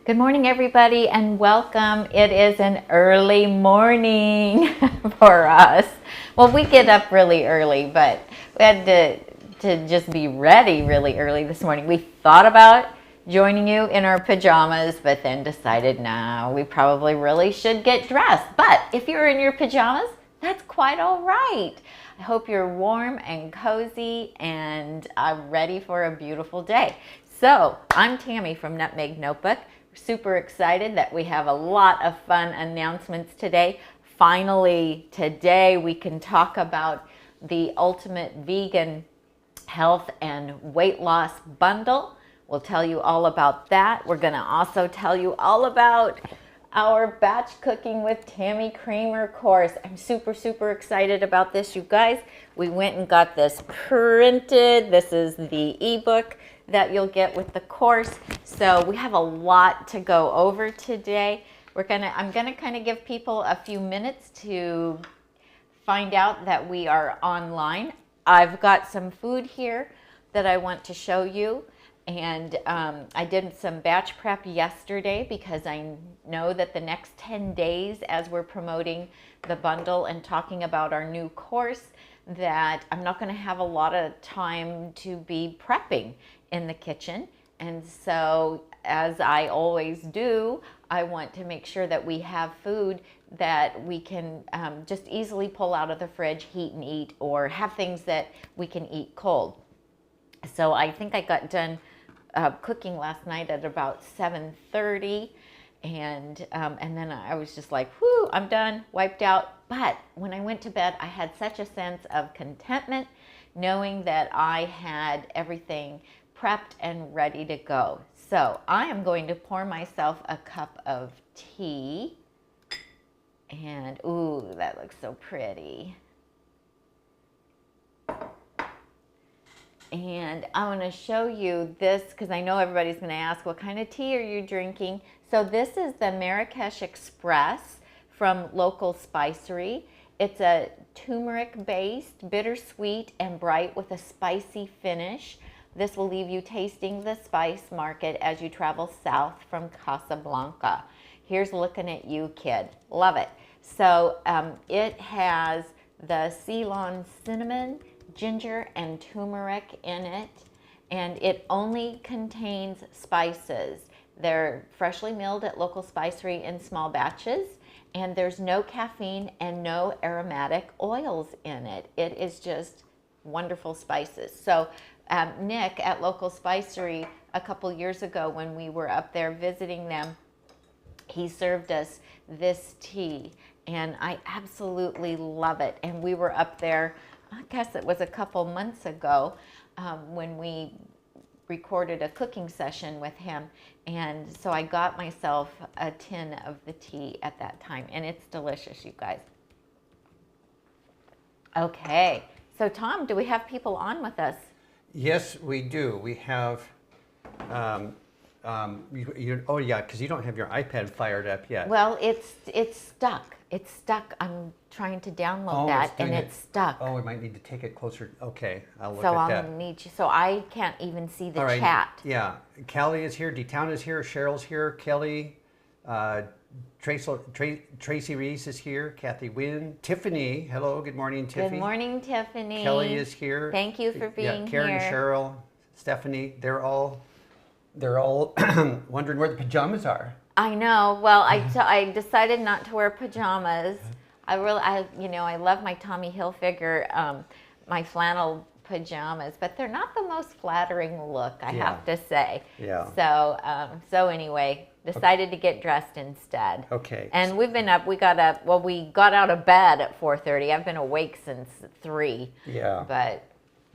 Good morning, everybody, and welcome. It is an early morning for us. Well, we get up really early, but we had to just be ready really early this morning. We thought about joining you in our pajamas, but then decided, nah, we probably really should get dressed. But if you're in your pajamas, that's quite all right. I hope you're warm and cozy and ready for a beautiful day. So, I'm Tami from Nutmeg Notebook. Super excited that we have a lot of fun announcements today. Finally, today we can talk about the ultimate vegan health and weight loss bundle. We'll tell you all about that. We're going to also tell you all about our Batch Cooking with Tami Kramer course. I'm super excited about this, you guys. We went and got this printed. This is the ebook that you'll get with the course. So we have a lot to go over today. I'm gonna kind of give people a few minutes to find out that we are online. I've got some food here that I want to show you. And I did some batch prep yesterday because I know that the next 10 days as we're promoting the bundle and talking about our new course, that I'm not going to have a lot of time to be prepping in the kitchen. And so, as I always do, I want to make sure that we have food that we can just easily pull out of the fridge, heat and eat, or have things that we can eat cold. So I think I got done cooking last night at about 7:30, and then I was just like, whew, I'm done, wiped out. But when I went to bed, I had such a sense of contentment knowing that I had everything prepped and ready to go. So I am going to pour myself a cup of tea, and ooh, that looks so pretty. And I want to show you this because I know everybody's going to ask, what kind of tea are you drinking? So this is the Marrakesh Express from Local Spicery. It's a turmeric-based, bittersweet and bright with a spicy finish. This will leave you tasting the spice market as you travel south from Casablanca. Here's looking at you, kid. Love it. So it has the Ceylon cinnamon, ginger and turmeric in it, and it only contains spices. They're freshly milled at Local Spicery in small batches, and there's no caffeine and no aromatic oils in it. It is just wonderful spices. So Nick at Local Spicery a couple years ago when we were up there visiting them, he served us this tea, and I absolutely love it. And we were up there, I guess it was a couple months ago, when we recorded a cooking session with him, and so I got myself a tin of the tea at that time, and it's delicious, you guys. Okay, so Tom, do we have people on with us? Yes, we do. We have, oh yeah, because you don't have your iPad fired up yet. Well, it's stuck. It's stuck. I'm trying to download that, and it's stuck. Oh, we might need to take it closer. Okay, I'll look so at that. I'll need you. So I can't even see the All right. chat. Yeah, Callie is here. D-Town is here. Cheryl's here. Kelly, Tracy Reese is here. Kathy Wynn, Tiffany. Hello. Good morning, Tiffany. Good morning, Tiffany. Kelly is here. Thank you for being Karen, here. Cheryl, Stephanie. They're all wondering where the pajamas are. I know. Well, I decided not to wear pajamas. I love my Tommy Hilfiger, my flannel pajamas, but they're not the most flattering look, I have to say. Yeah. So anyway, decided to get dressed instead. Okay. And we've been up. We got out of bed at 4:30. I've been awake since 3. Yeah. But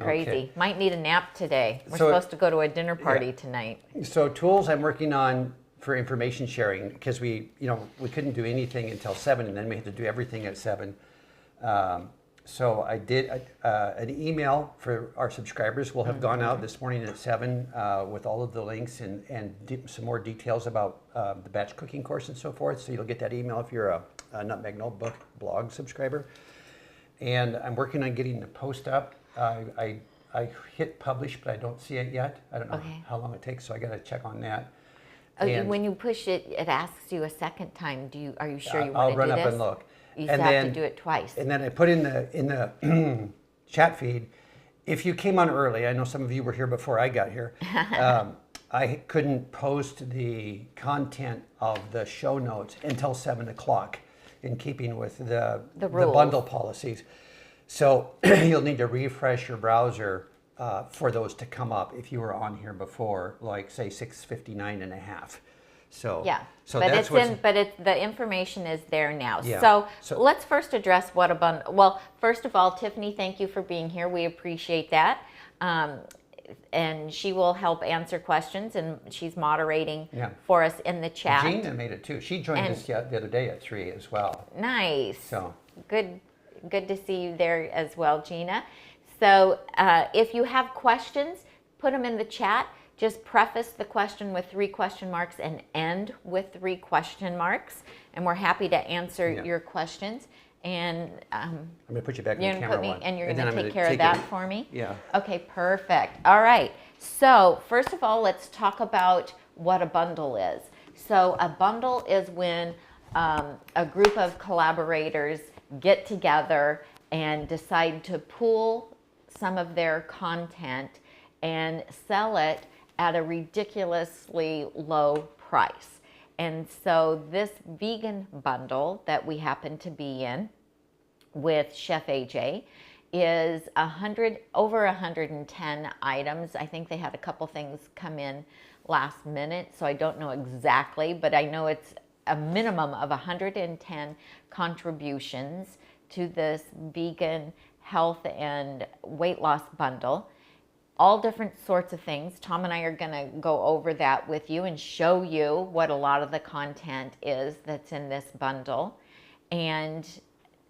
crazy. Okay. Might need a nap today. We're So- supposed to go to a dinner party tonight. So tools I'm working on for information sharing, because we couldn't do anything until 7, and then we had to do everything at 7. So I did an email for our subscribers will have gone out this morning at 7 with all of the links and some more details about the batch cooking course and so forth. So you'll get that email if you're a Nutmeg Notebook blog subscriber. And I'm working on getting the post up. I hit publish, but I don't see it yet. I don't know how long it takes, so I got to check on that. And when you push it, it asks you a second time. Are you sure you I'll want to do run this? up and look. You And have then, to do it twice. And then I put in the chat feed, if you came on early, I know some of you were here before I got here, I couldn't post the content of the show notes until 7 o'clock in keeping with the bundle policies. So you'll need to refresh your browser for those to come up if you were on here before, like say 6:59 and a half. So yeah, so but that's the information is there now. Yeah. So let's first address what a bundle. Well, first of all, Tiffany, thank you for being here. We appreciate that. And she will help answer questions, and she's moderating for us in the chat. Gina made it too. She joined us the other day at 3 as well. Nice. So good to see you there as well, Gina. So if you have questions, put them in the chat. Just preface the question with 3 question marks and end with 3 question marks, and we're happy to answer your questions. And I'm going to put you back on you're camera gonna put me, one. and you're going to take care of that for me? Yeah. Okay, perfect. All right. So first of all, let's talk about what a bundle is. So a bundle is when a group of collaborators get together and decide to pool some of their content and sell it at a ridiculously low price. And so this vegan bundle that we happen to be in with Chef AJ is over 110 items. I think they had a couple things come in last minute, so I don't know exactly, but I know it's a minimum of 110 contributions to this vegan health and weight loss bundle. All different sorts of things. Tom and I are going to go over that with you and show you what a lot of the content is that's in this bundle. And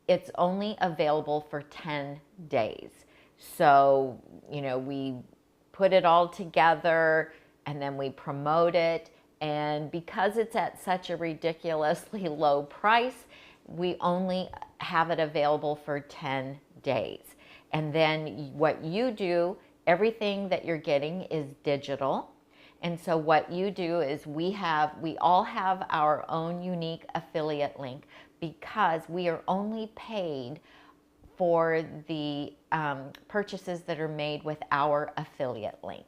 it's only available for 10 days. So, we put it all together and then we promote it. And because it's at such a ridiculously low price, we only have it available for 10 days. And then what you do, everything that you're getting is digital. And so what you do is we all have our own unique affiliate link, because we are only paid for the purchases that are made with our affiliate link.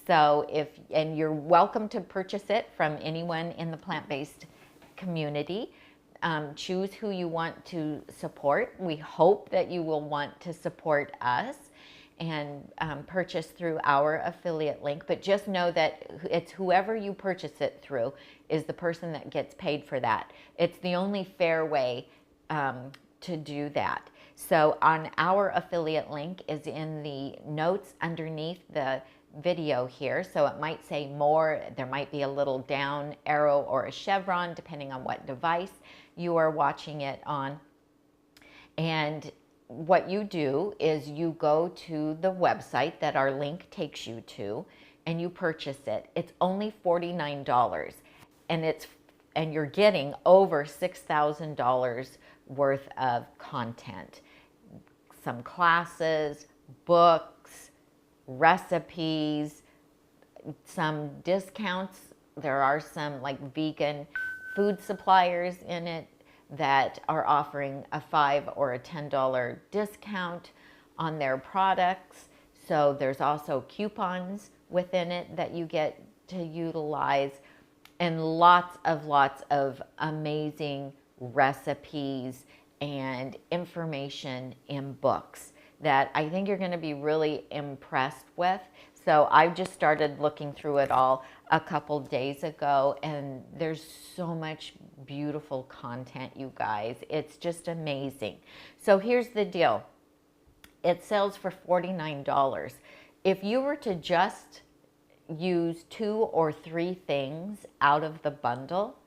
So and you're welcome to purchase it from anyone in the plant-based community. Choose who you want to support. We hope that you will want to support us and purchase through our affiliate link, but just know that it's whoever you purchase it through is the person that gets paid for that. It's the only fair way to do that. So on our affiliate link is in the notes underneath the video here. So it might say more, there might be a little down arrow or a chevron depending on what device you are watching it on. And what you do is you go to the website that our link takes you to and you purchase it. It's only $49 and you're getting over $6,000 worth of content. Some classes, books, recipes, some discounts. There are some like vegan food suppliers in it that are offering a $5 or a $10 discount on their products. So there's also coupons within it that you get to utilize, and lots of amazing recipes and information in books that I think you're going to be really impressed with. So I just started looking through it all a couple days ago, and there's so much beautiful content, you guys. It's just amazing. So here's the deal. It sells for $49. If you were to just use 2 or 3 things out of the bundle,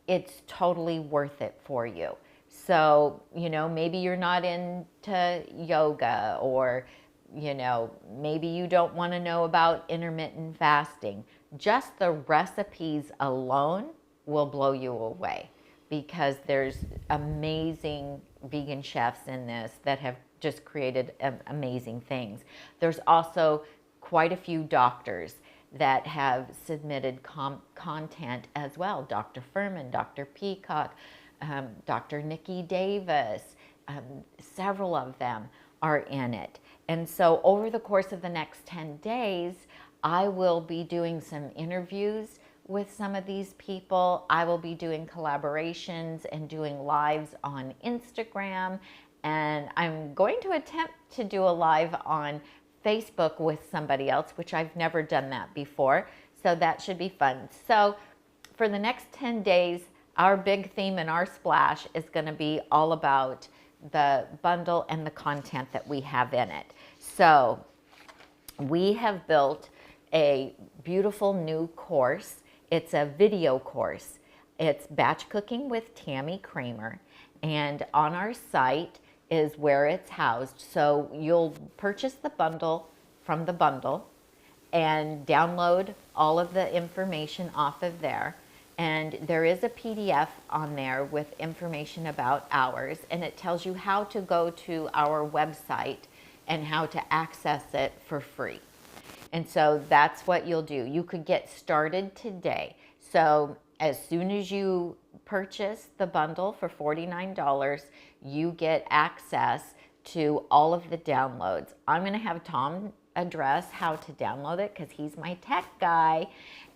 it's totally worth it for you. So, maybe you're not into yoga, or, maybe you don't want to know about intermittent fasting. Just the recipes alone will blow you away, because there's amazing vegan chefs in this that have just created amazing things. There's also quite a few doctors that have submitted content as well. Dr. Furman, Dr. Peacock, Dr. Nikki Davis, several of them are in it. And so over the course of the next 10 days, I will be doing some interviews with some of these people. I will be doing collaborations and doing lives on Instagram. And I'm going to attempt to do a live on Facebook with somebody else, which I've never done that before. So that should be fun. So for the next 10 days, our big theme and our splash is going to be all about the bundle and the content that we have in it. So we have built a beautiful new course. It's a video course. It's Batch Cooking with Tami Kramer. And on our site is where it's housed. So you'll purchase the bundle from the bundle and download all of the information off of there. And there is a PDF on there with information about ours, and it tells you how to go to our website and how to access it for free. And so that's what you'll do. You could get started today. So as soon as you purchase the bundle for $49, you get access to all of the downloads. I'm going to have Tom address how to download it because he's my tech guy.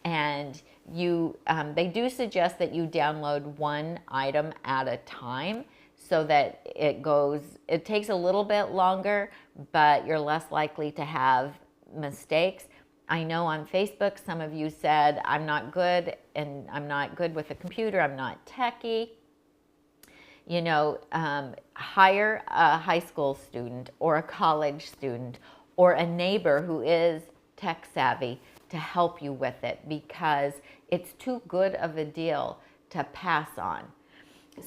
And they do suggest that you download one item at a time so that it takes a little bit longer, but you're less likely to have mistakes. I know on Facebook, some of you said, I'm not good with a computer, I'm not techie. You know, hire a high school student or a college student or a neighbor who is tech savvy to help you with it, because it's too good of a deal to pass on.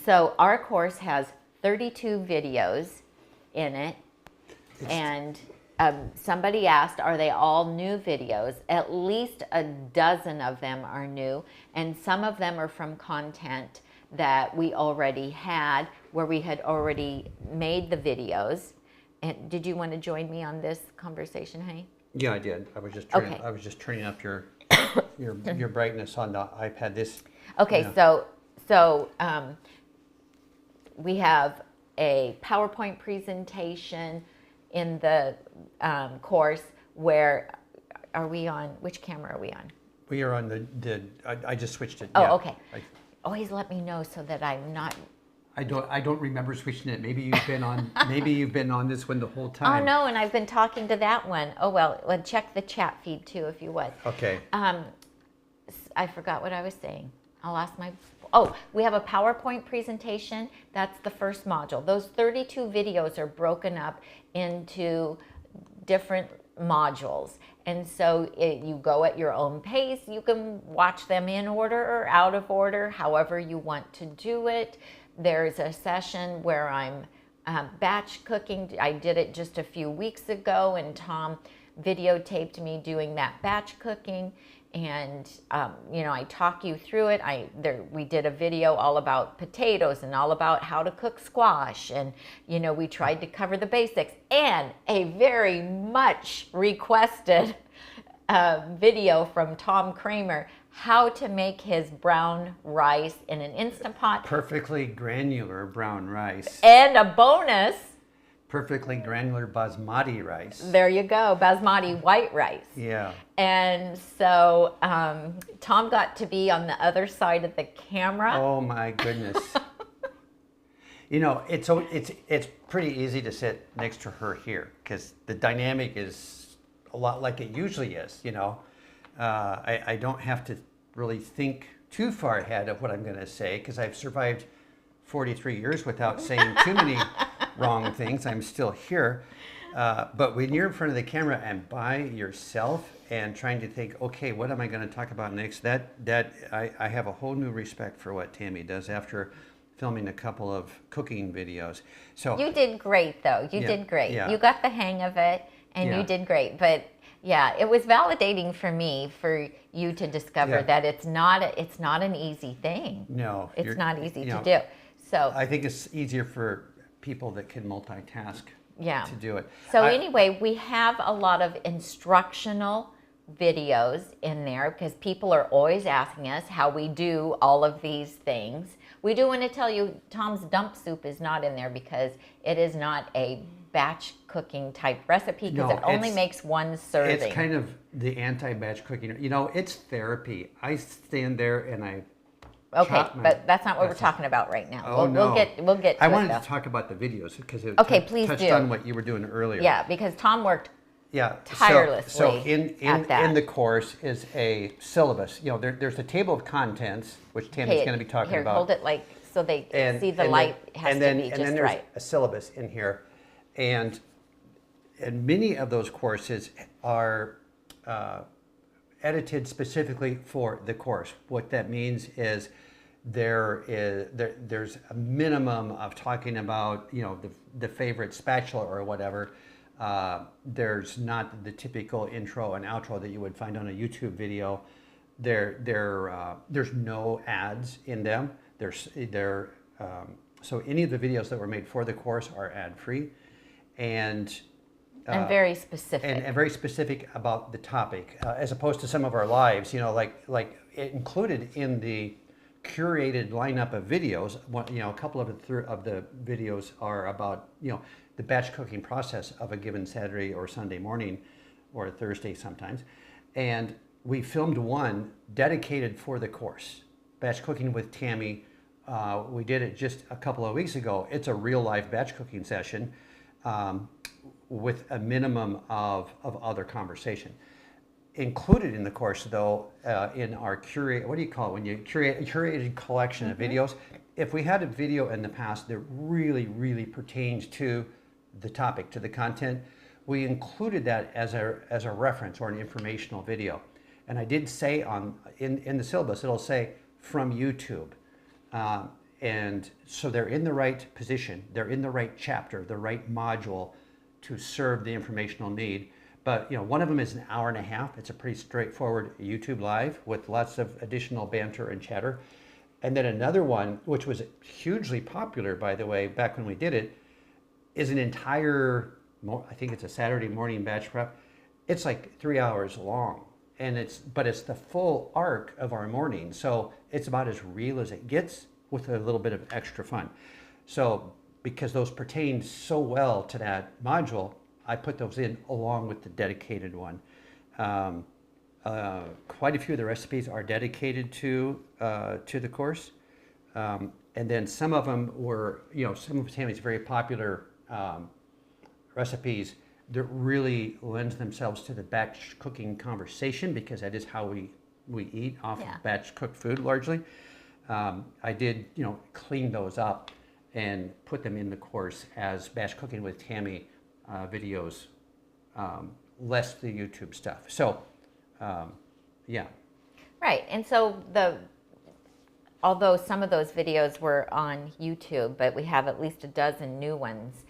So our course has 32 videos in it, and somebody asked, are they all new videos? At least a dozen of them are new, and some of them are from content that we already had, where we had already made the videos. And did you want to join me on this conversation, honey? Yeah, I did. I was just turning up your brightness on the iPad. Okay, yeah. so we have a PowerPoint presentation in the course. Where are we on? Which camera are we on? We are on I just switched it. Oh, yeah. Okay. Always let me know so that I'm not. I don't remember switching it. Maybe you've been on this one the whole time. Oh no, and I've been talking to that one. Oh well, check the chat feed too if you would. Okay. I forgot what I was saying. I lost my. Oh, we have a PowerPoint presentation. That's the first module. Those 32 videos are broken up into different modules. And so you go at your own pace. You can watch them in order or out of order, however you want to do it. There's a session where I'm batch cooking. I did it just a few weeks ago, and Tom videotaped me doing that batch cooking. And I talk you through it. We did a video all about potatoes and all about how to cook squash, and we tried to cover the basics, and a very much requested video from Tom Kramer, how to make his brown rice in an Instant Pot. Perfectly granular brown rice. And a bonus, perfectly granular basmati rice. There you go, basmati white rice. Yeah. And so Tom got to be on the other side of the camera. Oh my goodness. It's pretty easy to sit next to her here because the dynamic is a lot like it usually is. I don't have to really think too far ahead of what I'm going to say because I've survived 43 years without saying too many wrong things. I'm still here. But when you're in front of the camera and by yourself and trying to think, okay, what am I going to talk about next? I have a whole new respect for what Tami does after filming a couple of cooking videos. So you did great, though. You did great. Yeah. You got the hang of it, and you did great. But yeah, it was validating for me for you to discover that it's not an easy thing. No, it's not easy to do. So I think it's easier for people that can multitask to do it. So anyway, we have a lot of instructional videos in there because people are always asking us how we do all of these things. We do want to tell you Tom's dump soup is not in there because it is not a batch cooking type recipe because it only makes one serving. It's kind of the anti-batch cooking. You know, it's therapy. I stand there and I but that's not what we're talking about right now. Oh, no. We'll get to I wanted to talk about the videos because it please touched do. on what you were doing earlier. Yeah, because Tom worked tirelessly so in at the course is a syllabus. You know, there's a table of contents, which Tami's going to be talking about. Hold it like so they see the light has to be just right. And then there's a syllabus in here. And many of those courses are edited specifically for the course. What that means is there's a minimum of talking about, you know, the favorite spatula or whatever. There's not the typical intro and outro that you would find on a YouTube video. There's no ads in them. So any of the videos that were made for the course are ad-free and very specific. And very specific about the topic, as opposed to some of our lives, you know, like it included in the curated lineup of videos. You know, a couple of the videos are about, you know, the batch cooking process of a given Saturday or Sunday morning, or Thursday sometimes, and we filmed one dedicated for the course, Batch Cooking with Tami. We did it just a couple of weeks ago. It's a real life batch cooking session. With a minimum of other conversation. Included in the course, though, in our what do you call it when you curate a curated collection of videos? If we had a video in the past that really, really pertains to the topic, to the content, we included that as a reference or an informational video. And I did say in the syllabus, it'll say from YouTube. And so they're in the right position, they're in the right chapter, the right module to serve the informational need. But you know, one of them is an hour and a half. It's a pretty straightforward YouTube live with lots of additional banter and chatter. And then another one, which was hugely popular, by the way, back when we did it, is an entire, I think it's a Saturday morning batch prep. It's like 3 hours long, but it's the full arc of our morning. So it's about as real as it gets with a little bit of extra fun. So because those pertain so well to that module, I put those in along with the dedicated one. Quite a few of the recipes are dedicated to the course. And then some of them were, you know, some of Tami's very popular recipes that really lends themselves to the batch cooking conversation, because that is how we eat off of batch cooked food largely. I did, you know, clean those up and put them in the course as Batch Cooking with Tami videos, less the YouTube stuff. So, yeah. Right, and so although some of those videos were on YouTube, but we have at least a dozen new ones,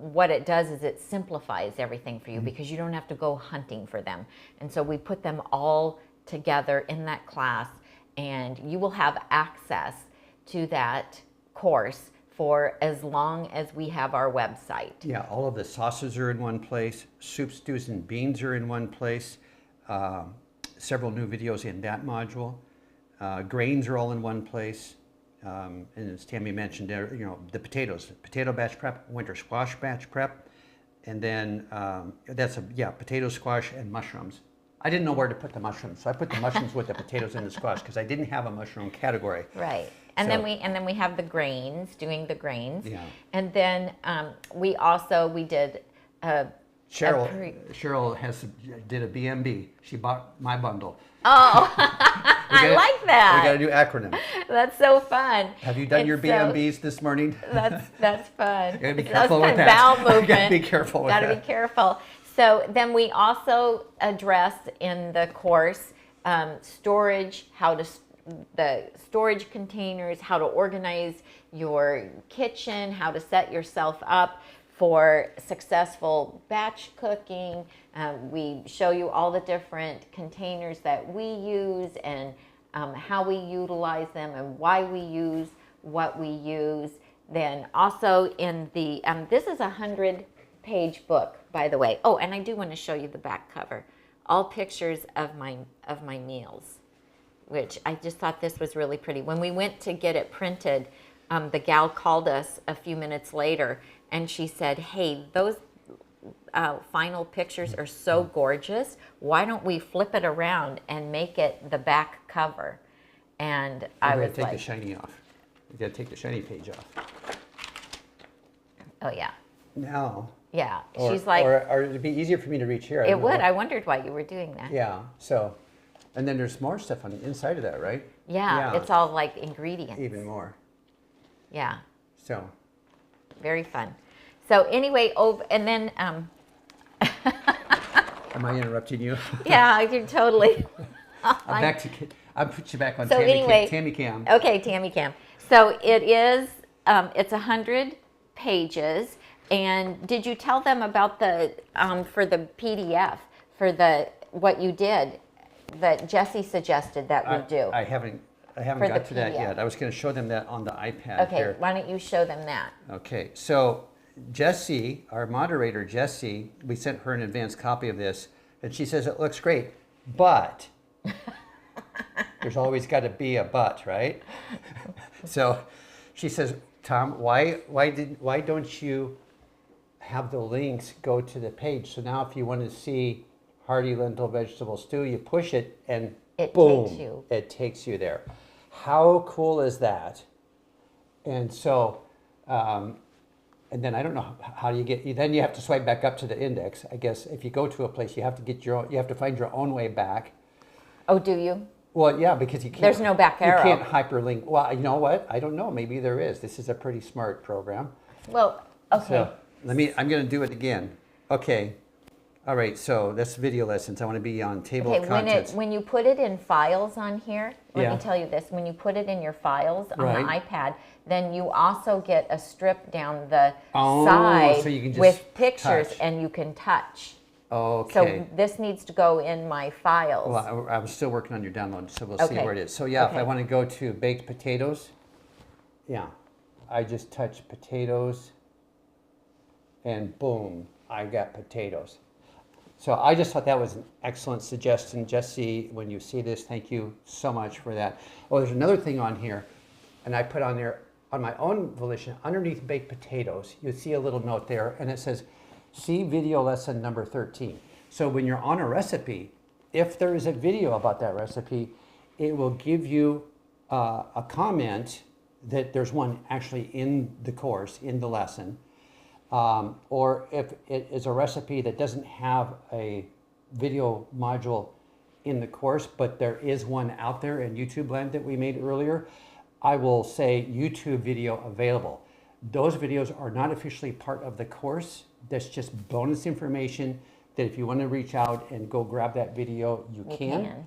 what it does is it simplifies everything for you because you don't have to go hunting for them. And so we put them all together in that class, and you will have access to that course for as long as we have our website. Yeah, all of the sauces are in one place. Soup, stews, and beans are in one place. Several new videos in that module. Grains are all in one place. And as Tami mentioned, you know, the potato batch prep, winter squash batch prep, and then potato, squash, and mushrooms. I didn't know where to put the mushrooms, so I put the mushrooms with the potatoes and the squash because I didn't have a mushroom category. Right, and then we have the grains, doing the grains. Yeah. And then we did. Cheryl did a BMB. She bought my bundle. Oh, I like that. We got to do acronyms. That's so fun. Have you done your BMBs this morning? That's fun. You gotta be careful with that. Bowel movement. You gotta be careful with that. Gotta be careful. So then we also addressed in the course storage, the storage containers, how to organize your kitchen, how to set yourself up for successful batch cooking. We show you all the different containers that we use and how we utilize them and why we use what we use. Then also in this is a 100-page book, by the way. Oh, and I do want to show you the back cover. all pictures of my meals, which I just thought this was really pretty. When we went to get it printed, the gal called us a few minutes later, and she said, "Hey, those final pictures are so gorgeous. Why don't we flip it around and make it the back cover?" And I was take like, the shiny off. You got to take the shiny page off. "Oh yeah, Now. yeah." Or, She's like, or it'd be easier for me to reach here. "It would." I wondered why you were doing that. Yeah. So, and then there's more stuff on the inside of that, right? Yeah, it's all like ingredients. Even more. Yeah. So. Very fun. So anyway, and then. Am I interrupting you? Yeah, you're totally. I'll put you back on So anyway, Tami Cam. Okay, Tami Cam. So it is, it's 100 pages. And did you tell them about the, for the PDF, for what you did, that Jesse suggested that we do? I haven't got to that yet. I was going to show them that on the iPad okay, here. why don't you show them that? Okay, so Jessie, our moderator, Jessie, we sent her an advanced copy of this, and she says it looks great, but there's always got to be a but, right? So she says, Tom, why don't you have the links go to the page? So now if you want to see hearty lentil vegetable stew, you push it and boom, it takes you there. How cool is that? And so, and then I don't know how you get. Then you have to swipe back up to the index. I guess if you go to a place, you have to get you have to find your own way back. Oh, do you? Well, yeah, because you can't. There's no back arrow. You can't hyperlink. Well, you know what? I don't know. Maybe there is. This is a pretty smart program. Well, okay. So I'm going to do it again. Okay. All right. So that's video lessons. I want to be on table of contents. When you put it in files on here, let me tell you this. When you put it in your files on the iPad, then you also get a strip down the side so you can just with pictures touch. And you can touch. Okay. So this needs to go in my files. Well, I was still working on your download, so we'll see where it is. So yeah, if I want to go to baked potatoes, I just touch potatoes, and boom, I got potatoes. So I just thought that was an excellent suggestion. Jesse, when you see this, thank you so much for that. Oh, there's another thing on here, and I put on there, on my own volition, underneath baked potatoes, you see a little note there, and it says, see video lesson number 13. So when you're on a recipe, if there is a video about that recipe, it will give you a comment that there's one actually in the course, in the lesson. Or if it is a recipe that doesn't have a video module in the course, but there is one out there in YouTube land that we made earlier, I will say YouTube video available. Those videos are not officially part of the course. That's just bonus information that if you want to reach out and go grab that video, you can.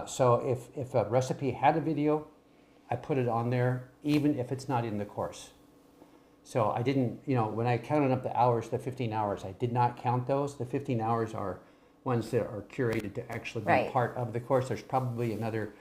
So if a recipe had a video, I put it on there, even if it's not in the course. So I didn't, when I counted up the hours, the 15 hours, I did not count those. The 15 hours are ones that are curated to actually be part of the course. There's probably another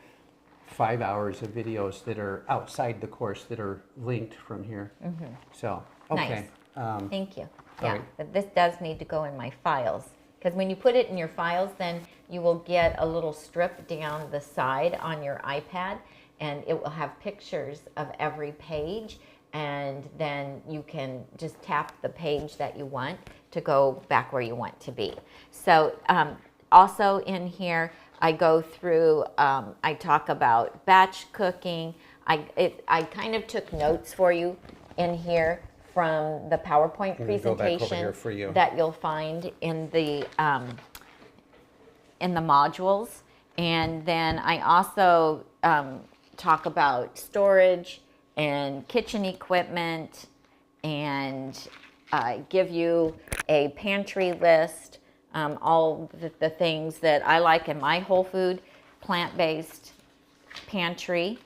5 hours of videos that are outside the course that are linked from here. Mm-hmm. So, okay. Nice. Thank you. Yeah, but this does need to go in my files. Because when you put it in your files, then you will get a little strip down the side on your iPad, and it will have pictures of every page. And then you can just tap the page that you want to go back where you want to be. So also in here, I go through, I talk about batch cooking. I kind of took notes for you in here from the PowerPoint presentation that you'll find in the modules. And then I also talk about storage and kitchen equipment, and give you a pantry list, all the things that I like in my whole food, plant-based pantry,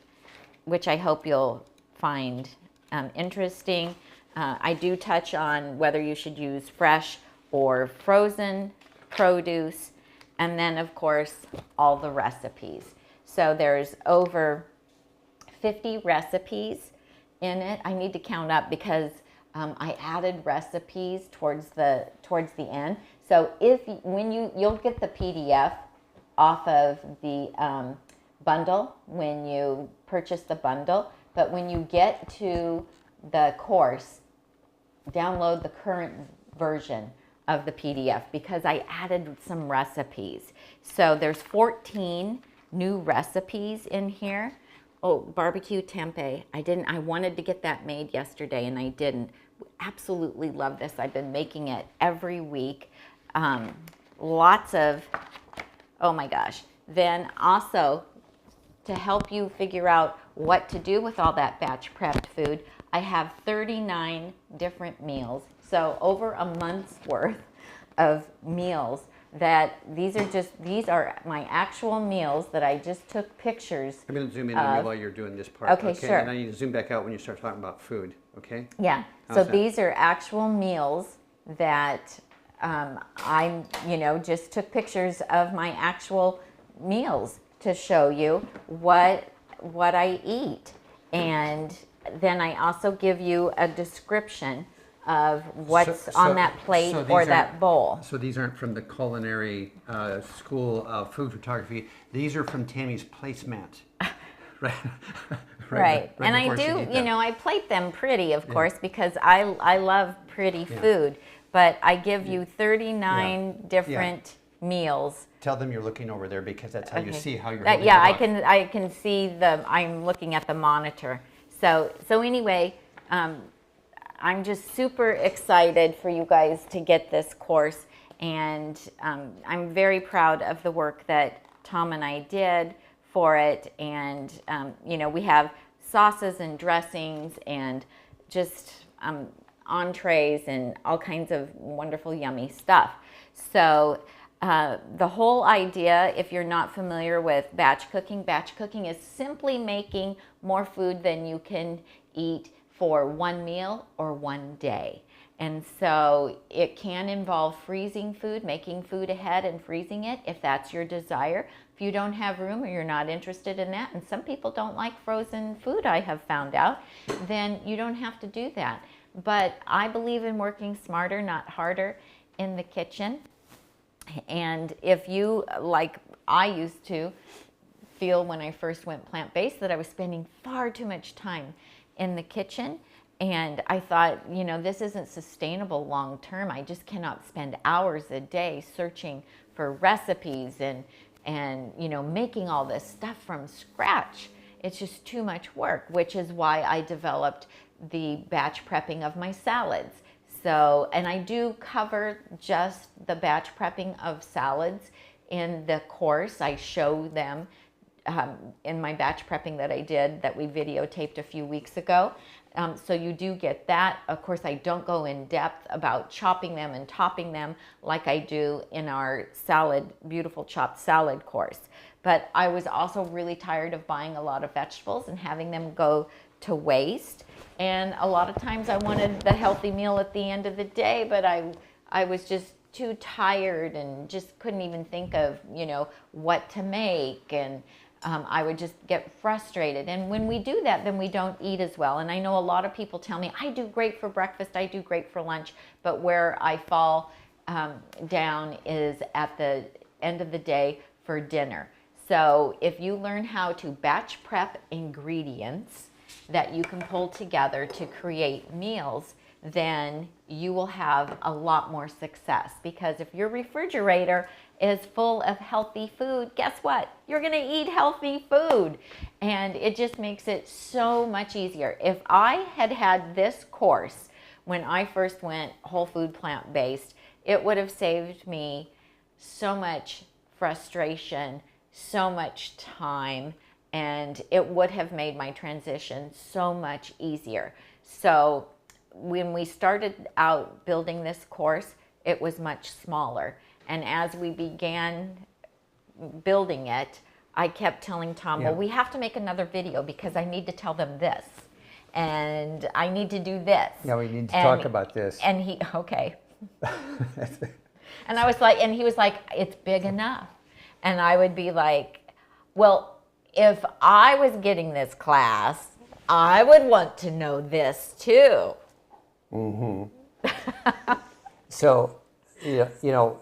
which I hope you'll find interesting. I do touch on whether you should use fresh or frozen produce, and then of course all the recipes. So there's over 50 recipes in it. I need to count up because I added recipes towards the end. So when you'll get the PDF off of the bundle when you purchase the bundle, but when you get to the course, download the current version of the PDF because I added some recipes. So there's 14 new recipes in here. Oh, barbecue tempeh. I wanted to get that made yesterday and I didn't. Absolutely love this. I've been making it every week. Lots of, oh my gosh. Then also, to help you figure out what to do with all that batch prepped food, I have 39 different meals. So over a month's worth of meals that these are my actual meals that I just took pictures. I'm going to zoom in on you while you're doing this part. Okay, sure. And I need to zoom back out when you start talking about food, okay? Yeah. So these are actual meals that I, just took pictures of my actual meals to show you what I eat. And then I also give you a description of what's on that plate or that bowl. So these aren't from the culinary school of food photography. These are from Tami's placemat. Right. And I do, I plate them pretty, of course, because I love pretty food. But I give you 39 different meals. Tell them you're looking over there because that's how you see how you're holding it up. I can see I'm looking at the monitor. So anyway, I'm just super excited for you guys to get this course, and I'm very proud of the work that Tom and I did for it. And we have sauces and dressings and just entrees and all kinds of wonderful, yummy stuff. So the whole idea, if you're not familiar with batch cooking is simply making more food than you can eat for one meal or one day. And so it can involve freezing food, making food ahead and freezing it if that's your desire. If you don't have room or you're not interested in that, and some people don't like frozen food, I have found out, then you don't have to do that. But I believe in working smarter, not harder in the kitchen. And if you, like I used to feel when I first went plant-based, that I was spending far too much time in the kitchen, and I thought, this isn't sustainable long term. I just cannot spend hours a day searching for recipes and making all this stuff from scratch. It's just too much work, which is why I developed the batch prepping of my salads. So, and I do cover just the batch prepping of salads in the course. I show them in my batch prepping that I did, that we videotaped a few weeks ago. So you do get that. Of course, I don't go in depth about chopping them and topping them like I do in our beautiful chopped salad course. But I was also really tired of buying a lot of vegetables and having them go to waste. And a lot of times I wanted the healthy meal at the end of the day, but I was just too tired and just couldn't even think of, what to make. And I would just get frustrated. And when we do that, then we don't eat as well. And I know a lot of people tell me, I do great for breakfast, I do great for lunch, but where I fall down is at the end of the day for dinner. So if you learn how to batch prep ingredients that you can pull together to create meals, then you will have a lot more success. Because if your refrigerator is full of healthy food, guess what? You're gonna eat healthy food. And it just makes it so much easier. If I had had this course when I first went whole food plant-based, it would have saved me so much frustration, so much time, and it would have made my transition so much easier. So when we started out building this course, it was much smaller. And as we began building it, I kept telling Tom, well, we have to make another video because I need to tell them this. And I need to do this. Yeah, we need to talk about this. And he, okay. And I was like, and he was like, it's big enough. And I would be like, well, if I was getting this class, I would want to know this too. Mm-hmm. So you know,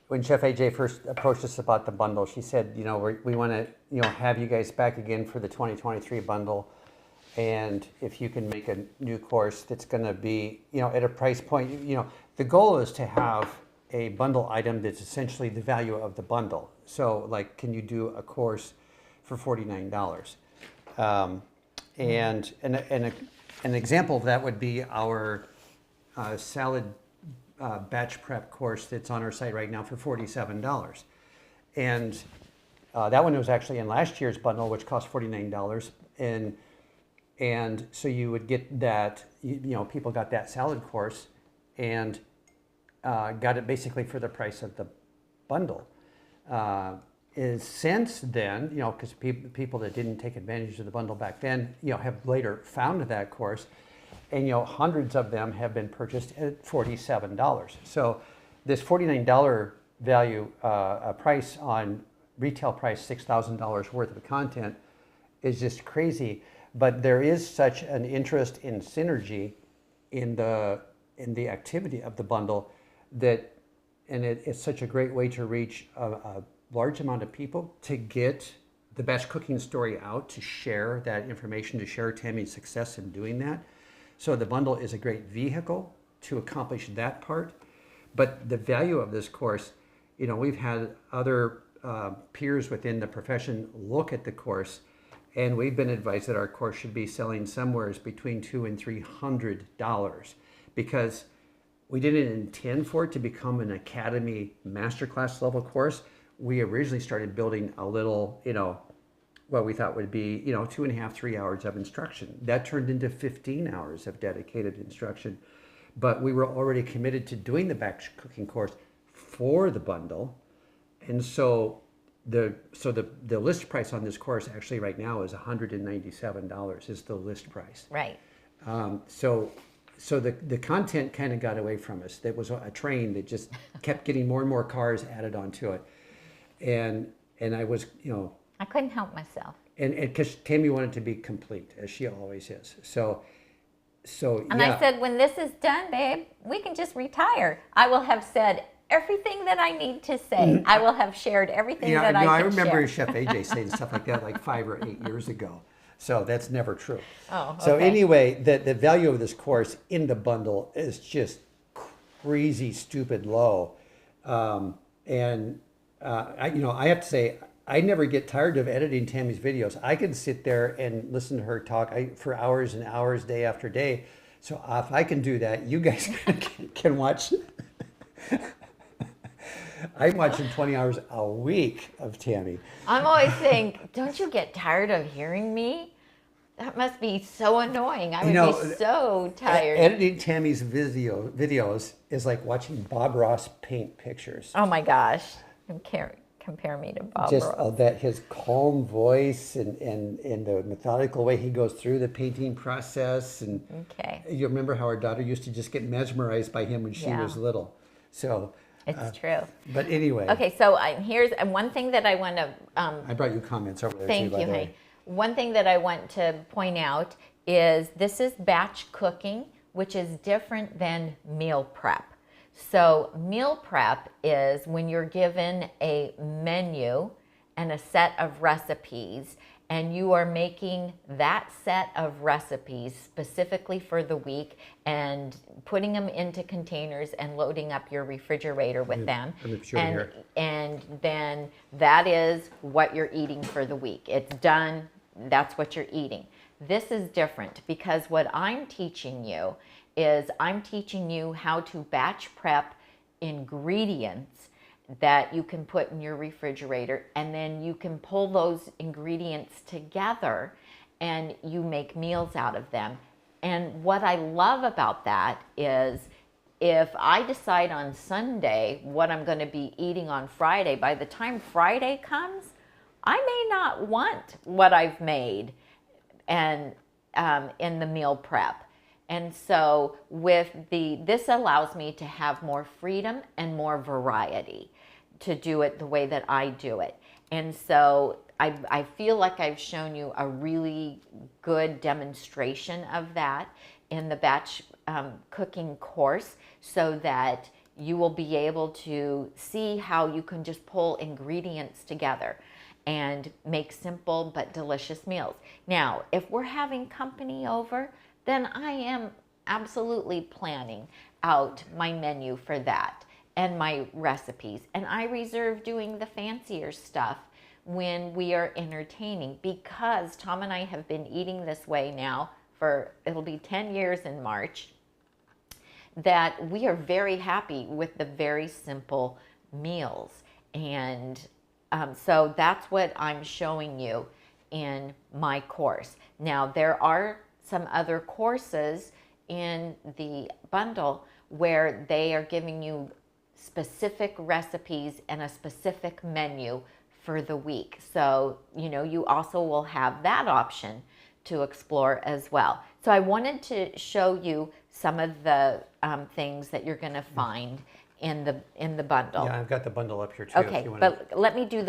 when Chef AJ first approached us about the bundle, she said, you know, we want to, you know, have you guys back again for the 2023 bundle. And if you can make a new course that's going to be, you know, at a price point, you know, the goal is to have a bundle item that's essentially the value of the bundle. So, like, can you do a course for $49? And an example of that would be our salad batch prep course that's on our site right now for $47. And that one was actually in last year's bundle, which cost $49. And so you would get that, you know, people got that salad course and got it basically for the price of the bundle. Is since then, you know, because people that didn't take advantage of the bundle back then, you know, have later found that course, and you know, hundreds of them have been purchased at $47. So this $49 value price on retail price $6,000 worth of content is just crazy. But there is such an interest in synergy in the activity of the bundle that, and it's such a great way to reach a large amount of people, to get the batch cooking story out, to share that information, to share Tami's success in doing that. So the bundle is a great vehicle to accomplish that part. But the value of this course, you know, we've had other peers within the profession look at the course, and we've been advised that our course should be selling somewhere between $200 and $300, because we didn't intend for it to become an academy masterclass level course. We originally started building a little, you know, what we thought would be, you know, 2.5, 3 hours of instruction. That turned into 15 hours of dedicated instruction. But we were already committed to doing the batch cooking course for the bundle. And so the list price on this course actually right now is $197 is the list price. Right. So the content kind of got away from us. There was a train that just kept getting more and more cars added onto it. And I was, you know, I couldn't help myself. And because Tami wanted to be complete, as she always is. So And yeah. I said, when this is done, babe, we can just retire. I will have said everything that I need to say. I will have shared everything that I I can remember share. Chef AJ saying stuff like that like 5 or 8 years ago. So that's never true. Oh, okay. So anyway, the value of this course in the bundle is just crazy, stupid low. I have to say, I never get tired of editing Tami's videos. I can sit there and listen to her talk for hours and hours, day after day. So if I can do that, you guys can watch. I'm watching 20 hours a week of Tami. I'm always saying, don't you get tired of hearing me? That must be so annoying. I would be so tired. Editing Tami's videos is like watching Bob Ross paint pictures. Oh my gosh. Compare me to Bob Ross. That his calm voice and the methodical way he goes through the painting process. And okay. You remember how our daughter used to just get mesmerized by him when she was little. So it's true. But anyway. Okay, so here's one thing that I want to. I brought you comments over there thank too, by you, the way. honey. One thing that I want to point out is this is batch cooking, which is different than meal prep. So meal prep is when you're given a menu and a set of recipes, and you are making that set of recipes specifically for the week and putting them into containers and loading up your refrigerator with them. And then that is what you're eating for the week. It's done. That's what you're eating. This is different because what I'm teaching you is I'm teaching you how to batch prep ingredients that you can put in your refrigerator, and then you can pull those ingredients together and you make meals out of them. And what I love about that is if I decide on Sunday what I'm going to be eating on Friday, by the time Friday comes, I may not want what I've made and in the meal prep. And so this allows me to have more freedom and more variety to do it the way that I do it. And so I feel like I've shown you a really good demonstration of that in the batch cooking course, so that you will be able to see how you can just pull ingredients together and make simple but delicious meals. Now, if we're having company over, then I am absolutely planning out my menu for that and my recipes. And I reserve doing the fancier stuff when we are entertaining, because Tom and I have been eating this way now for, it'll be 10 years in March, that we are very happy with the very simple meals. And so that's what I'm showing you in my course. Now, there are some other courses in the bundle where they are giving you specific recipes and a specific menu for the week. So, you also will have that option to explore as well. So I wanted to show you some of the things that you're going to find in the bundle. Yeah, I've got the bundle up here too. Okay, but let me do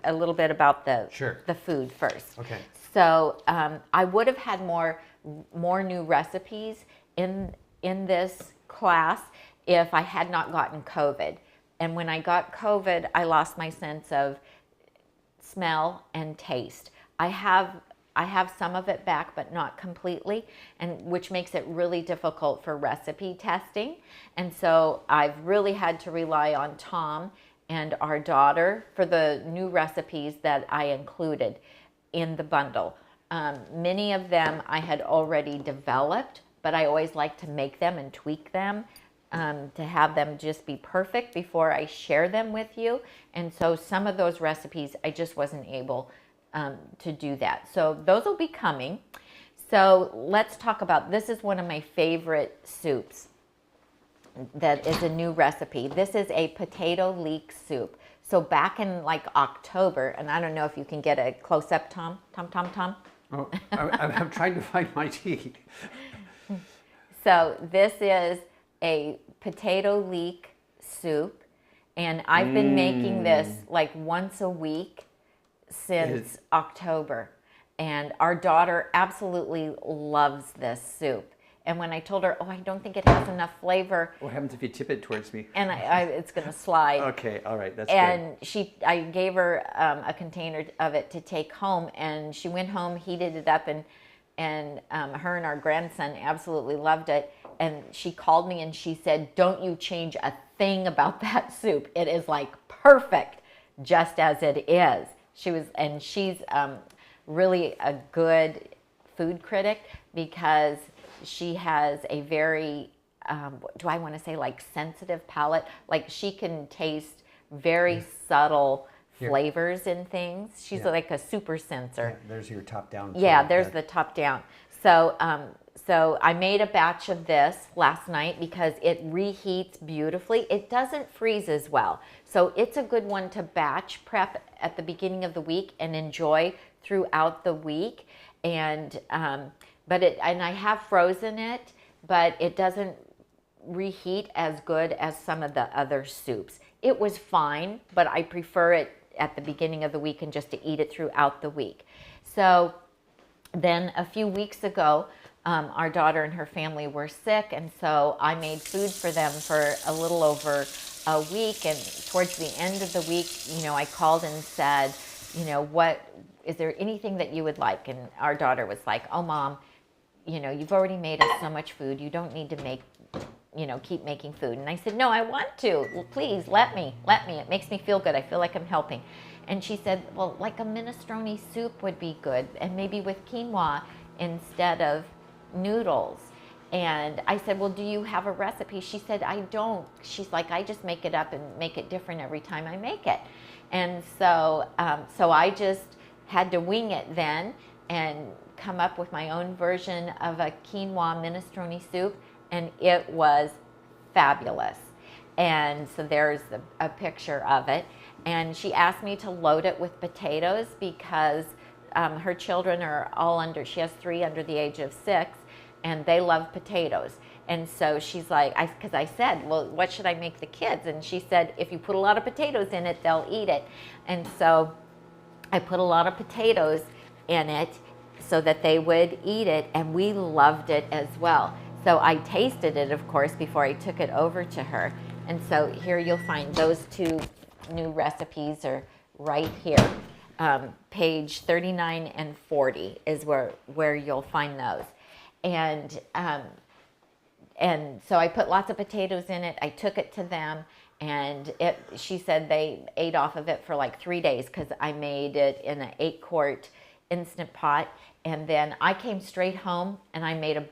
a little bit about the food first. Okay. So I would have had more new recipes in this class if I had not gotten COVID. And when I got COVID, I lost my sense of smell and taste. I have some of it back, but not completely, and which makes it really difficult for recipe testing. And so I've really had to rely on Tom and our daughter for the new recipes that I included in the bundle. Many of them I had already developed, but I always like to make them and tweak them to have them just be perfect before I share them with you. And so some of those recipes I just wasn't able to do that. So those will be coming. So let's talk about, this is one of my favorite soups that is a new recipe. This is a potato leek soup. So back in like October, and I don't know if you can get a close up, Tom. Oh, I'm trying to find my tea. So this is a potato leek soup, and I've been making this like once a week since October, and our daughter absolutely loves this soup. And when I told her, I don't think it has enough flavor. What happens if you tip it towards me? And it's going to slide. Okay, all right, that's and good. I gave her a container of it to take home, and she went home, heated it up, and her and our grandson absolutely loved it. And she called me and she said, "Don't you change a thing about that soup. It is like perfect, just as it is." She's really a good food critic, because she has a very, do I want to say like sensitive palate? Like she can taste very subtle flavors in things. She's like a super sensor. Yeah, there's your top down. Yeah, there's the top down. So I made a batch of this last night because it reheats beautifully. It doesn't freeze as well. So it's a good one to batch prep at the beginning of the week and enjoy throughout the week. And I have frozen it, but it doesn't reheat as good as some of the other soups. It was fine, but I prefer it at the beginning of the week and just to eat it throughout the week. So then a few weeks ago, our daughter and her family were sick, and so I made food for them for a little over a week. And towards the end of the week, I called and said, what is there anything that you would like? And our daughter was like, "Oh, Mom, you've already made us so much food. You don't need to keep making food." And I said, "No, I want to. Well, please let me. It makes me feel good. I feel like I'm helping." And she said, "Well, like a minestrone soup would be good, and maybe with quinoa instead of noodles." And I said, "Well, do you have a recipe?" She said, "I don't." She's like, "I just make it up and make it different every time I make it." And so I just had to wing it then and come up with my own version of a quinoa minestrone soup, and it was fabulous. And so there's a picture of it. And she asked me to load it with potatoes because her children are all she has 3 under the age of 6, and they love potatoes. And so she's like, because I said, "Well, what should I make the kids?" And she said, "If you put a lot of potatoes in it, they'll eat it." And so I put a lot of potatoes in it so that they would eat it, and we loved it as well. So I tasted it, of course, before I took it over to her. And so here you'll find those two new recipes are right here. Page 39 and 40 is where you'll find those. And so I put lots of potatoes in it. I took it to them, and she said they ate off of it for like 3 days because I made it in an 8-quart Instant Pot. And then I came straight home and I made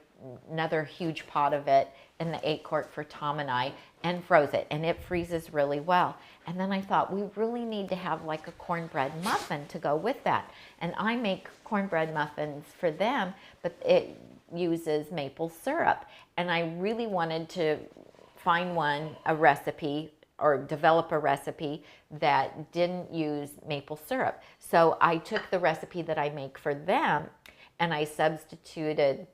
another huge pot of it in the 8-quart for Tom and I, and froze it, and it freezes really well. And then I thought, we really need to have like a cornbread muffin to go with that. And I make cornbread muffins for them, but it uses maple syrup. And I really wanted to find a recipe, or develop a recipe that didn't use maple syrup. So I took the recipe that I make for them and I substituted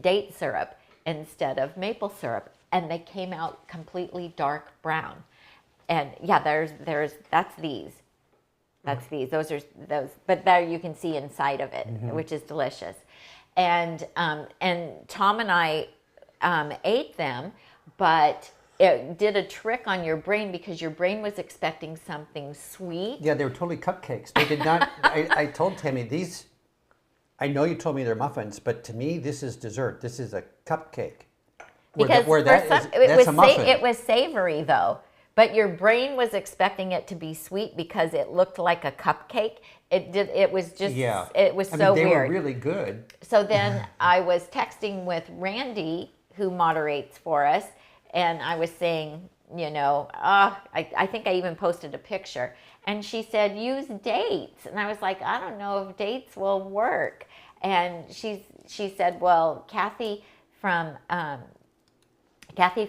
date syrup instead of maple syrup, and they came out completely dark brown. And yeah, that's these. Those are those, but there you can see inside of it, which is delicious. And Tom and I ate them, but it did a trick on your brain because your brain was expecting something sweet. Yeah, they were totally cupcakes. They did not. I told Tami, these, I know you told me they're muffins, but to me, this is dessert. This is a cupcake. Because it was savory though, but your brain was expecting it to be sweet because it looked like a cupcake. It was just, yeah. It was so they weird. Were really good. So then I was texting with Randy, who moderates for us, and I was saying, I think I even posted a picture, and she said, use dates. And I was like, I don't know if dates will work. And she said, well, Kathy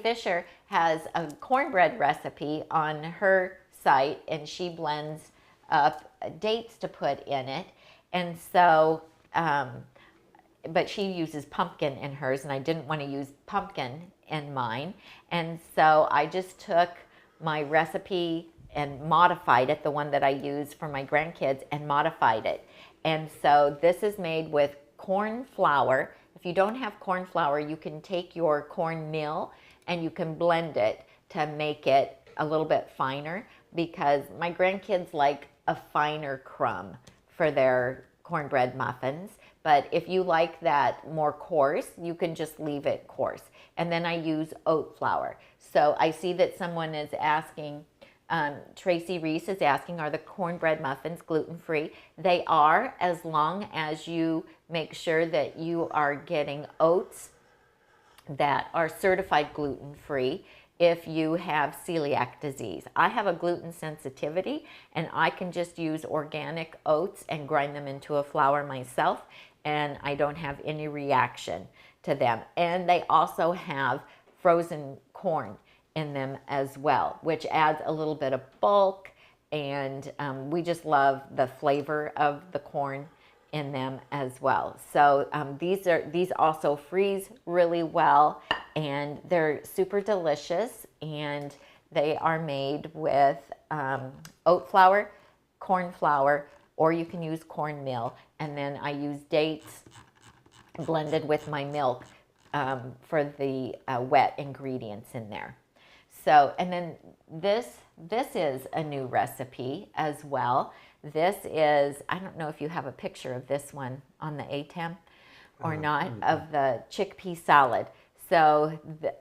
Fisher has a cornbread recipe on her site, and she blends up dates to put in it. And so, but she uses pumpkin in hers, and I didn't want to use pumpkin in mine. And so I just took my recipe and modified it, the one that I use for my grandkids, and modified it. And so this is made with corn flour. If you don't have corn flour, you can take your corn meal and you can blend it to make it a little bit finer, because my grandkids like a finer crumb for their cornbread muffins. But if you like that more coarse, you can just leave it coarse. And then I use oat flour. So I see that someone is asking, Tracy Reese is asking, are the cornbread muffins gluten-free? They are, as long as you make sure that you are getting oats that are certified gluten-free if you have celiac disease. I have a gluten sensitivity, and I can just use organic oats and grind them into a flour myself, and I don't have any reaction to them. And they also have frozen corn in them as well, which adds a little bit of bulk, and we just love the flavor of the corn in them as well. So these also freeze really well, and they're super delicious, and they are made with oat flour, corn flour, or you can use cornmeal, and then I use dates blended with my milk for the wet ingredients in there. So, and then this is a new recipe as well. This is, I don't know if you have a picture of this one on the ATEM or not, of the chickpea salad. So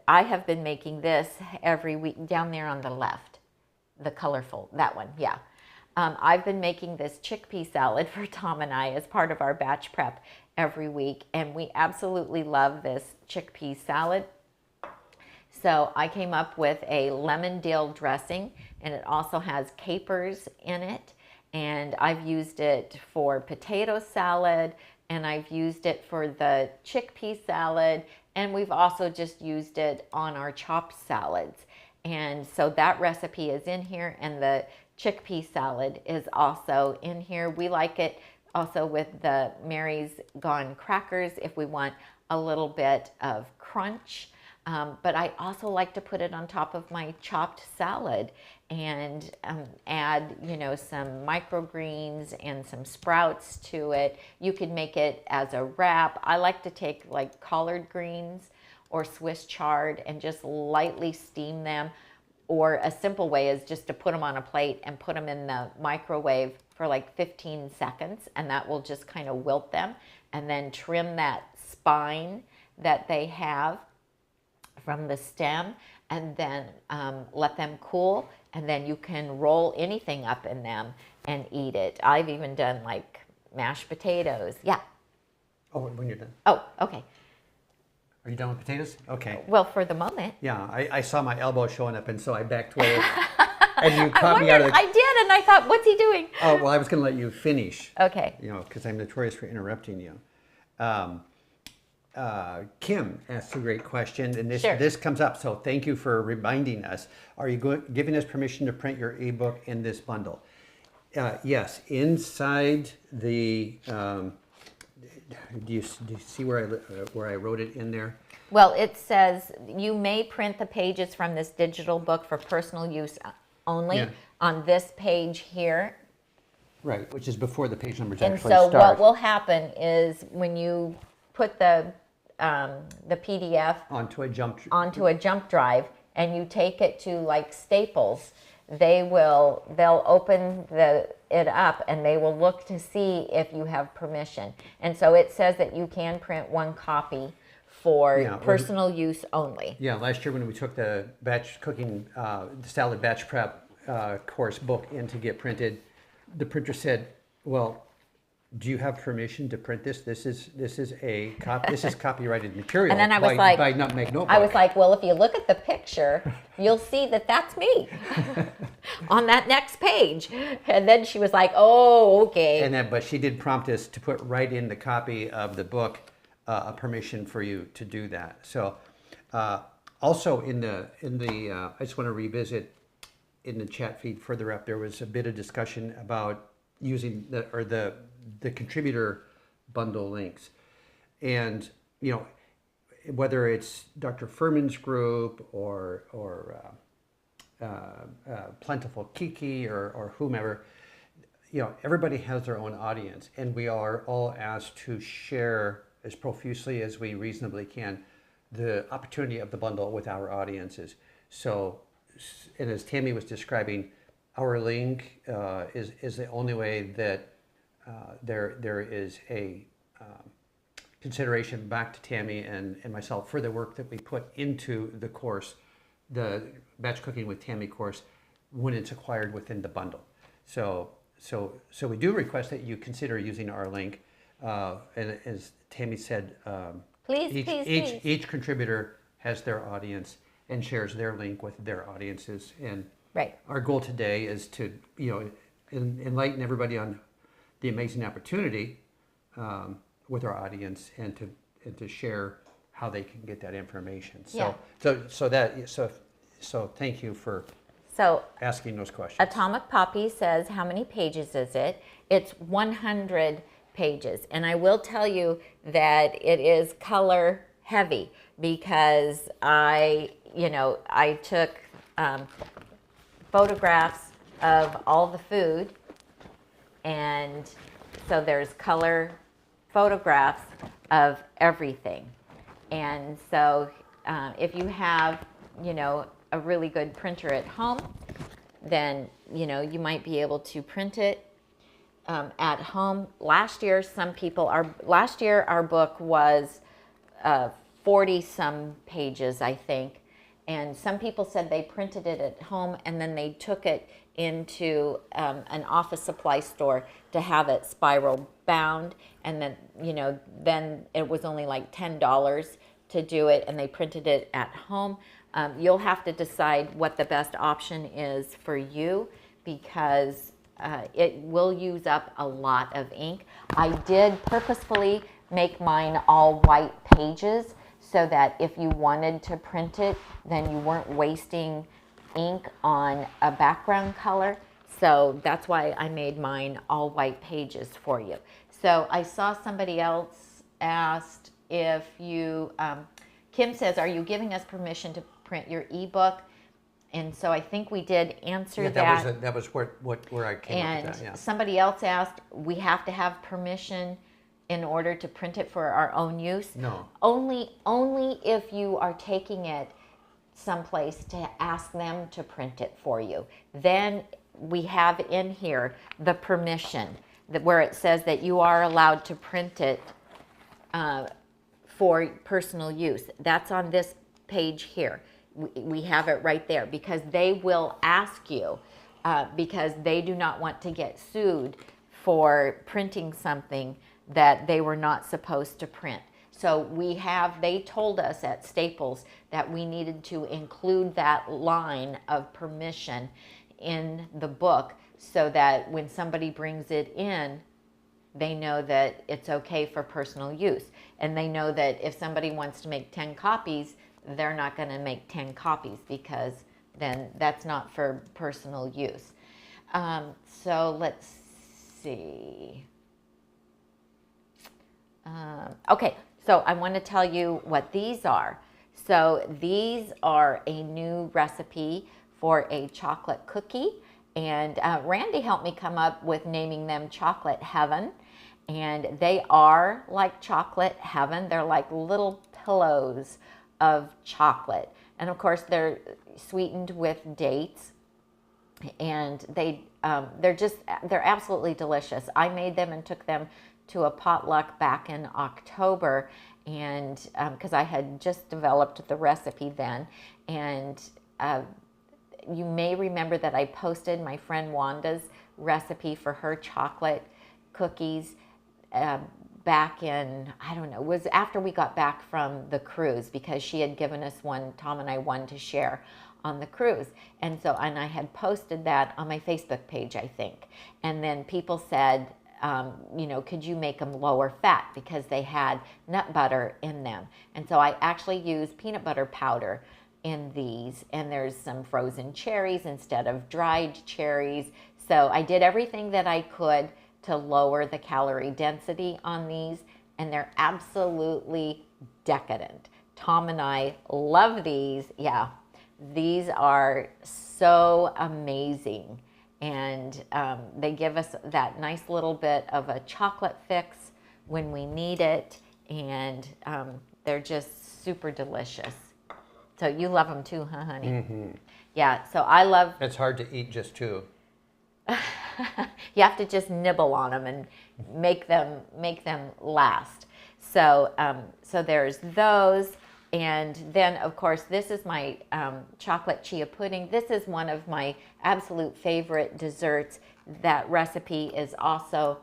I have been making this every week, down there on the left, the colorful, that one, yeah. I've been making this chickpea salad for Tom and I as part of our batch prep every week, and we absolutely love this chickpea salad. So I came up with a lemon dill dressing, and it also has capers in it, and I've used it for potato salad, and I've used it for the chickpea salad, and we've also just used it on our chopped salads. And so that recipe is in here, and the chickpea salad is also in here. We like it also with the Mary's Gone crackers if we want a little bit of crunch. But I also like to put it on top of my chopped salad and add, some microgreens and some sprouts to it. You could make it as a wrap. I like to take like collard greens or Swiss chard and just lightly steam them or a simple way is just to put them on a plate and put them in the microwave for like 15 seconds, and that will just kind of wilt them, and then trim that spine that they have from the stem, and then let them cool, and then you can roll anything up in them and eat it. I've even done like mashed potatoes. Yeah. Oh, when you're done. Oh, okay. Are you done with potatoes? Okay. Well, for the moment. Yeah, I saw my elbow showing up, and so I backed away. And you caught me out of the... I did, and I thought, what's he doing? Oh, well, I was going to let you finish. Okay. You know, because I'm notorious for interrupting you. Kim asked a great question, and this comes up, so thank you for reminding us. Are you giving us permission to print your ebook in this bundle? Yes, inside the... do you see where I wrote it in there? Well, it says you may print the pages from this digital book for personal use only on this page here. Right, which is before the page numbers And actually so start. what will happen is when you put the PDF onto a jump drive and you take it to like Staples, they'll open it up and they will look to see if you have permission. And so it says that you can print one copy for personal use only. Yeah, last year when we took the batch cooking, the salad batch prep course book in to get printed, the printer said, well, do you have permission to print this? This is copyrighted material. And then I was like, by Nutmeg Notebook. I was like, well, if you look at the picture, you'll see that that's me on that next page. And then she was like, oh, okay. But she did prompt us to put right in the copy of the book a permission for you to do that. So, also in the I just want to revisit in the chat feed further up, there was a bit of discussion about using the contributor bundle links, and whether it's Dr. Furman's group or Plentiful Kiki or whomever, everybody has their own audience, and we are all asked to share as profusely as we reasonably can the opportunity of the bundle with our audiences. So, and as Tami was describing, our link is the only way that there is a consideration back to Tami and myself for the work that we put into the course, the Batch Cooking with Tami course, when it's acquired within the bundle. So we do request that you consider using our link. And as Tami said, please. Each contributor has their audience and shares their link with their audiences. And our goal today is to enlighten everybody on the amazing opportunity with our audience, and to share how they can get that information. So thank you for asking those questions. Atomic Poppy says, how many pages is it? It's 100 pages. And I will tell you that it is color heavy because I took photographs of all the food, and so there's color photographs of everything. And so if you have a really good printer at home, then you might be able to print it at home. Last year our book was 40 some pages, I think, and some people said they printed it at home and then they took it into an office supply store to have it spiral bound, and then it was only like $10 to do it, and they printed it at home. You'll have to decide what the best option is for you, because it will use up a lot of ink. I did purposefully make mine all white pages so that if you wanted to print it, then you weren't wasting ink on a background color. So that's why I made mine all white pages for you. So I saw somebody else asked if you, Kim says, are you giving us permission to print your ebook? And so I think we did answer that. That was where I came up with that. Yeah. Somebody else asked, we have to have permission in order to print it for our own use? No. Only if you are taking it someplace to ask them to print it for you. Then we have in here the permission where it says that you are allowed to print it for personal use. That's on this page here. We have it right there because they will ask you because they do not want to get sued for printing something that they were not supposed to print. So they told us at Staples that we needed to include that line of permission in the book so that when somebody brings it in, they know that it's okay for personal use. And they know that if somebody wants to make 10 copies, they're not going to make 10 copies because then that's not for personal use. So let's see. Okay, so I want to tell you what these are. So these are a new recipe for a chocolate cookie. And Randy helped me come up with naming them Chocolate Heaven. And they are like chocolate heaven. They're like little pillows of chocolate. And of course, they're sweetened with dates. And they're absolutely delicious. I made them and took them to a potluck back in October, and because I had just developed the recipe then. And you may remember that I posted my friend Wanda's recipe for her chocolate cookies back in, I don't know, it was after we got back from the cruise, because she had given us one, Tom and I, one to share on the cruise. And I had posted that on my Facebook page, I think. And then people said, could you make them lower fat, because they had nut butter in them. And so I actually used peanut butter powder in these, and there's some frozen cherries instead of dried cherries. So I did everything that I could to lower the calorie density on these, and they're absolutely decadent. Tom and I love these. Yeah, these are so amazing. And they give us that nice little bit of a chocolate fix when we need it. And they're just super delicious. So you love them too, huh, honey? Mm-hmm. Yeah, so I love... It's hard to eat just two. You have to just nibble on them and make them last. So there's those. And then, of course, this is my chocolate chia pudding. This is one of my absolute favorite desserts. That recipe is also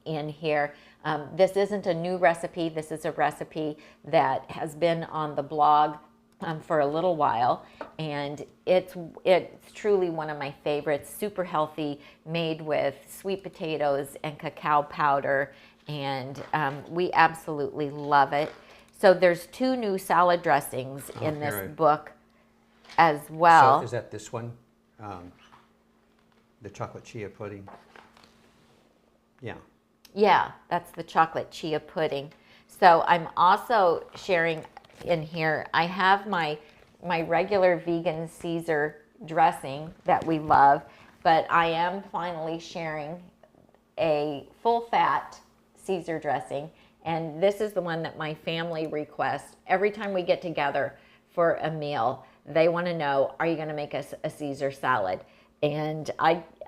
in here. This isn't a new recipe. This is a recipe that has been on the blog for a little while. And it's truly one of my favorites. Super healthy, made with sweet potatoes and cacao powder. And we absolutely love it. So there's 2 new salad dressings in this book as well. So is that this one? The chocolate chia pudding? Yeah. Yeah, that's the chocolate chia pudding. So I'm also sharing in here, I have my regular vegan Caesar dressing that we love, but I am finally sharing a full fat Caesar dressing. And this is the one that my family requests. Every time we get together for a meal, they want to know, are you going to make us a Caesar salad? And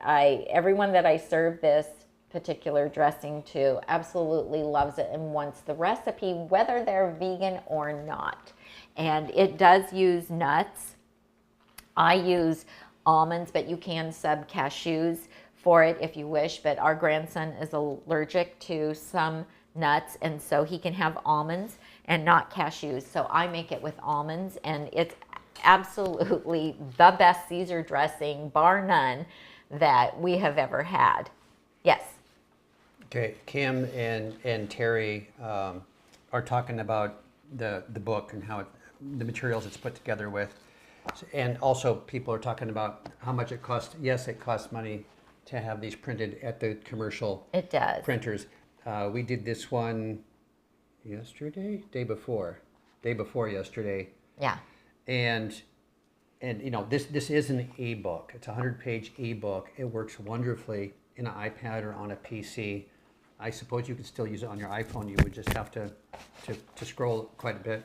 everyone that I serve this particular dressing to absolutely loves it and wants the recipe, whether they're vegan or not. And it does use nuts. I use almonds, but you can sub cashews for it if you wish. But our grandson is allergic to some nuts, and so he can have almonds and not cashews. So I make it with almonds, and it's absolutely the best Caesar dressing, bar none, that we have ever had. Yes. Okay, Kim and Terry are talking about the book and how the materials it's put together with, and also people are talking about how much it costs. Yes, it costs money to have these printed at the commercial printers. We did this one yesterday, day before yesterday. Yeah. And this is an ebook. It's a 100-page ebook. It works wonderfully in an iPad or on a PC. I suppose you could still use it on your iPhone. You would just have to scroll quite a bit.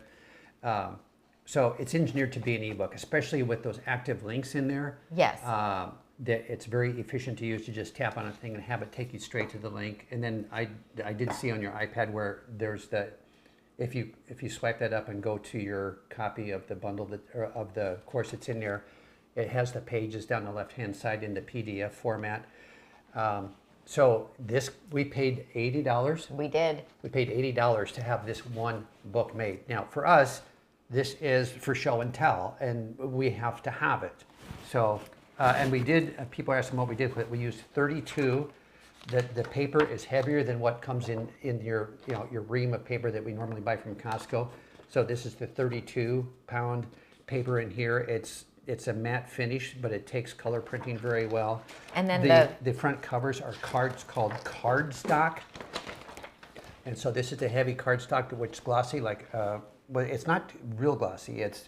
So it's engineered to be an ebook, especially with those active links in there. Yes. That it's very efficient to use to just tap on a thing and have it take you straight to the link. And then I did see on your iPad where there's the, if you swipe that up and go to your copy of the bundle that, or of the course that's in there, it has the pages down the left-hand side in the PDF format. So this, we paid $80. We did. We paid $80 to have this one book made. Now, for us, this is for show and tell, and we have to have it. So, and we did, people asked them what we did with it. We used 32. The paper is heavier than what comes in your, your ream of paper that we normally buy from Costco. So this is the 32-pound paper in here. It's a matte finish, but it takes color printing very well. And then the front covers are cards called cardstock. And so this is the heavy cardstock, which is glossy, like, well, it's not real glossy. It's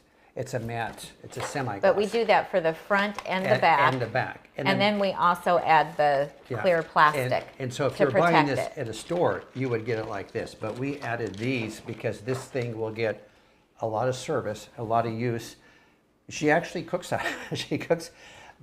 a matte, it's a semi-gloss. But we do that for the front and the back. And the back. And then we also add the clear plastic. And so if to you're buying this protect it. at a store, you would get it like this. But we added these because this thing will get a lot of service, a lot of use. She actually cooks she cooks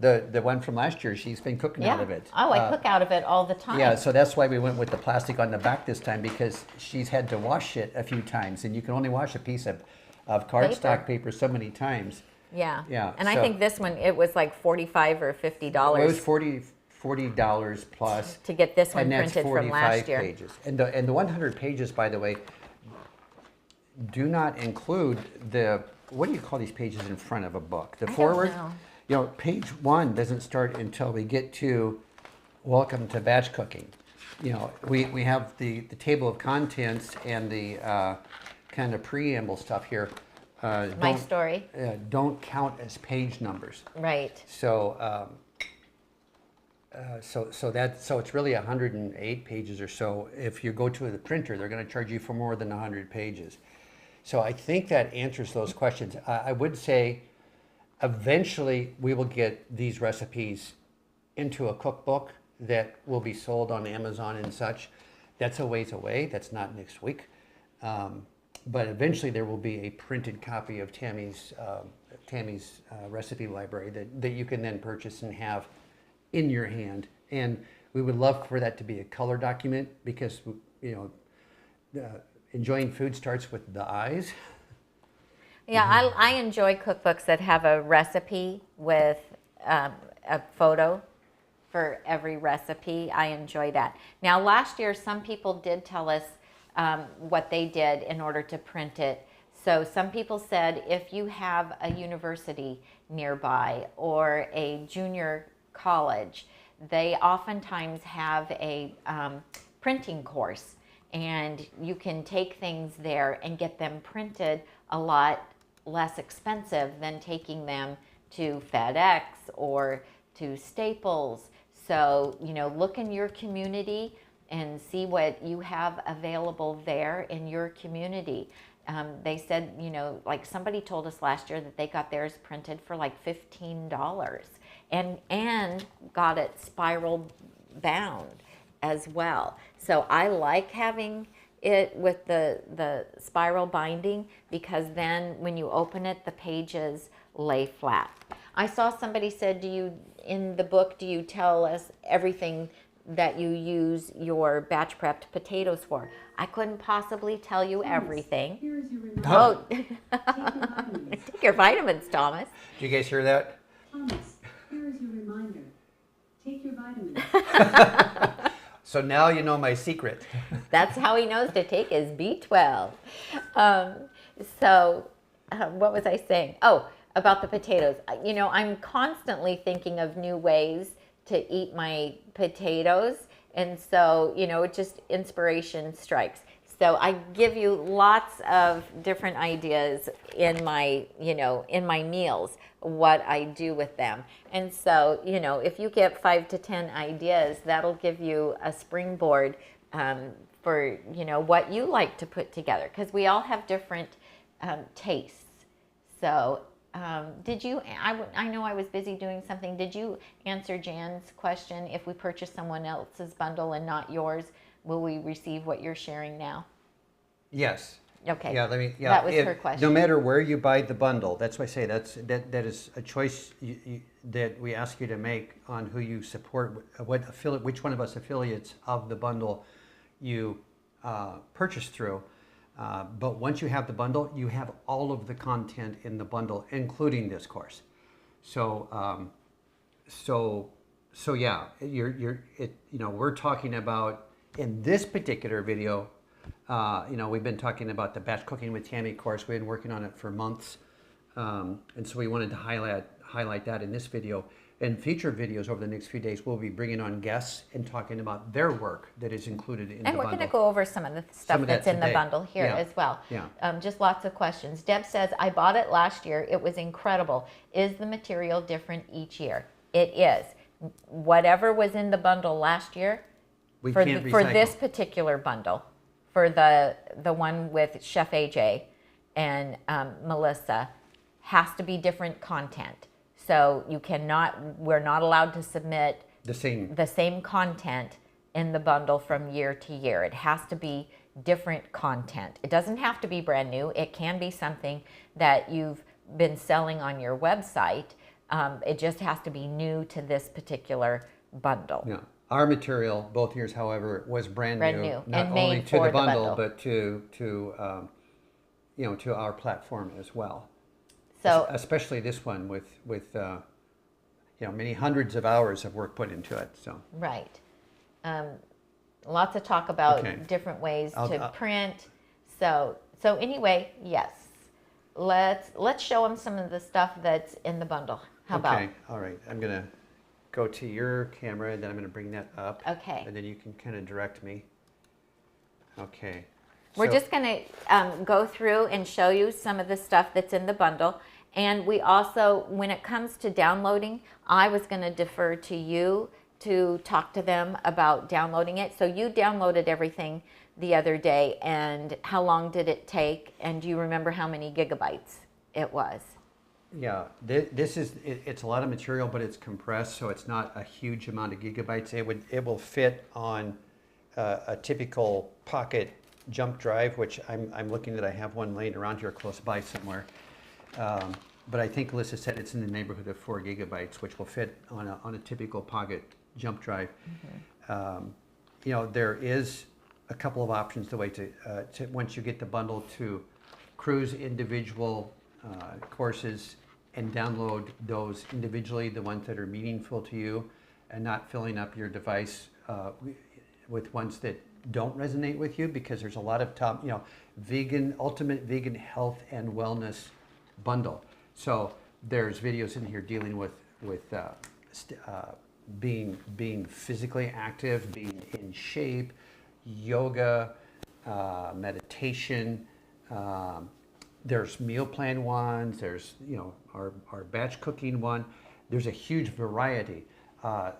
the one from last year. She's been cooking out of it. Oh, I cook out of it all the time. Yeah, so that's why we went with the plastic on the back this time, because she's had to wash it a few times, and you can only wash a piece of cardstock paper so many times. Yeah. Yeah. And I think this one, it was like $45 or $50. It was $40 plus. To get this one and that's printed from last 45 year. pages. And the 100 pages, by the way, do not include the, what do you call these pages in front of a book? The forward? Don't know. Page 1 doesn't start until we get to Welcome to Batch Cooking. We have the table of contents and the kind of preamble stuff here. My story. Don't count as page numbers. Right. So so it's really 108 pages or so. If you go to the printer, they're going to charge you for more than 100 pages. So I think that answers those questions. I would say eventually we will get these recipes into a cookbook that will be sold on Amazon and such. That's a ways away. That's not next week. But eventually there will be a printed copy of Tami's recipe library that you can then purchase and have in your hand. And we would love for that to be a color document, because enjoying food starts with the eyes. Yeah, I enjoy cookbooks that have a recipe with a photo for every recipe. I enjoy that. Now, last year, some people did tell us what they did in order to print it. So some people said if you have a university nearby or a junior college, they oftentimes have a printing course, and you can take things there and get them printed a lot less expensive than taking them to FedEx or to Staples. So, look in your community and see what you have available there in your community. They said, like somebody told us last year that they got theirs printed for like $15 and got it spiral bound as well. So I like having it with the spiral binding, because then when you open it, the pages lay flat. I saw somebody said, in the book, do you tell us everything that you use your batch prepped potatoes for? I couldn't possibly tell you everything. Here's your reminder. Oh, Take your vitamins. take your vitamins, Thomas. Do you guys hear that? Thomas, here is your reminder. Take your vitamins. So now you know my secret. That's how he knows to take his B12. What was I saying? Oh, about the potatoes. I'm constantly thinking of new ways to eat my potatoes. And so, just inspiration strikes. So I give you lots of different ideas in my meals, what I do with them. And so, if you get 5 to 10 ideas, that'll give you a springboard for, what you like to put together. Because we all have different tastes. So did you, I know I was busy doing something. Did you answer Jan's question? If we purchase someone else's bundle and not yours, will we receive what you're sharing now? Yes. Okay. Yeah, let me. Yeah, That was her question. No matter where you buy the bundle, that's why I say that is a choice that we ask you to make on who you support, which one of us affiliates of the bundle you purchase through. But once you have the bundle, you have all of the content in the bundle, including this course. So, so yeah, we're talking about in this particular video. We've been talking about the Batch Cooking with Tami course. We've been working on it for months, and so we wanted to highlight that in this video. In future videos over the next few days, we'll be bringing on guests and talking about their work that is included in the bundle. And we're going to go over some of the stuff that's in the bundle here as well. Yeah. Just lots of questions. Deb says, I bought it last year. It was incredible. Is the material different each year? It is. Whatever was in the bundle last year, for this particular bundle, for the one with Chef AJ and Melissa, has to be different content. So we're not allowed to submit the same content in the bundle from year to year. It has to be different content. It doesn't have to be brand new. It can be something that you've been selling on your website. It just has to be new to this particular bundle. Yeah. Our material, both years, however, was brand new, not and only made to for the bundle, bundle. but to our platform as well. So especially this one with many hundreds of hours of work put into it. So right, lots of talk about different ways to print. So anyway, yes, let's show them some of the stuff that's in the bundle. How about? Okay, all right. I'm gonna go to your camera, and then I'm going to bring that up. Okay. And then you can kind of direct me. Okay. We're just going to go through and show you some of the stuff that's in the bundle. And we also, when it comes to downloading, I was going to defer to you to talk to them about downloading it. So you downloaded everything the other day, and how long did it take? And do you remember how many gigabytes it was? Yeah, it's a lot of material, but it's compressed, so it's not a huge amount of gigabytes. It will fit on a typical pocket jump drive, which I'm looking that I have one laying around here close by somewhere. But I think Alyssa said it's in the neighborhood of 4 gigabytes, which will fit on a typical pocket jump drive. Mm-hmm. There is a couple of options the way to once you get the bundle to cruise individual courses and download those individually, the ones that are meaningful to you, and not filling up your device with ones that don't resonate with you, because there's a lot of ultimate vegan health and wellness bundle. So there's videos in here dealing with being physically active, being in shape, yoga, meditation. There's meal plan ones. There's our batch cooking one. There's a huge variety.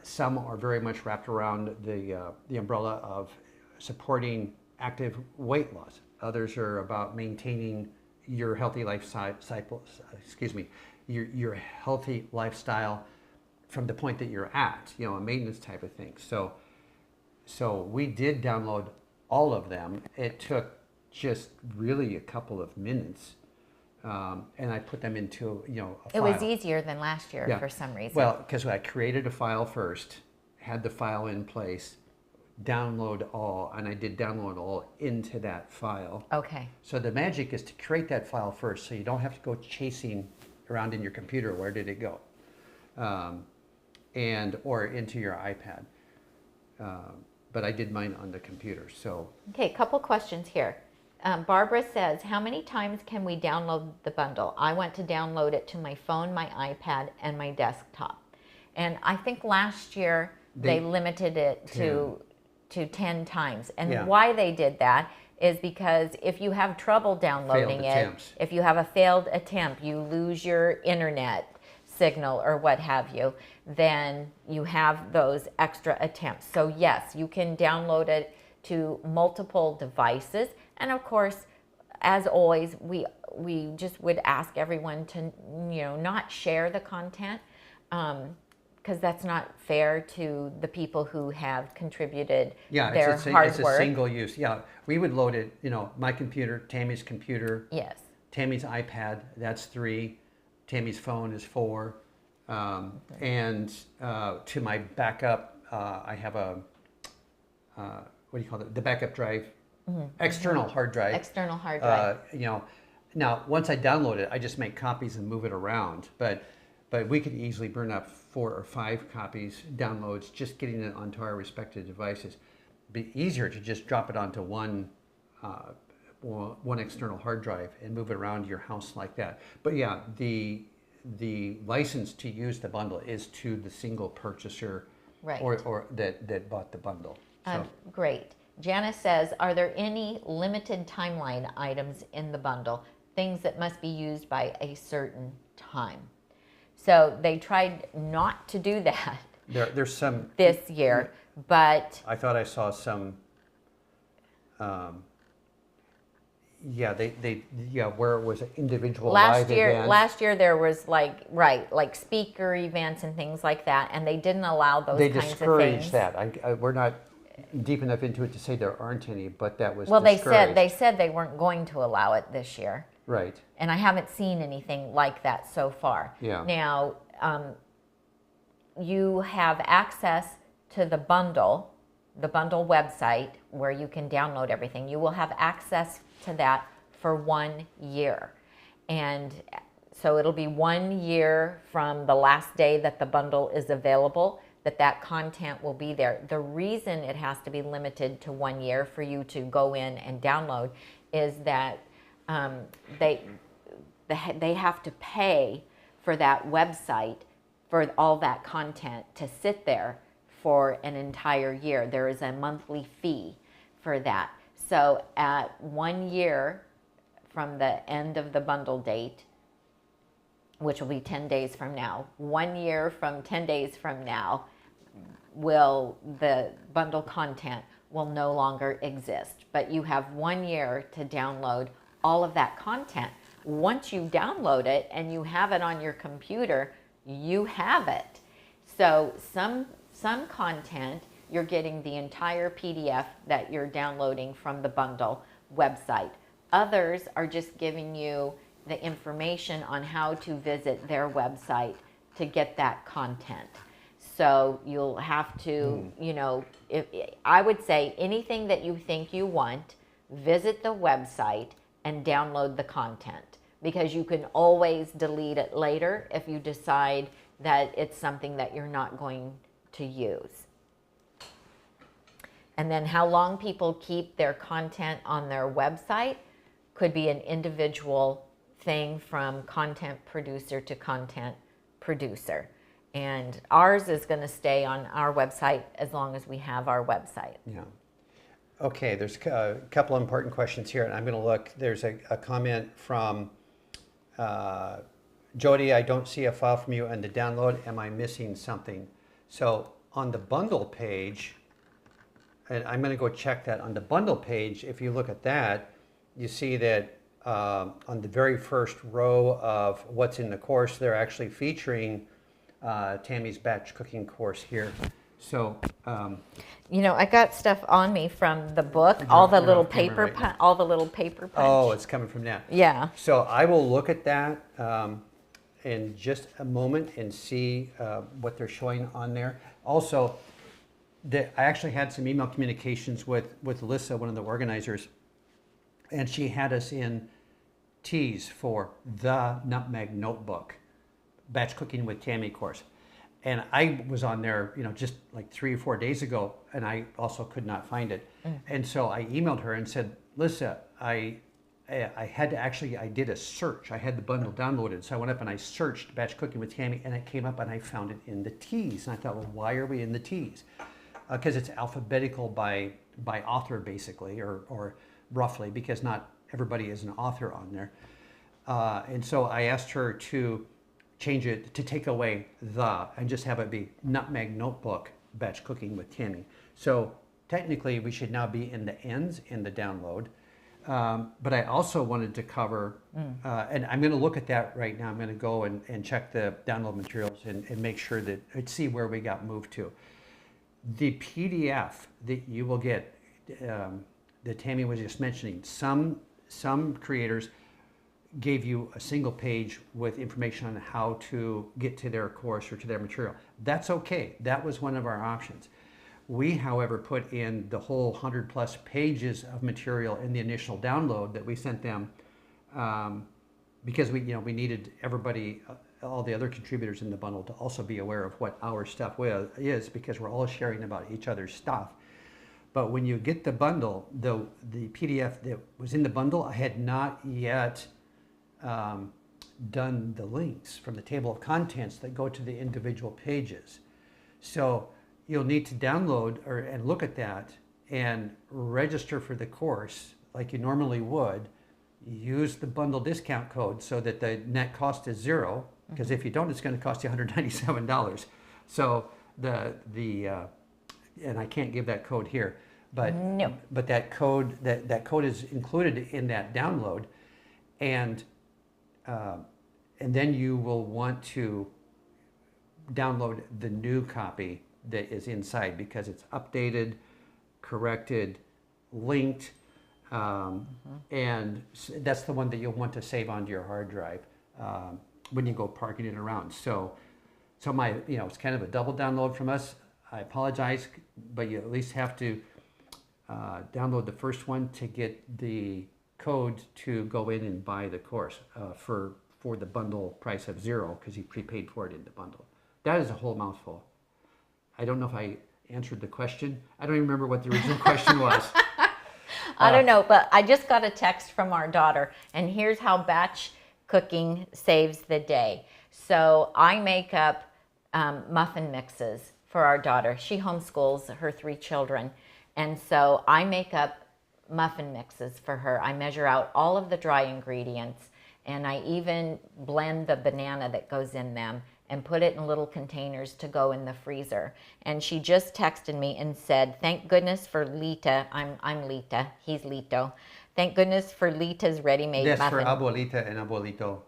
Some are very much wrapped around the umbrella of supporting active weight loss. Others are about maintaining your healthy lifestyle. Your healthy lifestyle from the point that you're at. A maintenance type of thing. So we did download all of them. It took just really a couple of minutes, and I put them into a file. It was easier than last year for some reason. Well, because I created a file first, had the file in place, download all, and I did download all into that file. Okay. So the magic is to create that file first, so you don't have to go chasing around in your computer. Where did it go? Or into your iPad. But I did mine on the computer. So. Okay, a couple questions here. Barbara says, how many times can we download the bundle? I want to download it to my phone, my iPad, and my desktop. And I think last year they limited it to 10 times. And why they did that is because if you have trouble downloading if you have a failed attempt, you lose your internet signal or what have you, then you have those extra attempts. So yes, you can download it to multiple devices. And of course, as always, we because not share the content, because that's not fair to the people who have contributed Yeah, their it's hard a work. single use. Yeah, we would load it, my computer, Tammy's computer, Yes. Tammy's iPad, that's 3, Tammy's phone is 4, and to my backup, I have a, what do you call it, the backup drive, external hard drive. External hard drive. Now, once I download it, I just make copies and move it around, but we could easily burn up 4 or 5 copies, downloads, just getting it onto our respective devices. Be easier to just drop it onto one external hard drive and move it around your house like that. But yeah, the license to use the bundle is to the single purchaser, Right. or that bought the bundle. So, Great. Janice says, are there any limited timeline items in the bundle? Things that must be used by a certain time. So they tried not to do that there's some this year, but I thought I saw some. Where it was an individual live event. last year there was like speaker events and things like that, and they didn't allow those They kinds of discouraged things. that. We're not deep enough into it to say there aren't any, but that was Well, discouraged. they said they weren't going to allow it this year. Right. And I haven't seen anything like that so far. Yeah. Now, you have access to the bundle website where you can download everything. You will have access to that for 1 year. And so it'll be 1 year from the last day that the bundle is available that content will be there. The reason it has to be limited to 1 year for you to go in and download is that they have to pay for that website for all that content to sit there for an entire year. There is a monthly fee for that. So at 1 year from the end of the bundle date, which will be 10 days from now, 1 year from 10 days from now, the bundle content will no longer exist. But you have 1 year to download all of that content. Once you download it and you have it on your computer, you have it. So some content, you're getting the entire PDF that you're downloading from the bundle website. Others are just giving you the information on how to visit their website to get that content. So you'll have to, I would say anything that you think you want, visit the website and download the content, because you can always delete it later if you decide that it's something that you're not going to use. And then how long people keep their content on their website could be an individual thing from content producer to content producer. And ours is going to stay on our website as long as we have our website. Yeah. Okay, there's a couple of important questions here, and I'm going to look. There's a comment from Jody, I don't see a file from you on the download. Am I missing something? So on the bundle page, and I'm going to go check that on the bundle page, if you look at that, you see that on the very first row of what's in the course, they're actually featuring Tammy's batch cooking course here. So, I got stuff on me from the book, all the little paper punch. Oh, it's coming from that. Yeah. So I will look at that in just a moment and see what they're showing on there. Also, I actually had some email communications with Alyssa, one of the organizers, and she had us in teas for the Nutmeg Notebook, Batch Cooking with Tami course. And I was on there, just like 3 or 4 days ago, and I also could not find it. And so I emailed her and said, Alyssa, I did a search. I had the bundle downloaded. So I went up and I searched Batch Cooking with Tami, and it came up and I found it in the teas. And I thought, well, why are we in the teas? Because it's alphabetical by author, basically, or roughly, because not everybody is an author on there. And so I asked her to change it, to take away the, and just have it be Nutmeg Notebook, Batch Cooking with Tami. So technically we should now be in the ends in the download. But I also wanted to cover, and I'm going to look at that right now. I'm going to go and check the download materials and make sure that I'd see where we got moved to. The PDF that you will get, that Tami was just mentioning, some creators gave you a single page with information on how to get to their course or to their material. That's okay. That was one of our options. We, however, put in the whole 100+ pages of material in the initial download that we sent them, because we needed everybody, all the other contributors in the bundle, to also be aware of what our stuff is, because we're all sharing about each other's stuff. But when you get the bundle, the PDF that was in the bundle, I had not yet done the links from the table of contents that go to the individual pages. So you'll need to download and look at that and register for the course like you normally would. Use the bundle discount code so that the net cost is $0, because if you don't, it's going to cost you $197. So and I can't give that code here, but No. but that code is included in that download, and then you will want to download the new copy that is inside, because it's updated, corrected, linked, and that's the one that you'll want to save onto your hard drive when you go parking it around. So my, it's kind of a double download from us. I apologize, but you at least have to download the first one to get the code to go in and buy the course for the bundle price of $0, because you prepaid for it in the bundle. That is a whole mouthful. I don't know if I answered the question. I don't even remember what the original question was. I don't know, but I just got a text from our daughter, and here's how batch cooking saves the day. So I make up muffin mixes for our daughter. She homeschools her 3 children, and so I make up muffin mixes for her. I measure out all of the dry ingredients, and I even blend the banana that goes in them and put it in little containers to go in the freezer. And she just texted me and said, "Thank goodness for Lita." I'm Lita. He's Lito. "Thank goodness for Lita's ready-made Yes, muffin." for abuelita and abuelito.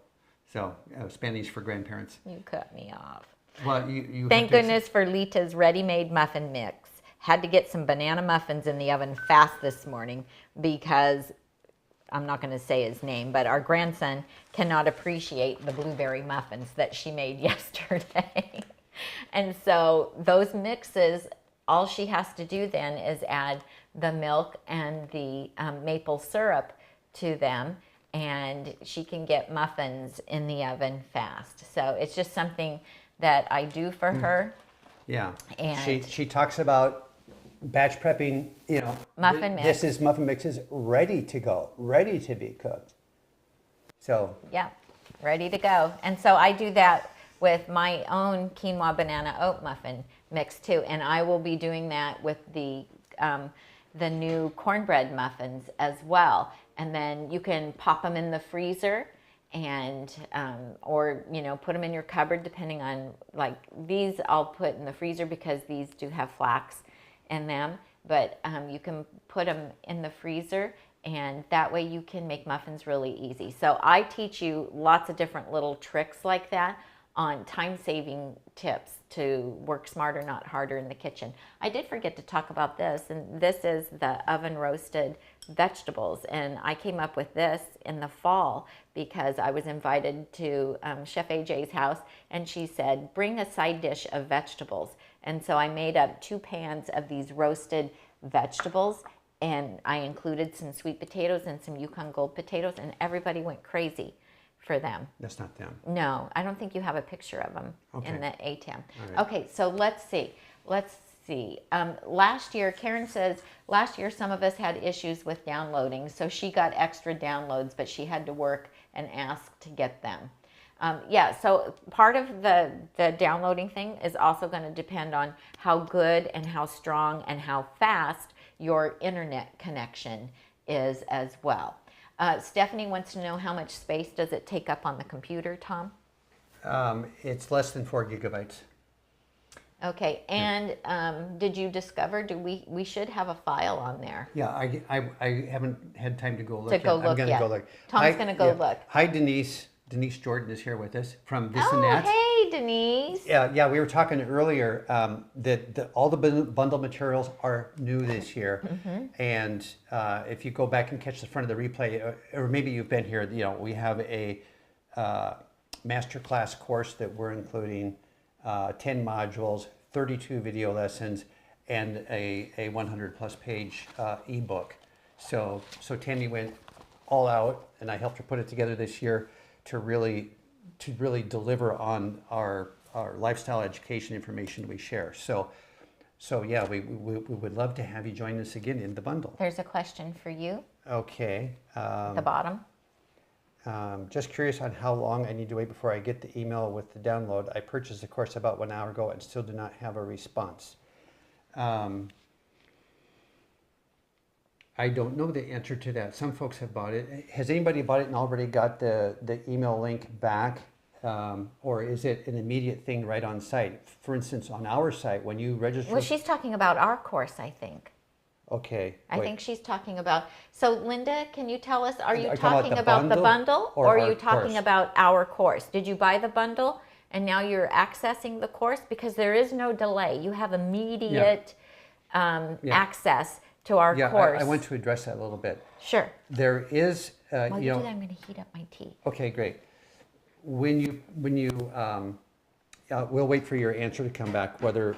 So Spanish for grandparents. You cut me off. Well, you Thank have to goodness for Lita's ready-made muffin mix. Had to get some banana muffins in the oven fast this morning because I'm not going to say his name, but our grandson cannot appreciate the blueberry muffins that she made yesterday. And so those mixes, all she has to do then is add the milk and the maple syrup to them, and she can get muffins in the oven fast. So it's just something that I do for her. Yeah. And she talks about batch prepping, muffin mix. This is muffin mixes ready to go, ready to be cooked. So Yeah, ready to go. And so I do that with my own quinoa banana oat muffin mix too. And I will be doing that with the new cornbread muffins as well. And then you can pop them in the freezer and or put them in your cupboard, depending on, like these I'll put in the freezer because these do have flax in them, but you can put them in the freezer, and that way you can make muffins really easy. So I teach you lots of different little tricks like that on time-saving tips to work smarter, not harder in the kitchen. I did forget to talk about this, and this is the oven roasted vegetables, and I came up with this in the fall because I was invited to Chef AJ's house, and she said, "Bring a side dish of vegetables." And so I made up 2 pans of these roasted vegetables, and I included some sweet potatoes and some Yukon Gold potatoes, and everybody went crazy for them. that's not them. No, I don't think you have a picture of them in the ATAM. All right. Okay, so let's see. Last year, Karen says, last year some of us had issues with downloading, so she got extra downloads, but she had to work and ask to get them. So part of the downloading thing is also going to depend on how good and how strong and how fast your internet connection is as well. Stephanie wants to know, how much space does it take up on the computer, Tom? It's less than 4 gigabytes. Okay, and did you discover, we should have a file on there Yeah, I haven't had time to go look to yet. go I'm look gonna yet. go look. Tom's going to go Yeah. look. Hi, Denise. Denise Jordan is here with us from This and Oh, That. hey, Denise. Yeah, we were talking earlier that all the bundle materials are new this year, and if you go back and catch the front of the replay, or maybe you've been here, we have a masterclass course that we're including 10 modules, 32 video lessons, and a 100 plus page ebook. So Tami went all out, and I helped her put it together this year to really deliver on our lifestyle education information we share. So yeah, we would love to have you join us again in the bundle. There's a question for you Okay. at the bottom. Just curious on how long I need to wait before I get the email with the download. I purchased the course about 1 hour ago and still do not have a response. I don't know the answer to that. Some folks have bought it. Has anybody bought it and already got the email link back? Or is it an immediate thing right on site? For instance, on our site, when you register... Well, she's talking about our course, I think. Okay. I think she's talking about... So, Linda, can you tell us, are you Are you talking about the bundle or are you talking about our course? Did you buy the bundle and now you're accessing the course? Because there is no delay. You have immediate access to our course. I want to address that a little bit. Sure. There is, While you do that, I'm going to heat up my tea. Okay, great. When you we'll wait for your answer to come back, whether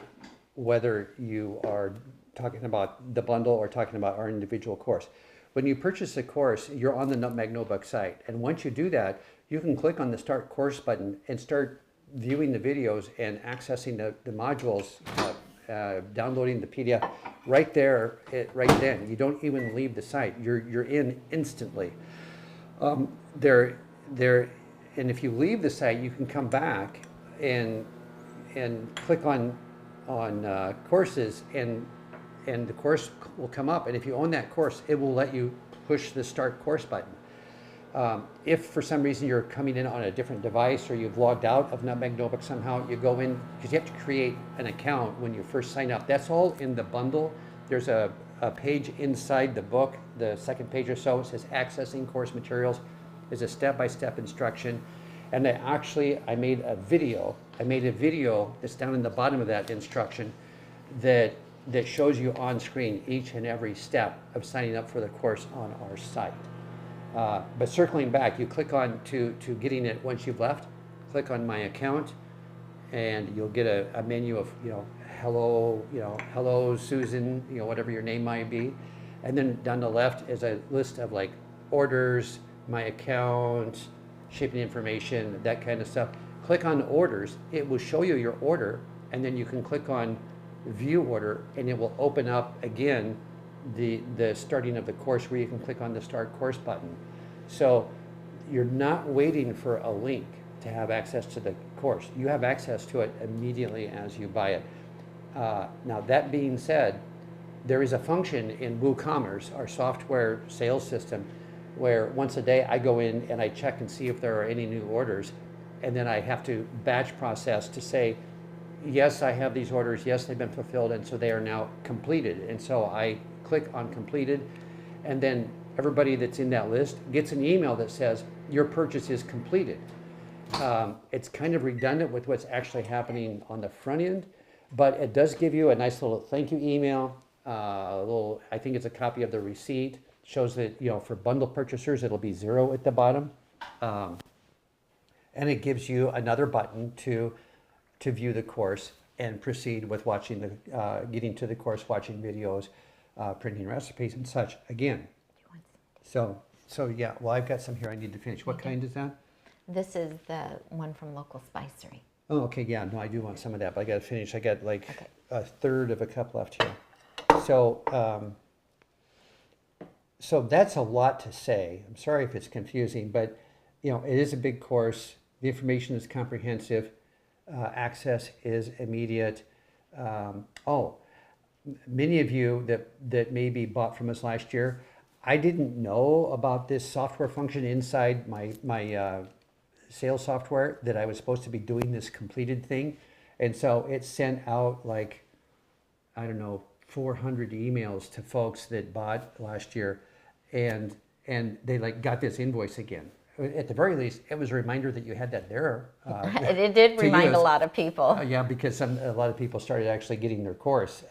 you are talking about the bundle or talking about our individual course. When you purchase a course, you're on the Nutmeg Notebook site, and once you do that, you can click on the Start Course button and start viewing the videos and accessing the modules, downloading the PDF right there, right then. You don't even leave the site. You're in instantly. And if you leave the site, you can come back and click on courses, and the course will come up. And if you own that course, it will let you push the Start Course button. If for some reason you're coming in on a different device or you've logged out of Nutmeg Notebook somehow, you go in, because you have to create an account when you first sign up. That's all in the bundle. There's a page inside the book, the second page or so, it says accessing course materials. There's a step-by-step instruction. And I made a video. That's down in the bottom of that instruction that shows you on screen each and every step of signing up for the course on our site. But circling back, you click on to getting it once you've left, click on my account, and you'll get a menu of, hello Susan, whatever your name might be. And then down the left is a list of like orders, my account, shipping information, that kind of stuff. Click on orders, it will show you your order, and then you can click on view order, and it will open up again the starting of the course, where you can click on the Start Course button. So you're not waiting for a link to have access to the course. You have access to it immediately as you buy it. Now that being said, there is a function in WooCommerce, our software sales system, where once a day I go in and I check and see if there are any new orders, and then I have to batch process to say, yes, I have these orders, yes, they've been fulfilled, and so they are now completed. And so I click on completed, and then everybody that's in that list gets an email that says your purchase is completed. It's kind of redundant with what's actually happening on the front end, but it does give you a nice little thank you email, I think it's a copy of the receipt. Shows that, for bundle purchasers, it'll be 0 at the bottom. And it gives you another button to view the course and proceed with watching getting to the course, watching videos, printing recipes and such again. So yeah, well, I've got some here I need to finish. What kind is that? This is the one from Local Spicery. Oh, okay, yeah, no, I do want some of that, but I got to finish. I got like a third of a cup left here. So that's a lot to say. I'm sorry if it's confusing, but it is a big course. The information is comprehensive. Access is immediate. Many of you that maybe bought from us last year, I didn't know about this software function inside my sales software, that I was supposed to be doing this completed thing. And so it sent out like, I don't know, 400 emails to folks that bought last year, and they like got this invoice again. At the very least, it was a reminder that you had that there. It did to remind use. a lot of people. Yeah, because a lot of people started actually getting their course,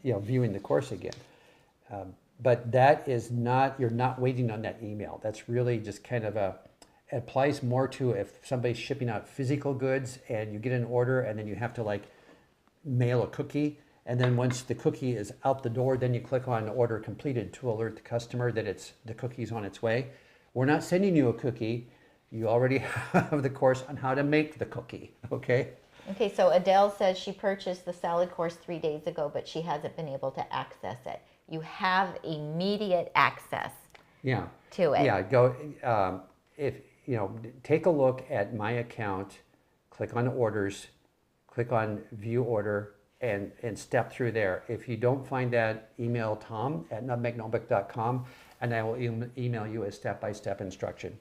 viewing the course again. But that is not, you're not waiting on that email. That's really just kind of it applies more to if somebody's shipping out physical goods and you get an order and then you have to like mail a cookie. And then once the cookie is out the door, then you click on order completed to alert the customer that the cookie's on its way. We're not sending you a cookie. You already have the course on how to make the cookie, okay? Okay, so Adele says she purchased the salad course 3 days ago, but she hasn't been able to access it. You have immediate access to it. Yeah, go, take a look at my account, click on orders, click on view order, and step through there. If you don't find that, email Tom at nutmegnotebook.com, and I will email you a step-by-step instruction.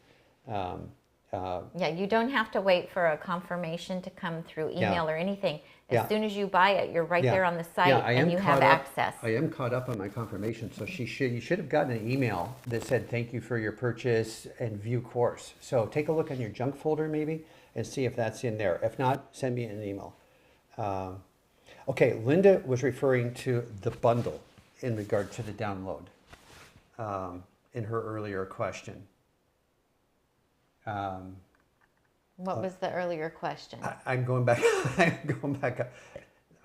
You don't have to wait for a confirmation to come through email or anything. As soon as you buy it, you're right there on the site, and you have access. I am caught up on my confirmation, so you should have gotten an email that said thank you for your purchase and view course. So take a look on your junk folder maybe and see if that's in there. If not, send me an email. Okay, Linda was referring to the bundle in regard to the download in her earlier question. What was the earlier question? I'm going back. I'm going back up.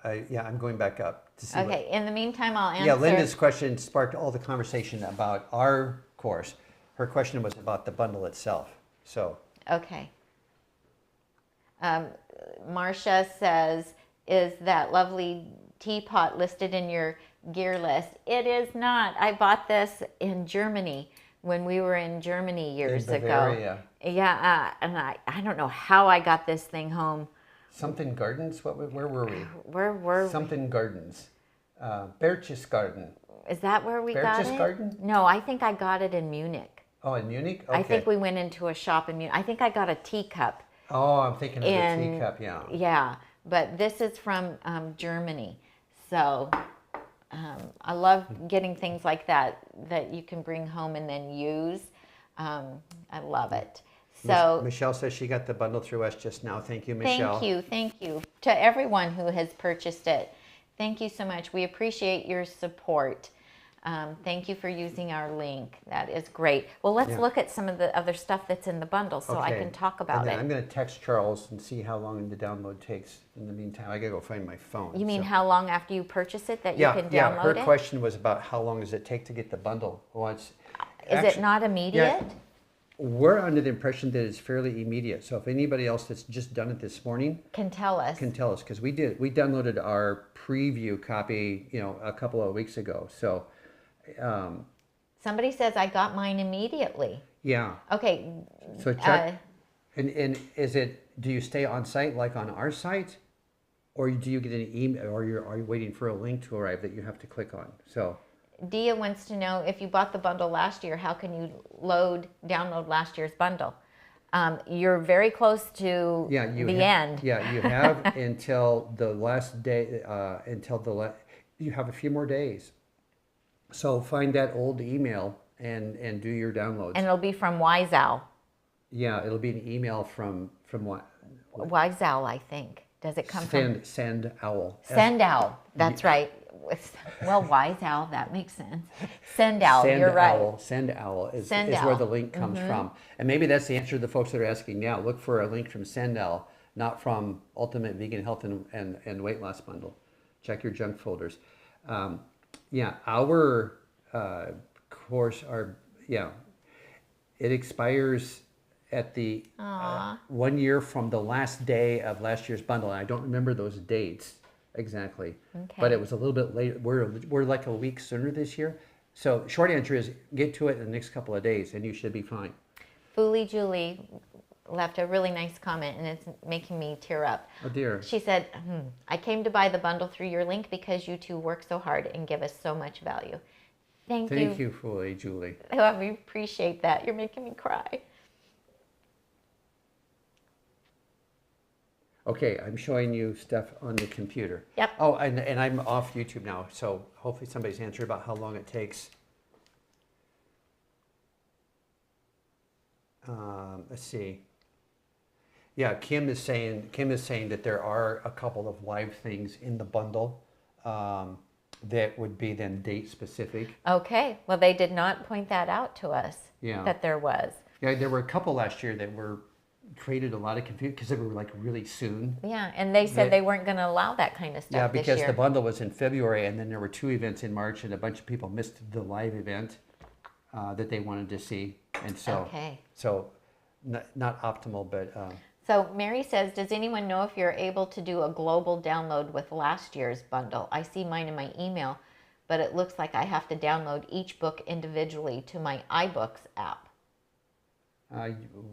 I'm going back up to see. Okay. In the meantime, I'll answer. Yeah, Linda's question sparked all the conversation about our course. Her question was about the bundle itself. So. Okay. Marcia says, "Is that lovely teapot listed in your gear list?" It is not. I bought this in Germany when we were in Germany years ago. Yeah, and I don't know how I got this thing home. Something Gardens? Where were we? Where were Something Gardens. Berchtesgaden. Is that where we got it? Berchtesgaden? No, I think I got it in Munich. Oh, in Munich? Okay. I think we went into a shop in Munich. I think I got a teacup. Oh, I'm thinking of the teacup, yeah. Yeah, but this is from Germany. So I love getting things like that you can bring home and then use. I love it. So Michelle says she got the bundle through us just now. Thank you, Michelle. Thank you to everyone who has purchased it. Thank you so much. We appreciate your support. Thank you for using our link. That is great. Well, let's look at some of the other stuff that's in the bundle so I can talk about it. I'm going to text Charles and see how long the download takes. In the meantime, I got to go find my phone. You mean how long after you purchase it that you can download it? Yeah, her question was about how long does it take to get the bundle. Well, is it not immediate? Yeah, we're under the impression that it's fairly immediate. So if anybody else that's just done it this morning can tell us, because we downloaded our preview copy, a couple of weeks ago. So somebody says I got mine immediately. Yeah. Okay. So check. And do you stay on site like on our site, or do you get an email, or are you waiting for a link to arrive that you have to click on? So. Dia wants to know, if you bought the bundle last year, how can you download last year's bundle? You're very close to the end. Yeah, you have until the last day, you have a few more days. So find that old email and do your downloads. And it'll be from Wise Owl. Yeah, it'll be an email from what? Wise Owl, I think. Does it come from? Send Owl. Send Owl, that's right. Well, Wise Owl, that makes sense. Send Owl, you're right. Send Owl is where the link comes from. And maybe that's the answer to the folks that are asking now. Look for a link from Send Owl, not from Ultimate Vegan Health and Weight Loss Bundle. Check your junk folders. Our course, it expires at the 1 year from the last day of last year's bundle. And I don't remember those dates exactly, but it was a little bit later. We're like a week sooner this year. So short answer is get to it in the next couple of days and you should be fine. Foolie Julie left a really nice comment and it's making me tear up. Oh dear. She said, I came to buy the bundle through your link because you two work so hard and give us so much value. Thank you. Thank you, Foolie Julie. Oh, we appreciate that. You're making me cry. Okay, I'm showing you stuff on the computer. Yep. Oh, and I'm off YouTube now, so hopefully somebody's answered about how long it takes. Let's see. Yeah, Kim is saying that there are a couple of live things in the bundle that would be then date specific. Okay. Well, they did not point that out to us. Yeah. That there was. Yeah, there were a couple last year that created a lot of confusion because they were like really soon. Yeah, and they said they weren't going to allow that kind of stuff Yeah, this because year. the bundle was in February, and then there were 2 events in March, and a bunch of people missed the live event that they wanted to see, and so not optimal, but. So Mary says, does anyone know if you're able to do a global download with last year's bundle? I see mine in my email, but it looks like I have to download each book individually to my iBooks app.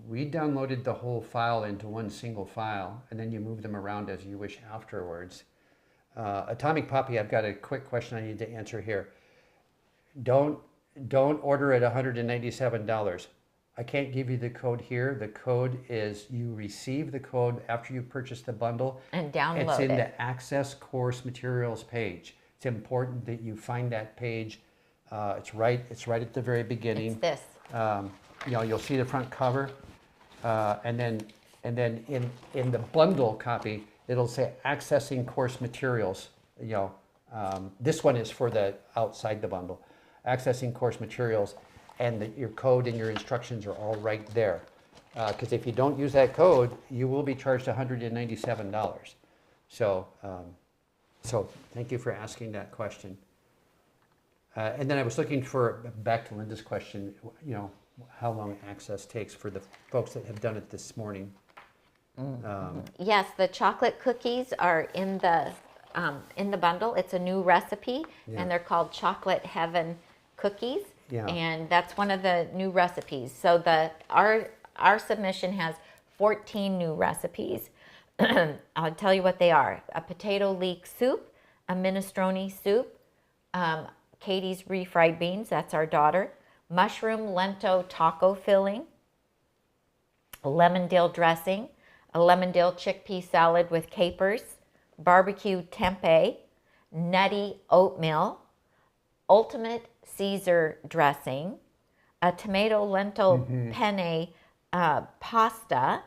We downloaded the whole file into one single file, and then you move them around as you wish afterwards. Atomic Poppy, I've got a quick question I need to answer here. Don't order at $197. I can't give you the code here. The code is, you receive the code after you purchase the bundle. And download It's in it. the Access Course Materials page. It's important that you find that page. It's right at the very beginning. It's this. You'll see the front cover, and then in the bundle copy, it'll say Accessing Course Materials. This one is for the outside the bundle. Accessing Course Materials. And your code and your instructions are all right there. Because if you don't use that code, you will be charged $197. So thank you for asking that question. And then I was looking back to Linda's question, how long access takes for the folks that have done it this morning. Yes, the chocolate cookies are in the bundle. It's a new recipe, and they're called Chocolate Heaven Cookies. Yeah. And that's one of the new recipes. So our submission has 14 new recipes. I'll tell you what they are. A potato leek soup, a minestrone soup, Katie's refried beans, that's our daughter, mushroom lento taco filling, a lemon dill dressing, a lemon dill chickpea salad with capers, barbecue tempeh, nutty oatmeal, ultimate Caesar dressing, a tomato lentil penne pasta,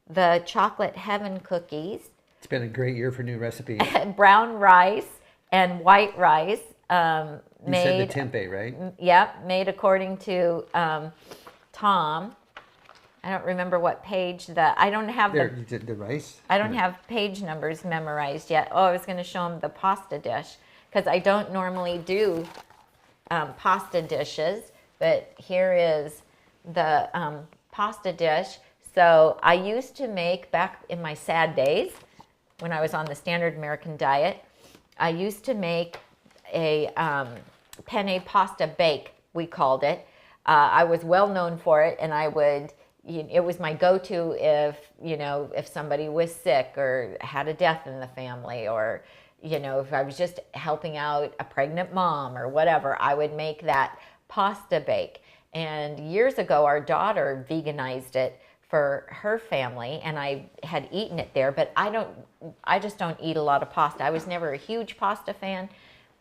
the chocolate heaven cookies. It's been a great year for new recipes. Brown rice and white rice. You said the tempeh, right? Yep, made according to Tom. I don't remember what page I don't have the rice? I don't have page numbers memorized yet. Oh, I was going to show him the pasta dish because I don't normally do pasta dishes, but here is the pasta dish. So I used to make, back in my sad days when I was on the standard American diet, I used to make a penne pasta bake, we called it. I was well known for it, and it was my go-to if somebody was sick or had a death in the family, or if I was just helping out a pregnant mom or whatever, I would make that pasta bake. And years ago, our daughter veganized it for her family, and I had eaten it there, but I just don't eat a lot of pasta. I was never a huge pasta fan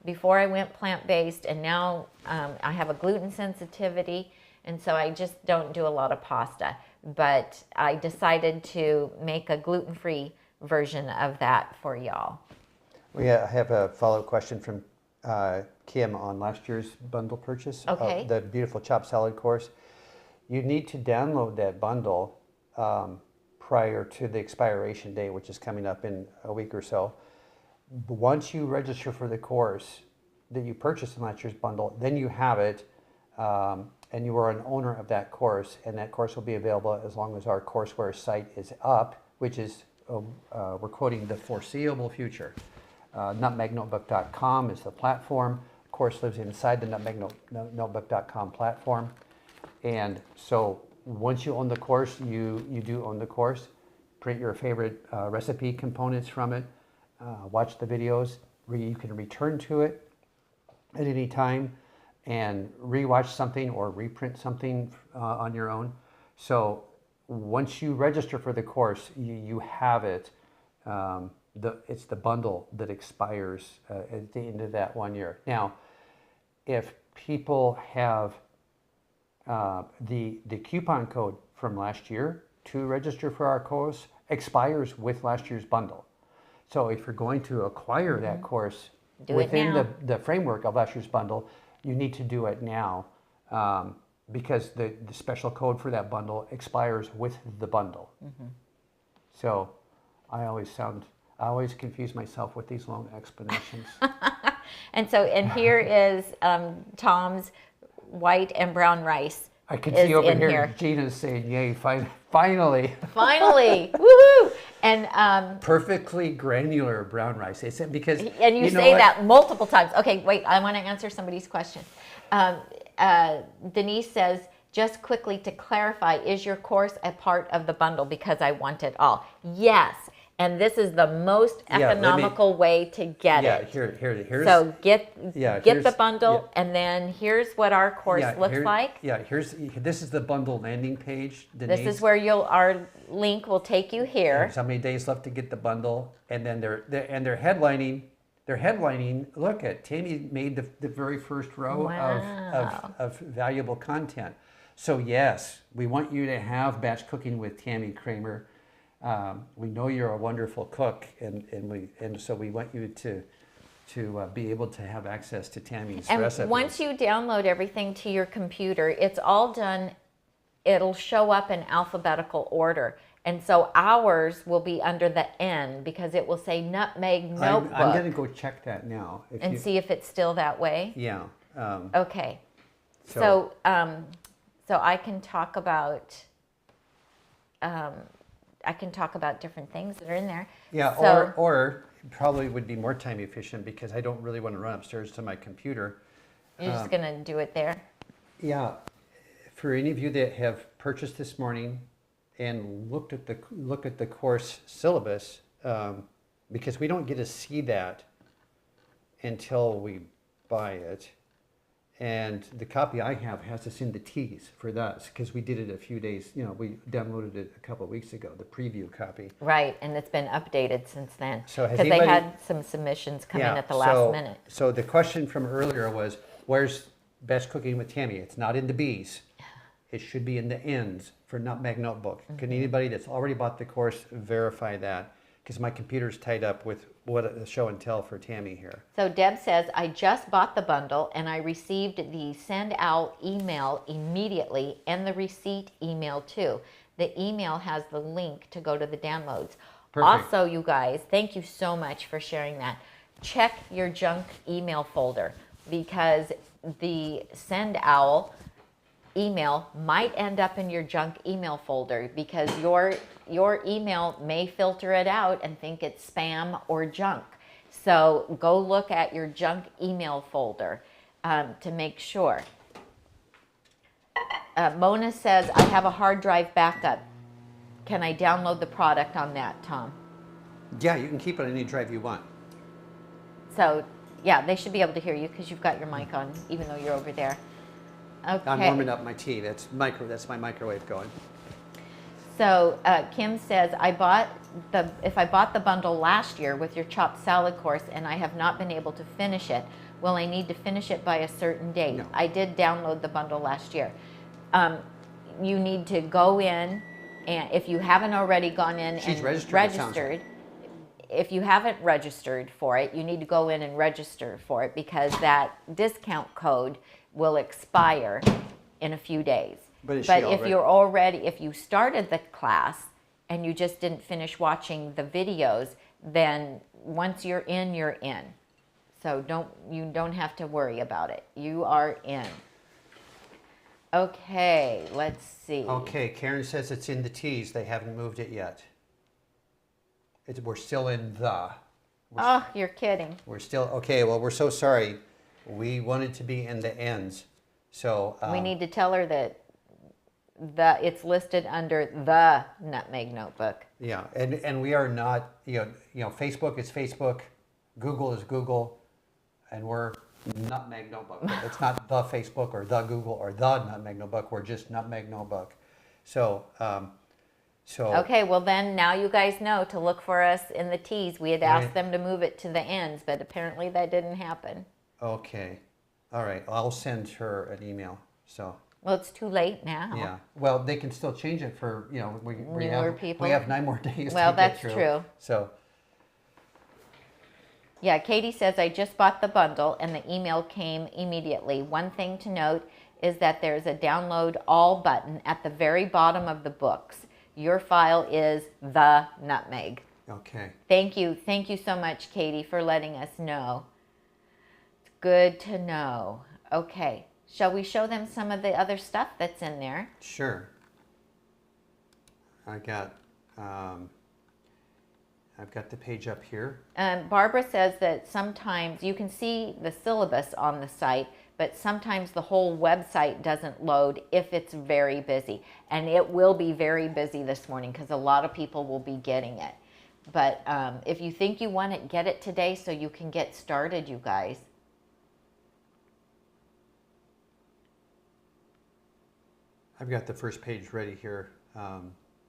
before I went plant-based, and now I have a gluten sensitivity, and so I just don't do a lot of pasta. But I decided to make a gluten-free version of that for y'all. I have a follow-up question from Kim on last year's bundle purchase. Okay. The beautiful chopped salad course. You need to download that bundle prior to the expiration date, which is coming up in a week or so. Once you register for the course that you purchased in last year's bundle, then you have it, and you are an owner of that course, and that course will be available as long as our courseware site is up, which is, we're quoting the foreseeable future. Nutmegnotebook.com is the platform. The course lives inside the nutmegnotebook.com platform. And so once you own the course, you do own the course. Print your favorite recipe components from it. Watch the videos. You can return to it at any time and rewatch something or reprint something on your own. So once you register for the course, you have it. it's the bundle that expires at the end of that 1 year. Now, if people have the coupon code from last year to register for our course expires with last year's bundle. So if you're going to acquire that course within the framework of last year's bundle, you need to do it now because the special code for that bundle expires with the bundle. So I always confuse myself with these long explanations. And here is Tom's white and brown rice. I can see over here Gina's saying, yay, finally. Finally, woohoo! And perfectly granular brown rice. It's because and you say that multiple times. Okay, wait, I want to answer somebody's question. Denise says, just quickly to clarify, is your course a part of the bundle because I want it all? Yes, and this is the most economical way to get it. Yeah, here's. So get the bundle, and then here's what our course looks like. Yeah, this is the bundle landing page. Denise. This is where our link will take you here. There's how many days left to get the bundle, and then they're headlining. They're headlining. Look at Tami made the very first row of valuable content. So yes, we want you to have Batch Cooking with Tami Kramer. We know you're a wonderful cook, and so we want you to be able to have access to Tami's recipes. And once you download everything to your computer, it's all done. It'll show up in alphabetical order, and so ours will be under the N because it will say Nutmeg Notebook. I'm going to go check that now see if it's still that way. Yeah. Okay. So I can talk about. I can talk about different things that are in there. Yeah, so, or probably would be more time efficient because I don't really want to run upstairs to my computer. You're just going to do it there? Yeah. For any of you that have purchased this morning and look at the course syllabus, because we don't get to see that until we buy it. And the copy I have has us in the T's for that because we did it a few days, we downloaded it a couple of weeks ago, the preview copy. Right, and it's been updated since then. So because they had some submissions come in at the last minute. So the question from earlier was, where's Batch Cooking with Tami? It's not in the B's. It should be in the N's for Nutmeg Notebook. Can anybody that's already bought the course verify that? Because my computer's tied up with what show and tell for Tami here. So Deb says, I just bought the bundle and I received the send out email immediately and the receipt email too. The email has the link to go to the downloads. Perfect. Also, you guys, thank you so much for sharing that. Check your junk email folder because the Send Owl email might end up in your junk email folder because your email may filter it out and think it's spam or junk. So go look at your junk email folder to make sure. Mona says, I have a hard drive backup. Can I download the product on that, Tom? Yeah, you can keep it on any drive you want. So yeah, they should be able to hear you because you've got your mic on even though you're over there. Okay. I'm warming up my tea. That's my microwave going. So Kim says, if I bought the bundle last year with your chopped salad course and I have not been able to finish it, will I need to finish it by a certain date? No. I did download the bundle last year. You need to go in, and if you haven't already gone in and registered, if you haven't registered for it, you need to go in and register for it because that discount code will expire in a few days. But if you started the class and you just didn't finish watching the videos, then once you're in, you're in. So you don't have to worry about it. You are in. Okay, let's see. Okay, Karen says it's in the T's. They haven't moved it yet. We're still in the. Oh, you're kidding. We're still, okay, well, we're so sorry. We wanted to be in the N's. So we need to tell her that it's listed under the Nutmeg Notebook. Yeah, and we are not, Facebook is Facebook, Google is Google, and we're Nutmeg Notebook. It's not the Facebook or the Google or the Nutmeg Notebook. We're just Nutmeg Notebook. So So Okay, well then now you guys know to look for us in the T's. We had asked them to move it to the ends, but apparently that didn't happen. Okay. All right. I'll send her an email. So. Well, it's too late now. Yeah. Well, they can still change it for, you know, Newer people. We have 9 more days Well, to get that's through. true. So. Yeah, Katie says, I just bought the bundle and the email came immediately. One thing to note is that there's a download all button at the very bottom of the books. Your file is the Nutmeg. Okay. Thank you. Thank you so much, Katie, for letting us know. It's good to know. Okay. Shall we show them some of the other stuff that's in there? Sure. I've got the page up here. Barbara says that sometimes you can see the syllabus on the site, but sometimes the whole website doesn't load if it's very busy. And it will be very busy this morning because a lot of people will be getting it. But if you think you want it, get it today so you can get started, you guys. I've got the first page ready here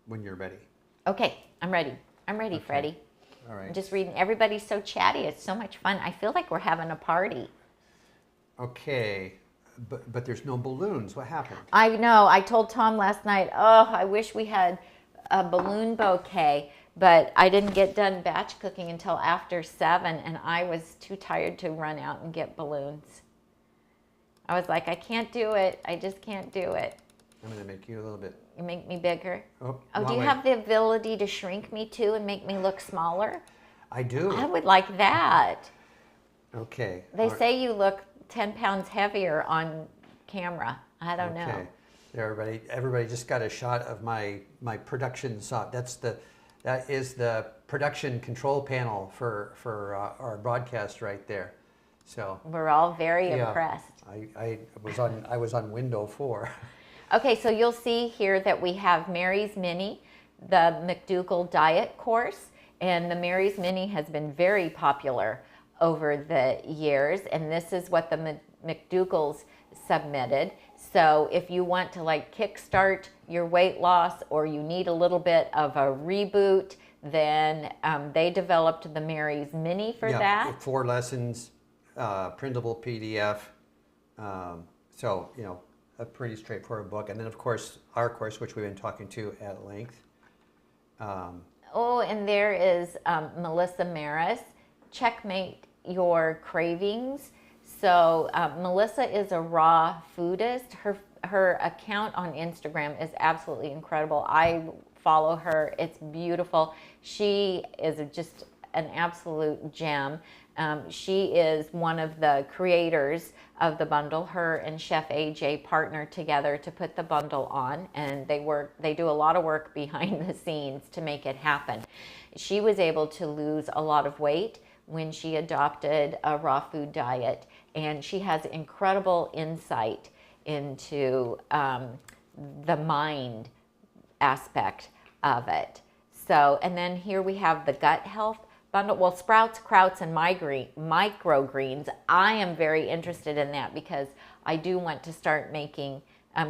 when you're ready. Okay, I'm ready. I'm ready, Okay. Freddie. All right. I'm just reading. Everybody's so chatty. It's so much fun. I feel like we're having a party. Okay. But there's no balloons. What happened? I know. I told Tom last night, oh, I wish we had a balloon bouquet, but I didn't get done batch cooking until after 7, and I was too tired to run out and get balloons. I was like, I can't do it. I just can't do it. I'm going to make you a little bit. You make me bigger? Oh, Oh, do you way. have the ability to shrink me too and make me look smaller? I do. I would like that. Okay. They All right. say you look 10 pounds heavier on camera. I don't know. Okay. There, everybody just got a shot of my production saw. That is the production control panel for our broadcast right there. So We're all very yeah, impressed. I was on window 4. Okay, so you'll see here that we have Mary's Mini, the McDougall diet course, and the Mary's Mini has been very popular over the years, and this is what the McDougalls submitted. So if you want to like kickstart your weight loss or you need a little bit of a reboot, then they developed the Mary's Mini for that. 4 lessons, printable PDF. So, you know, a pretty straightforward book. And then, of course, our course, which we've been talking to at length. Oh, and there is Melissa Maris, Checkmate Your Cravings. So Melissa is a raw foodist. Her account on Instagram is absolutely incredible. I follow her. It's beautiful. She is just an absolute gem. She is one of the creators of the bundle. Her and Chef AJ partnered together to put the bundle on, and they do a lot of work behind the scenes to make it happen. She was able to lose a lot of weight when she adopted a raw food diet, and she has incredible insight into the mind aspect of it. So, and then here we have the gut health bundle. Well, sprouts, krauts, and microgreens. I am very interested in that because I do want to start making,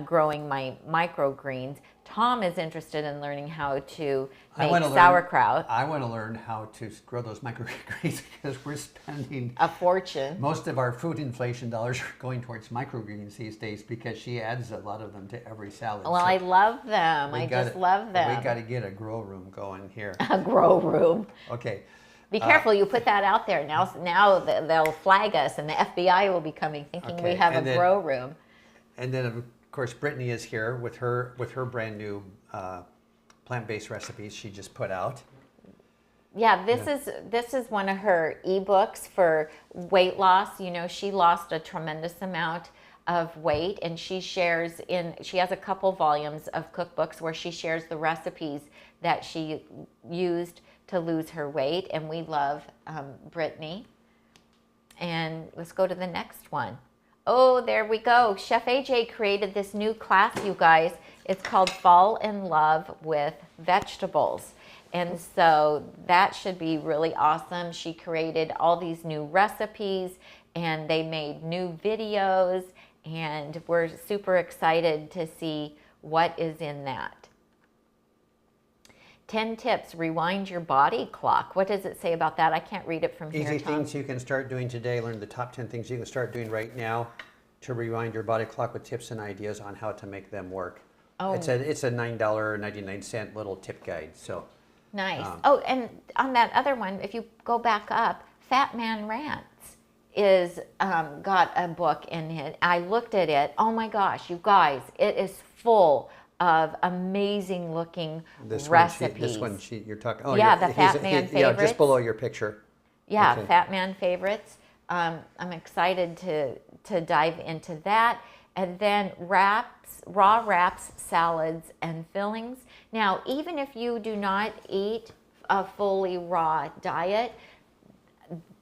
growing my microgreens. Tom is interested in learning how to make sauerkraut. I want to learn how to grow those microgreens because we're spending A fortune. most of our food inflation dollars are going towards microgreens these days because she adds a lot of them to every salad. Well, I love them. I just love them. We got to get a grow room going here. A grow room. Okay. Be careful, you put that out there. Now they'll flag us and the FBI will be coming thinking we Okay, have and a then- grow room. And then, of course, Brittany is here with her brand new plant-based recipes she just put out. Yeah, this is one of her ebooks for weight loss. You know, she lost a tremendous amount of weight, and she has a couple volumes of cookbooks where she shares the recipes that she used to lose her weight, and we love Brittany. And let's go to the next one. Oh, there we go. Chef AJ created this new class, you guys. It's called Fall in Love with Vegetables. And so that should be really awesome. She created all these new recipes and they made new videos, and we're super excited to see what is in that. 10 tips, rewind your body clock. What does it say about that? I can't read it from here, Easy Tom. things you can start doing today. Learn the top 10 things you can start doing right now to rewind your body clock with tips and ideas on how to make them work. Oh. It's a $9.99 little tip guide. So Nice. And on that other one, if you go back up, Fat Man Rants is got a book in it. I looked at it. Oh my gosh, you guys, it is full of amazing looking recipes. You're talking. Oh, yeah, the Fat Man favorites. Yeah, just below your picture. Yeah, okay. Fat Man favorites. I'm excited to dive into that. And then raw wraps, salads, and fillings. Now, even if you do not eat a fully raw diet,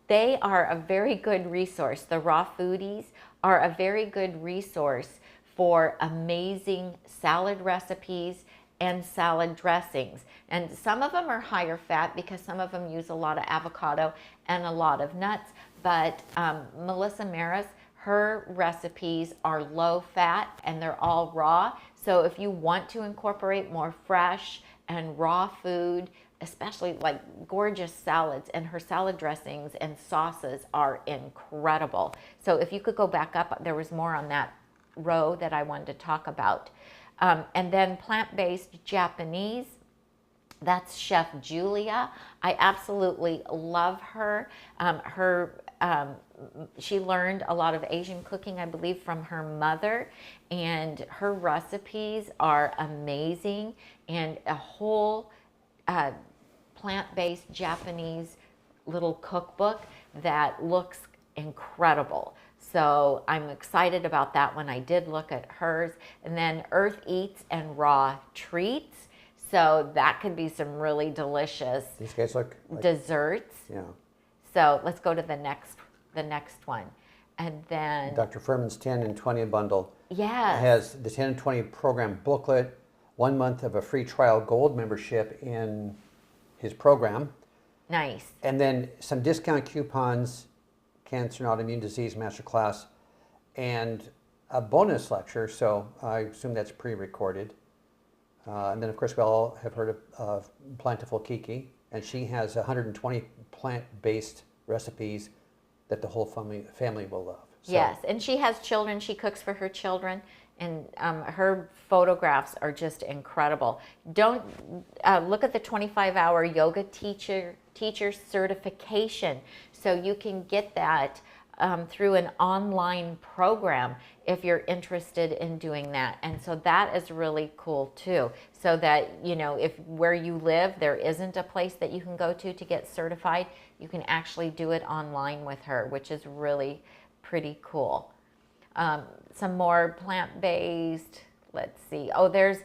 they are a very good resource. The raw foodies are a very good resource for amazing salad recipes and salad dressings. And some of them are higher fat because some of them use a lot of avocado and a lot of nuts. But Melissa Maris, her recipes are low fat and they're all raw. So if you want to incorporate more fresh and raw food, especially like gorgeous salads, and her salad dressings and sauces are incredible. So if you could go back up, there was more on that row that I wanted to talk about. And then plant-based Japanese, that's Chef Julia. I absolutely love her. She learned a lot of Asian cooking, I believe, from her mother, and her recipes are amazing, and a whole plant-based Japanese little cookbook that looks incredible. So I'm excited about that one. I did look at hers. And then Earth Eats and Raw Treats. So that could be some really delicious These guys look like desserts. Yeah. So let's go to the next one. And then Dr. Furman's 10 and 20 bundle. Yes. It has the 10 and 20 program booklet, 1 month of a free trial gold membership in his program. Nice. And then some discount coupons, Cancer and Autoimmune Disease Masterclass, and a bonus lecture. So I assume that's pre-recorded. And then, of course, we all have heard of Plentiful Kiki, and she has 120 plant-based recipes that the whole family will love. So, yes, and she has children. She cooks for her children, and her photographs are just incredible. Don't look at the 25-hour yoga teacher certification. So you can get that through an online program if you're interested in doing that. And so that is really cool too. So that, you know, if where you live, there isn't a place that you can go to get certified, you can actually do it online with her, which is really pretty cool. Some more plant-based, let's see. Oh, there's,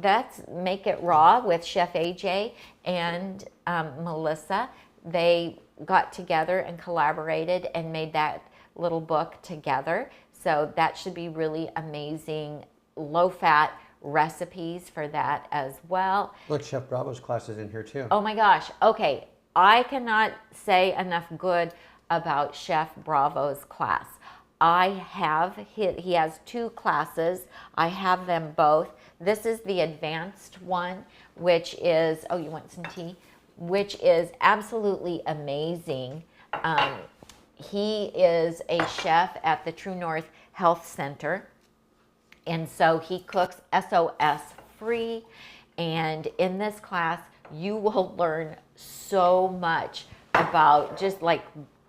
that's Make It Raw with Chef AJ and Melissa. They got together and collaborated and made that little book together. So that should be really amazing, low-fat recipes for that as well. look, Chef Bravo's class is in here too. Oh my gosh. Okay. I cannot say enough good about Chef Bravo's class. He has 2 classes. I have them both. This is the advanced one, which is, oh, you want some tea? Which is absolutely amazing. He is a chef at the True North Health Center. And so he cooks SOS free. And in this class, you will learn so much about just like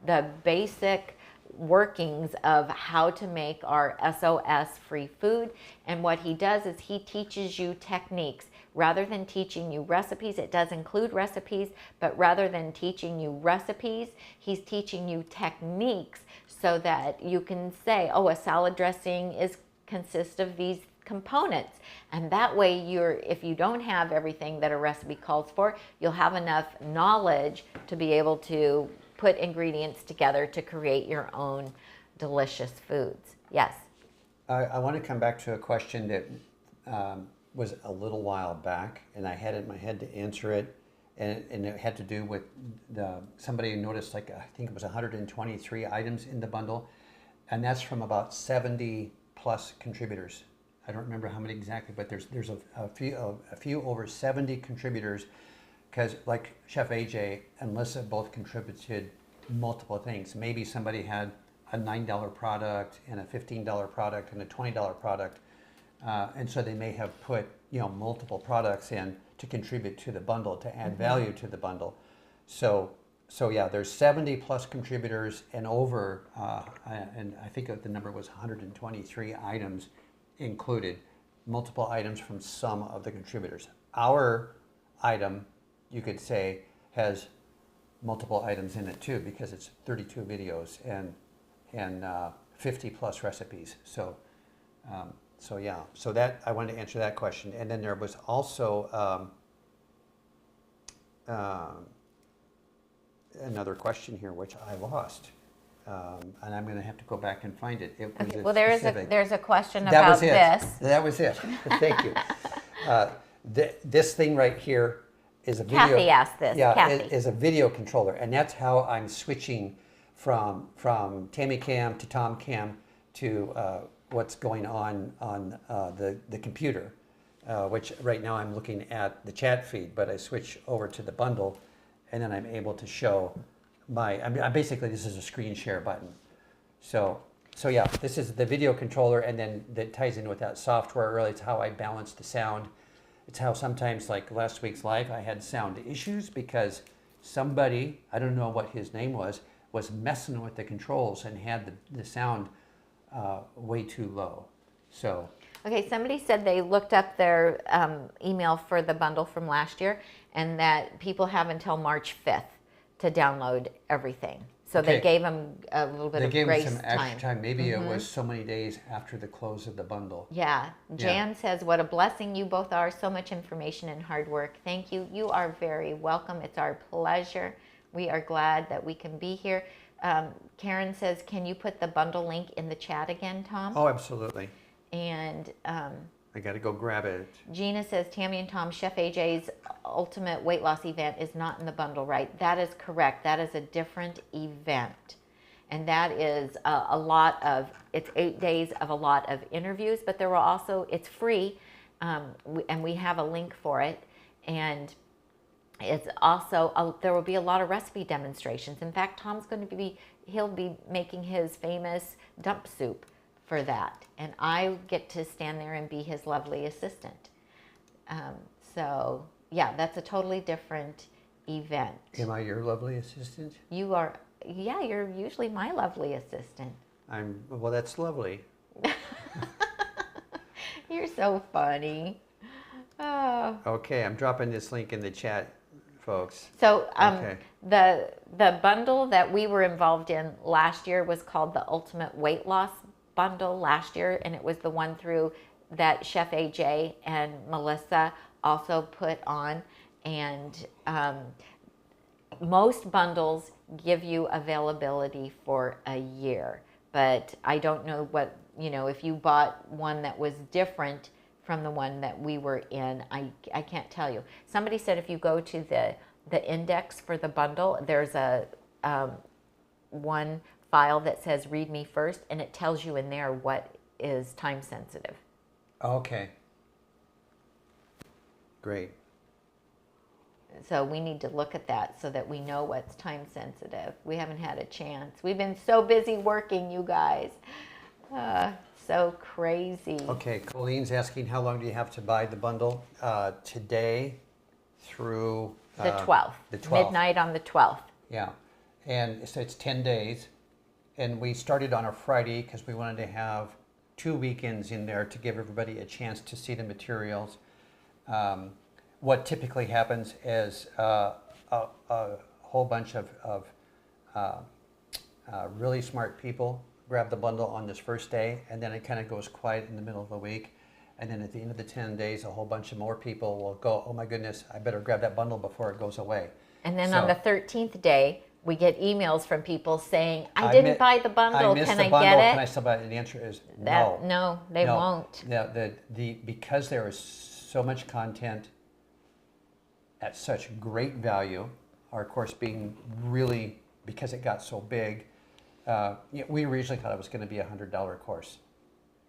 the basic workings of how to make our SOS free food. And what he does is he teaches you techniques. Rather than teaching you recipes, it does include recipes, but rather than teaching you recipes, he's teaching you techniques so that you can say, oh, a salad dressing consists of these components. And that way if you don't have everything that a recipe calls for, you'll have enough knowledge to be able to put ingredients together to create your own delicious foods. Yes. I want to come back to a question that was a little while back, and I had it in my head to answer it, and it had to do with somebody noticed, like, I think it was 123 items in the bundle, and that's from about 70 plus contributors. I don't remember how many exactly, but there's a few over 70 contributors, because like Chef AJ and Lissa both contributed multiple things. Maybe somebody had a $9 product and a $15 product and a $20 product, and so they may have put multiple products in to contribute to the bundle, to add value to the bundle. So yeah, there's 70 plus contributors and over, and I think the number was 123 items included, multiple items from some of the contributors. Our item, you could say, has multiple items in it too, because it's 32 videos and 50 plus recipes. So yeah, so that I wanted to answer that question. And then there was also another question here, which I lost, and I'm going to have to go back and find it. It was Okay, well, there's a question that about was it. this. That was it. Thank you. This thing right here is a video. Kathy asked this. Yeah, Kathy. is a video controller, and that's how I'm switching from Tami Cam to Tom Cam to what's going on the computer, which right now I'm looking at the chat feed, but I switch over to the bundle, and then I'm able to show basically this is a screen share button. So yeah, this is the video controller, and then that ties in with that software. Really, it's how I balance the sound. It's how sometimes, like last week's live, I had sound issues because somebody, I don't know what his name was messing with the controls and had the sound way too low. So. Okay, somebody said they looked up their email for the bundle from last year, and that people have until March 5th to download everything. So they gave them a little bit of grace time. They gave them some extra time. Maybe it was so many days after the close of the bundle. Yeah. Jan says, what a blessing you both are. So much information and hard work. Thank you. You are very welcome. It's our pleasure. We are glad that we can be here. Karen says, can you put the bundle link in the chat again, Tom? Oh, absolutely. And I got to go grab it. Gina says, Tami and Tom, Chef AJ's ultimate weight loss event is not in the bundle, right? That is correct. That is a different event. And that is it's 8 days of a lot of interviews, but there will also, it's free, and we have a link for it. And it's also, there will be a lot of recipe demonstrations. In fact, Tom's going to he'll be making his famous dump soup for that. And I get to stand there and be his lovely assistant. So yeah, that's a totally different event. Am I your lovely assistant? You are, yeah, you're usually my lovely assistant. Well, that's lovely. You're so funny. Oh. Okay, I'm dropping this link in the chat, folks. So the bundle that we were involved in last year was called the Ultimate Weight Loss Bundle last year, and it was the one through that Chef AJ and Melissa also put on. And most bundles give you availability for a year, but I don't know what, if you bought one that was different from the one that we were in, I can't tell you. Somebody said if you go to the index for the bundle, there's a one file that says read me first, and it tells you in there what is time sensitive. Okay. Great. So we need to look at that so that we know what's time sensitive. We haven't had a chance. We've been so busy working, you guys. So crazy. Okay, Colleen's asking how long do you have to buy the bundle? Today through the 12th. The 12th. Midnight on the 12th. Yeah, and so it's 10 days. And we started on a Friday because we wanted to have 2 weekends in there to give everybody a chance to see the materials. What typically happens is a whole bunch of really smart people grab the bundle on this first day, and then it kind of goes quiet in the middle of the week. And then at the end of the 10 days, a whole bunch of more people will go, oh my goodness, I better grab that bundle before it goes away. And then on the 13th day, we get emails from people saying, I didn't buy the bundle, can I get it? Can I still buy it? And the answer is no. No, they won't. Because there is so much content at such great value, our course being really, because it got so big, we originally thought it was going to be a $100 course.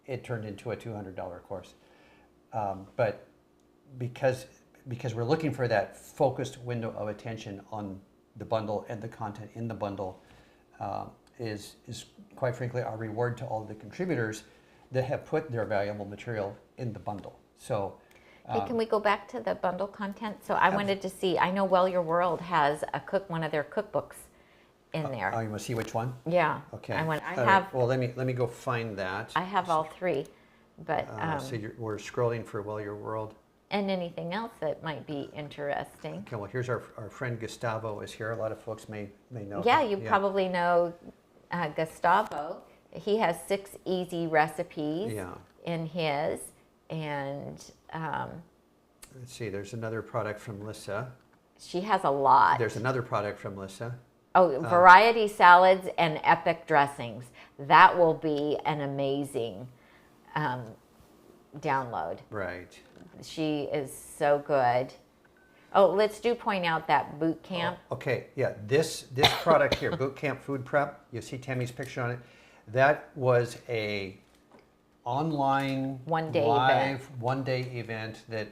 it turned into a $200 course. But because we're looking for that focused window of attention on the bundle and the content in the bundle, is quite frankly our reward to all of the contributors that have put their valuable material in the bundle. So, Hey, can we go back to the bundle content? So I wanted to see, I know Well Your World has one of their cookbooks in there. Oh, you want to see which one? Yeah. Okay. Well, let me go find that. I have all three, but So we're scrolling for Well Your World. and anything else that might be interesting. Okay. Well, here's our friend Gustavo is here. A lot of folks may know. Yeah, him. you probably know Gustavo. He has 6 easy recipes in his, and Let's see. There's another product from Lissa. she has a lot. There's another product from Lissa. Oh, variety salads and epic dressings. That will be an amazing download. Right. She is so good. Oh, let's point out that boot camp. Oh, okay. Yeah. This product here, Boot Camp Food Prep. You see Tami's picture on it. That was a online live one-day event that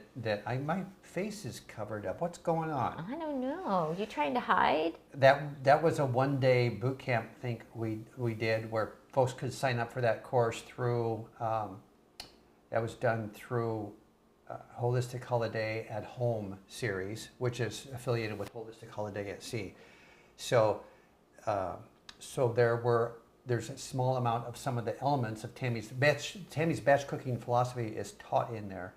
my face is covered up. What's going on? I don't know. You trying to hide? That was a one-day boot camp thing we did where folks could sign up for that course through. That was done through Holistic Holiday at Home series, which is affiliated with Holistic Holiday at Sea. So there's a small amount of some of the elements of Tami's batch cooking philosophy is taught in there,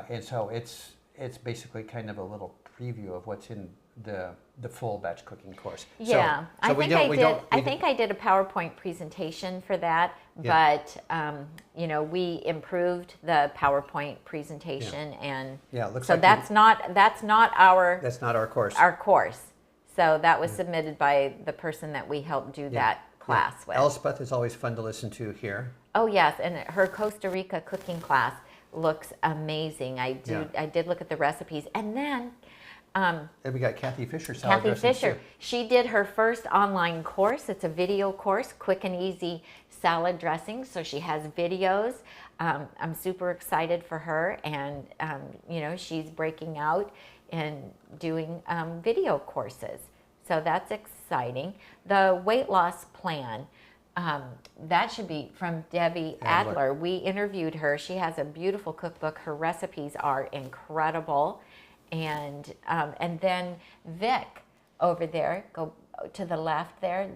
and so it's basically kind of a little preview of what's in the full batch cooking course. Yeah, I think I did a PowerPoint presentation for that, but we improved the PowerPoint presentation, and looks so like that's not our course. Our course. So that was submitted by the person that we helped do that class with. Elspeth is always fun to listen to here. Oh yes, and her Costa Rica cooking class looks amazing. I did look at the recipes, and then and we got Kathy Fisher. Kathy Fisher. She did her first online course. It's a video course, quick and easy salad dressing. So she has videos. I'm super excited for her, and she's breaking out and doing video courses. So that's exciting. The weight loss plan, that should be from Debbie Adler. We interviewed her. She has a beautiful cookbook. Her recipes are incredible. And then Vic over there, go to the left there,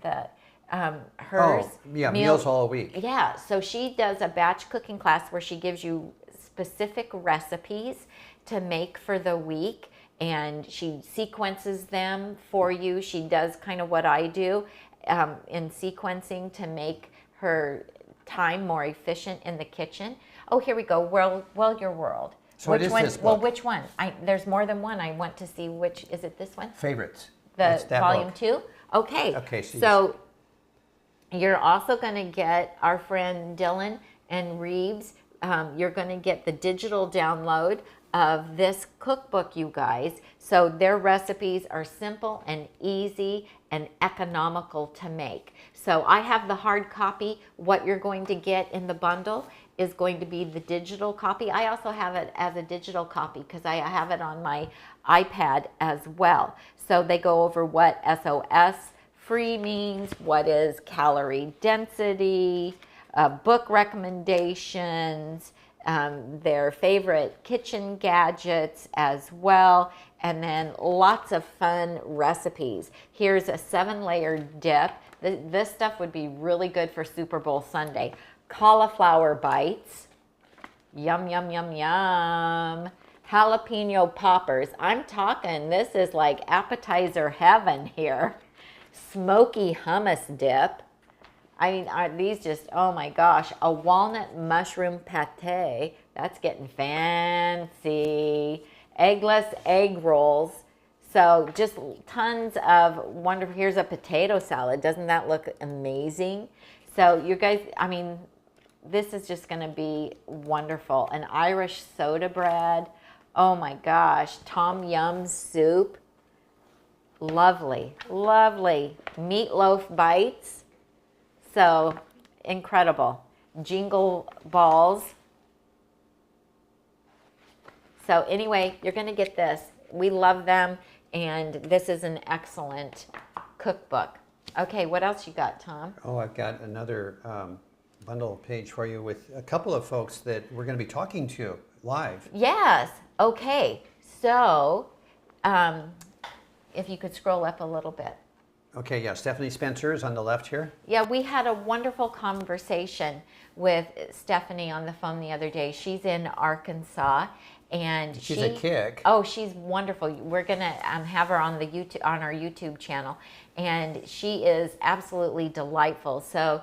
hers. Meals all week. Yeah, so she does a batch cooking class where she gives you specific recipes to make for the week, and she sequences them for you. She does kind of what I do in sequencing to make her time more efficient in the kitchen. Oh, here we go. Well, Your World. So which one? This book? Well, which one? There's more than one. I want to see which. Is it this one? Favorites. The volume 2? Okay. Okay. So you're also going to get our friend Dylan and Reeves. You're going to get the digital download of this cookbook, you guys. So their recipes are simple and easy and economical to make. So I have the hard copy. What you're going to get in the bundle is going to be the digital copy. I also have it as a digital copy because I have it on my iPad as well. So they go over what SOS free means, what is calorie density, book recommendations, their favorite kitchen gadgets as well, and then lots of fun recipes. Here's a 7-layer dip. This stuff would be really good for Super Bowl Sunday. Cauliflower bites, yum, yum, yum, yum. Jalapeno poppers. I'm talking, this is like appetizer heaven here. Smoky hummus dip. I mean, are these just, oh my gosh, a walnut mushroom pate. That's getting fancy. Eggless egg rolls. So just tons of wonderful, here's a potato salad. Doesn't that look amazing? So you guys, I mean, this is just gonna be wonderful. An Irish soda bread. Oh my gosh, Tom Yum soup. Lovely, lovely. Meatloaf bites. So incredible. jingle balls. So anyway, you're going to get this. We love them, and this is an excellent cookbook. Okay, what else you got, Tom? Oh, I've got another bundle page for you with a couple of folks that we're going to be talking to live. Yes. Okay. So, if you could scroll up a little bit. Okay, yeah, Stephanie Spencer is on the left here. Yeah, we had a wonderful conversation with Stephanie on the phone the other day. She's in Arkansas, and She's a kick. Oh, she's wonderful. We're gonna have her on our YouTube channel, and she is absolutely delightful. So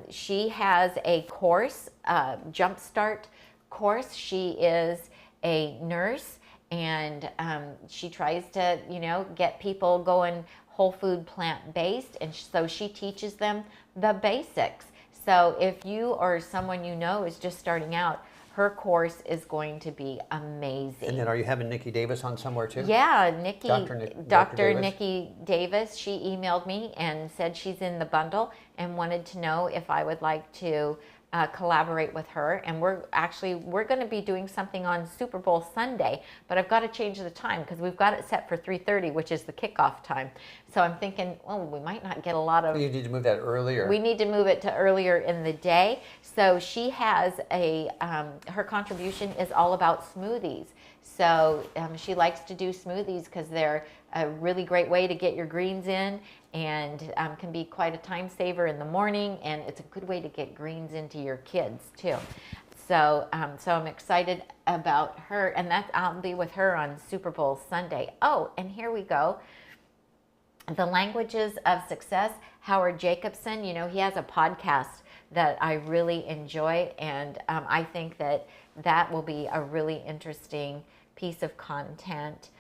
she has a course, Jumpstart course. She is a nurse, and she tries to, get people going whole food, plant-based, and so she teaches them the basics. So if you or someone you know is just starting out, her course is going to be amazing. And then are you having Nikki Davis on somewhere too? Yeah, Nikki, Dr. Davis? Nikki Davis, she emailed me and said she's in the bundle and wanted to know if I would like to collaborate with her. And we're going to be doing something on Super Bowl Sunday, but I've got to change the time because we've got it set for 3:30, which is the kickoff time. So I'm thinking, we might not get a lot of... You need to move that earlier. We need to move it to earlier in the day. So she has her contribution is all about smoothies. So she likes to do smoothies because they're a really great way to get your greens in, and can be quite a time saver in the morning, and it's a good way to get greens into your kids too. So I'm excited about her, and I'll be with her on Super Bowl Sunday. Oh, and here we go. The Languages of Success, Howard Jacobson, he has a podcast that I really enjoy, and I think that will be a really interesting piece of content.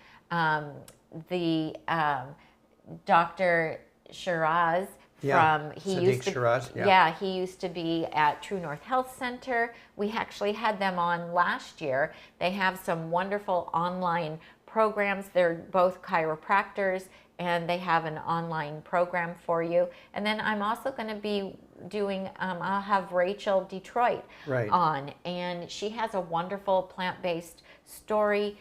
Dr. Shiraz he used to be at True North Health Center. We actually had them on last year. They have some wonderful online programs. They're both chiropractors, and they have an online program for you. And then I'm also going to be doing, I'll have Rachel Detroit on, and she has a wonderful plant-based story.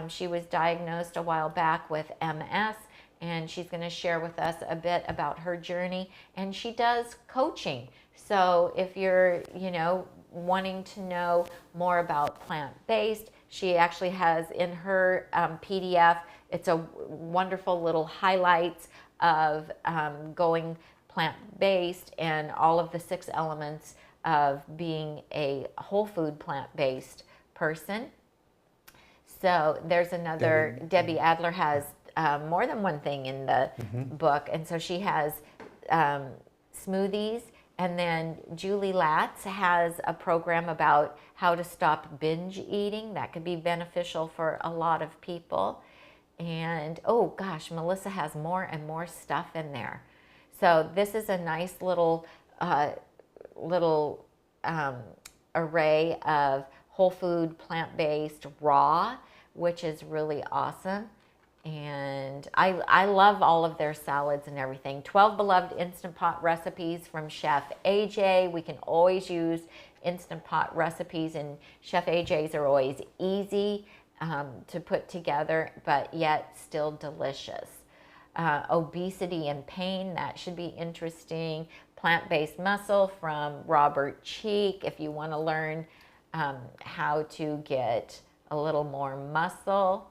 She was diagnosed a while back with MS, and she's going to share with us a bit about her journey. And she does coaching. So if you're, wanting to know more about plant-based, she actually has in her PDF, it's a wonderful little highlights of going plant-based and all of the 6 elements of being a whole food plant-based person. So there's another, Debbie Adler has more than one thing in the book. And so she has smoothies. And then Julie Latz has a program about how to stop binge eating. That could be beneficial for a lot of people. And oh gosh, Melissa has more and more stuff in there. So this is a nice little array of whole food, plant-based, raw, which is really awesome. And I love all of their salads and everything. 12 beloved Instant Pot recipes from Chef AJ. We can always use Instant Pot recipes, and Chef AJ's are always easy to put together, but yet still delicious. Obesity and pain, that should be interesting. Plant-based muscle from Robert Cheek, if you want to learn how to get a little more muscle.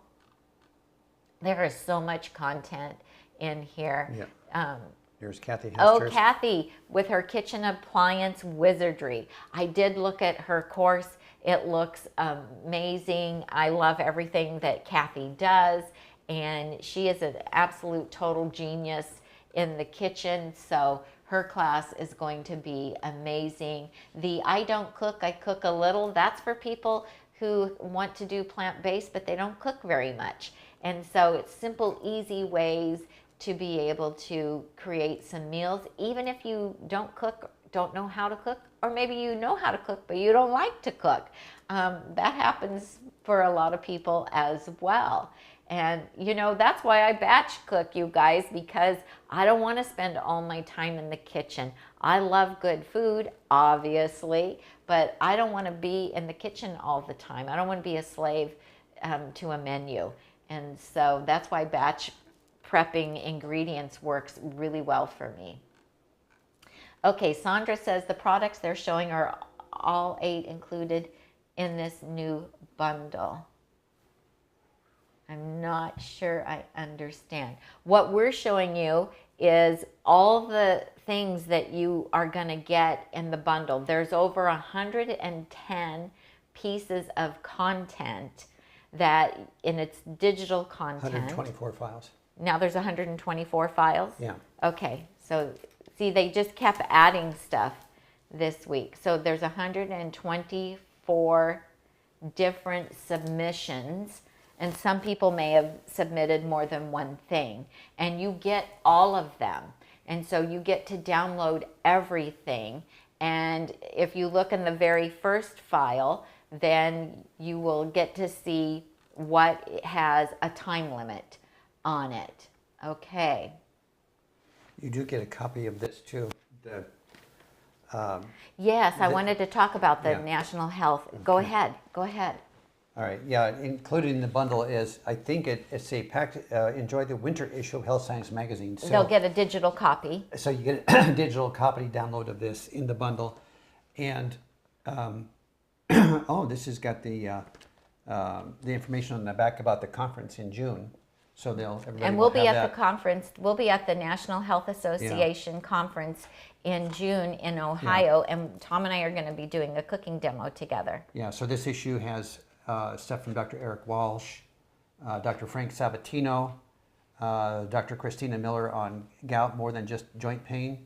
There is so much content in here. Yeah. Here's Kathy Hester's. Oh, Kathy with her kitchen appliance wizardry. I did look at her course. It looks amazing. I love everything that Kathy does, and she is an absolute total genius in the kitchen. So her class is going to be amazing. The I don't cook, I cook a little, that's for people who want to do plant-based, but they don't cook very much. And so it's simple, easy ways to be able to create some meals, even if you don't cook, don't know how to cook, or maybe you know how to cook, but you don't like to cook. That happens for a lot of people as well. And you know, that's why I batch cook, you guys, because I don't want to spend all my time in the kitchen. I love good food, obviously, but I don't want to be in the kitchen all the time. I don't want to be a slave to a menu. And so that's why batch prepping ingredients works really well for me. Okay, Sandra says the products they're showing are all 8 included in this new bundle. I'm not sure I understand. What we're showing you is all the things that you are going to get in the bundle. There's over 110 pieces of content that in its digital content. 124 files. Now there's 124 files? Yeah. Okay, so see, they just kept adding stuff this week. So there's 124 different submissions, and some people may have submitted more than one thing, and you get all of them. And so you get to download everything. And if you look in the very first file, then you will get to see what has a time limit on it. Okay. You do get a copy of this too. Yes, I wanted to talk about the Yeah. national health. Go ahead. Go ahead. All right, yeah, included in the bundle is, I think it's a packed, enjoy the winter issue of Health Science Magazine. So, They'll get a digital copy. so you get a digital copy download of this in the bundle. And, oh, this has got the information on the back about the conference in June. So everybody And will we'll be have at that. the conference, we'll be at the National Health Association conference in June in Ohio, and Tom and I are going to be doing a cooking demo together. Yeah, so this issue has stuff from Dr. Eric Walsh, Dr. Frank Sabatino, Dr. Christina Miller on gout more than just joint pain,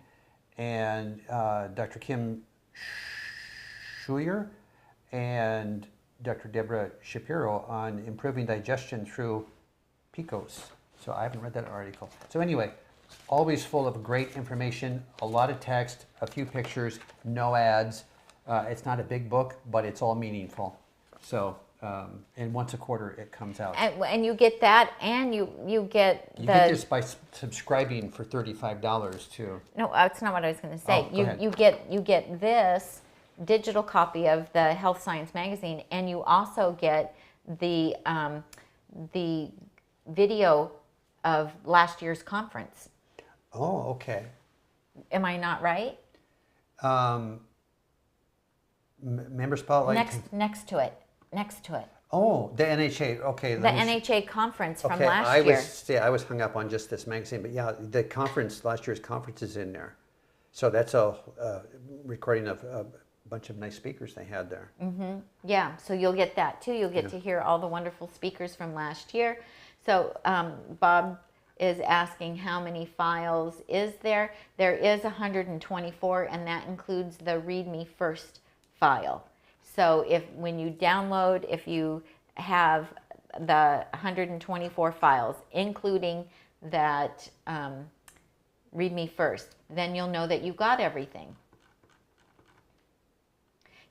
and Dr. Kim Schuyer and Dr. Deborah Shapiro on improving digestion through PCOS. So I haven't read that article. So anyway, always full of great information, a lot of text, a few pictures, no ads. It's not a big book, but it's all meaningful. So, and once a quarter it comes out. And you get that, and you get You the... get this by subscribing for $35 too. No, that's not what I was going to say. Oh, go ahead. You get this digital copy of the Health Science Magazine, and you also get the video of last year's conference. Oh, okay. Am I not right? Member spotlight. Next to it. Oh, the NHA. Okay. The NHA conference from Okay, last year. I was hung up on just this magazine, but yeah, the conference, last year's conference is in there. So that's a recording of a bunch of nice speakers they had there. Mm-hmm. Yeah, so you'll get that too. You'll get to hear all the wonderful speakers from last year. So Bob is asking how many files is there. There is 124, and that includes the Read Me First file. So when you download, if you have the 124 files, including that Read Me First, then you'll know that you got everything.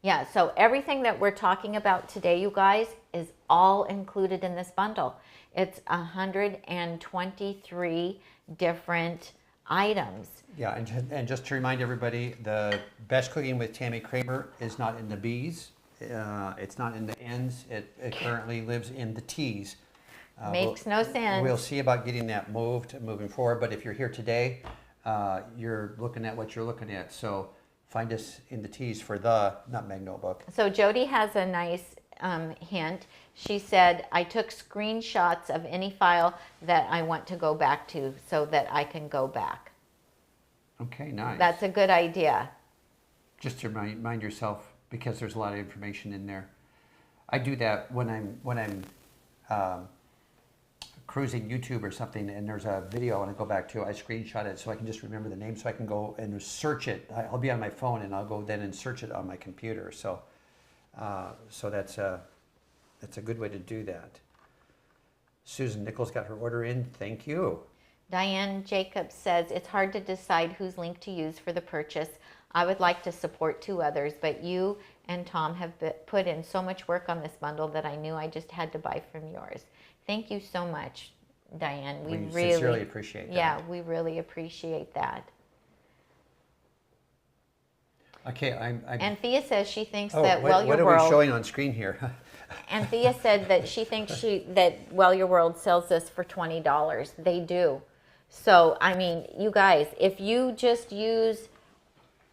Yeah, so everything that we're talking about today, you guys, is all included in this bundle. It's 123 different items. Yeah, and just to remind everybody, the Best Cooking with Tammy Kramer is not in the B's. It's not in the N's. It currently lives in the T's. Makes no sense. We'll see about getting that moving forward. But if you're here today, you're looking at what you're looking at. So find us in the T's for the Nutmeg Notebook. So Jody has a nice hint. She said, I took screenshots of any file that I want to go back to so that I can go back. Okay, nice. That's a good idea. Just to remind yourself, because there's a lot of information in there. I do that when I'm cruising YouTube or something, and there's a video I want to go back to. I screenshot it so I can just remember the name, so I can go and search it. I'll be on my phone, and I'll go then and search it on my computer. So that's a good way to do that. Susan Nichols got her order in. Thank you. Diane Jacobs says, it's hard to decide whose link to use for the purchase. I would like to support 2 others, but you and Tom have put in so much work on this bundle that I knew I just had to buy from yours. Thank you so much, Diane. We really sincerely appreciate that. Yeah, we really appreciate that. Okay, I'm And Thea says she thinks oh, that what are we World. showing on screen here? And Thea said that she thinks that Well Your World sells this for $20. They do. So, I mean, you guys, if you just use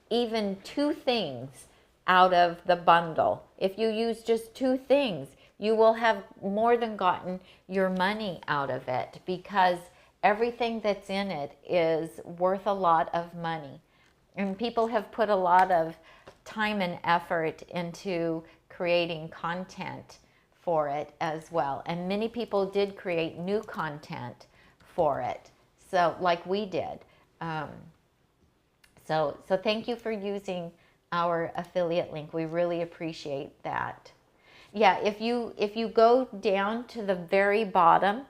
even 2 things out of the bundle, if you use just 2 things, you will have more than gotten your money out of it, because everything that's in it is worth a lot of money. And people have put a lot of time and effort into creating content for it as well. And many people did create new content for it, so like we did. So thank you for using our affiliate link. We really appreciate that. Yeah, if you go down to the very bottom,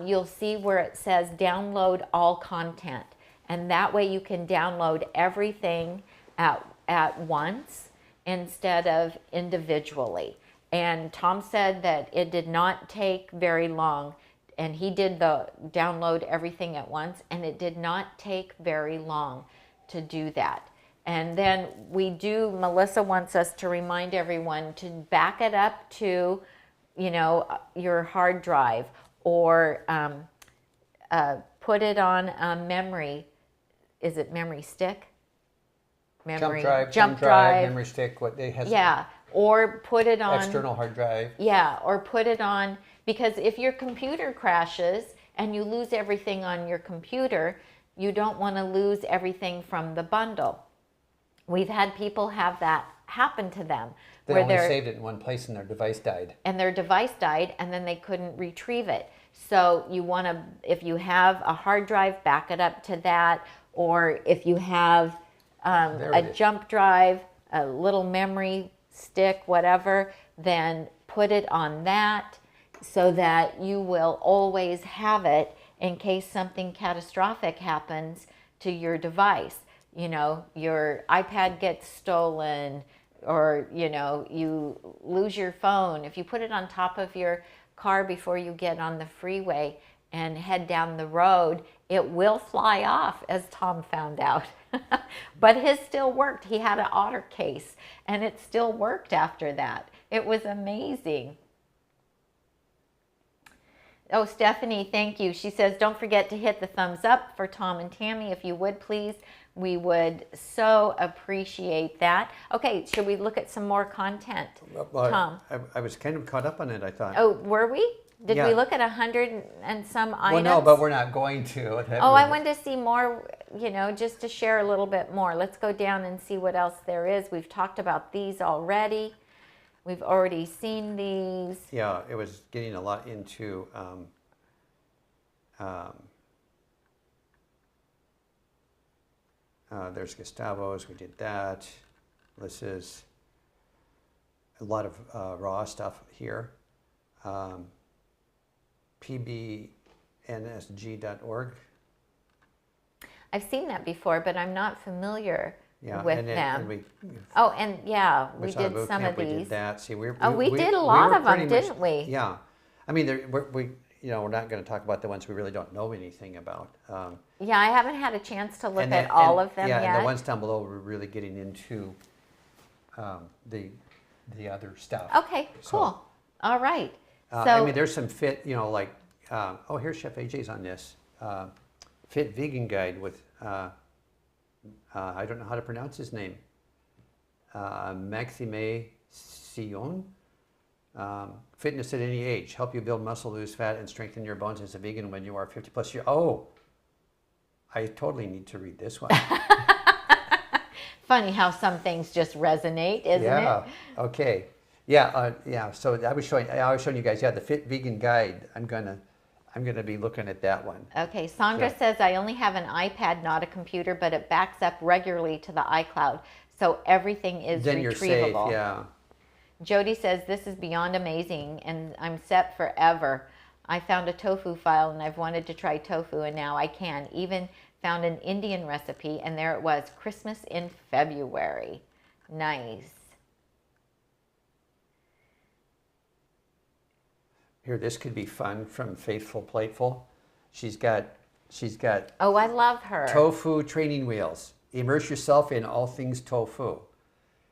you'll see where it says download all content. And that way you can download everything at once instead of individually. And Tom said that it did not take very long, and he did the download everything at once, and it did not take very long to do that. And then Melissa wants us to remind everyone to back it up to, your hard drive, or put it on a memory. Is it memory stick? Jump drive, memory stick, what they has. Yeah, or put it on external hard drive. Yeah, or put it on, because if your computer crashes and you lose everything on your computer, you don't want to lose everything from the bundle. We've had people have that happen to them. They only saved it in one place and their device died. And their device died, and then they couldn't retrieve it. So you want to, if you have a hard drive, back it up to that. Or if you have a jump drive, a little memory stick, whatever, then put it on that so that you will always have it in case something catastrophic happens to your device. Your iPad gets stolen, or, you lose your phone. If you put it on top of your car before you get on the freeway and head down the road, it will fly off, as Tom found out. But his still worked. He had an otter case, and it still worked after that. It was amazing. Oh, Stephanie, thank you. She says, don't forget to hit the thumbs up for Tom and Tami, if you would, please. We would so appreciate that. Okay, should we look at some more content, Tom? I was kind of caught up on it, I thought. Oh, were we? Did Yeah. we look at 100 and some items? Well, no, but we're not going to. Oh, I wanted to see more, just to share a little bit more. Let's go down and see what else there is. We've talked about these already. We've already seen these. Yeah, it was getting a lot into there's Gustavo's, we did that. This is a lot of raw stuff here. pbnsg.org. I've seen that before, but I'm not familiar with and them. we We did some of We these. did that. See, we did a lot were of them, pretty much- didn't we? Yeah, I mean, we're not going to talk about the ones we really don't know anything about. Yeah, I haven't had a chance to look at all of them yet. And the ones down below, we're really getting into the other stuff. Okay, cool. So, All right. I mean, there's some fit, here's Chef AJ's on this. Fit Vegan Guide with, I don't know how to pronounce his name, Maxime Sion. Fitness at any age. Help you build muscle, lose fat, and strengthen your bones as a vegan when you are 50 plus years. Oh, I totally need to read this one. Funny how some things just resonate, isn't it? Yeah. Okay. Yeah. So I was showing you guys. Yeah, the Fit Vegan Guide. I'm gonna be looking at that one. Okay. Sandra says, I only have an iPad, not a computer, but it backs up regularly to the iCloud, so everything is then retrievable. You're safe. Yeah. Jody says, this is beyond amazing, and I'm set forever. I found a tofu file, and I've wanted to try tofu, and now I can. Even found an Indian recipe, and there it was, Christmas in February. Nice. Here, this could be fun from Faithful Plateful. She's got Oh, I love her. tofu training wheels. Immerse yourself in all things tofu.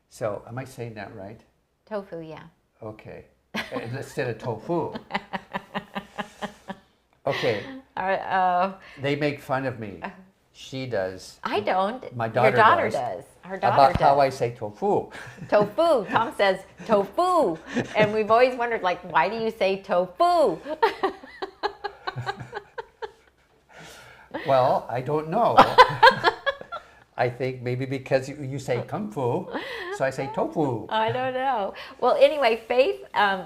So, am I saying that right? Tofu, yeah. Okay. Instead of tofu. Okay. They make fun of me. She does. I don't. My daughter Your daughter does. does. Her daughter About does. how I say tofu. Tofu. Tom says tofu. And we've always wondered, like, why do you say tofu? Well, I don't know. I think maybe because you say kung fu, so I say tofu. I don't know. Well, anyway, Faith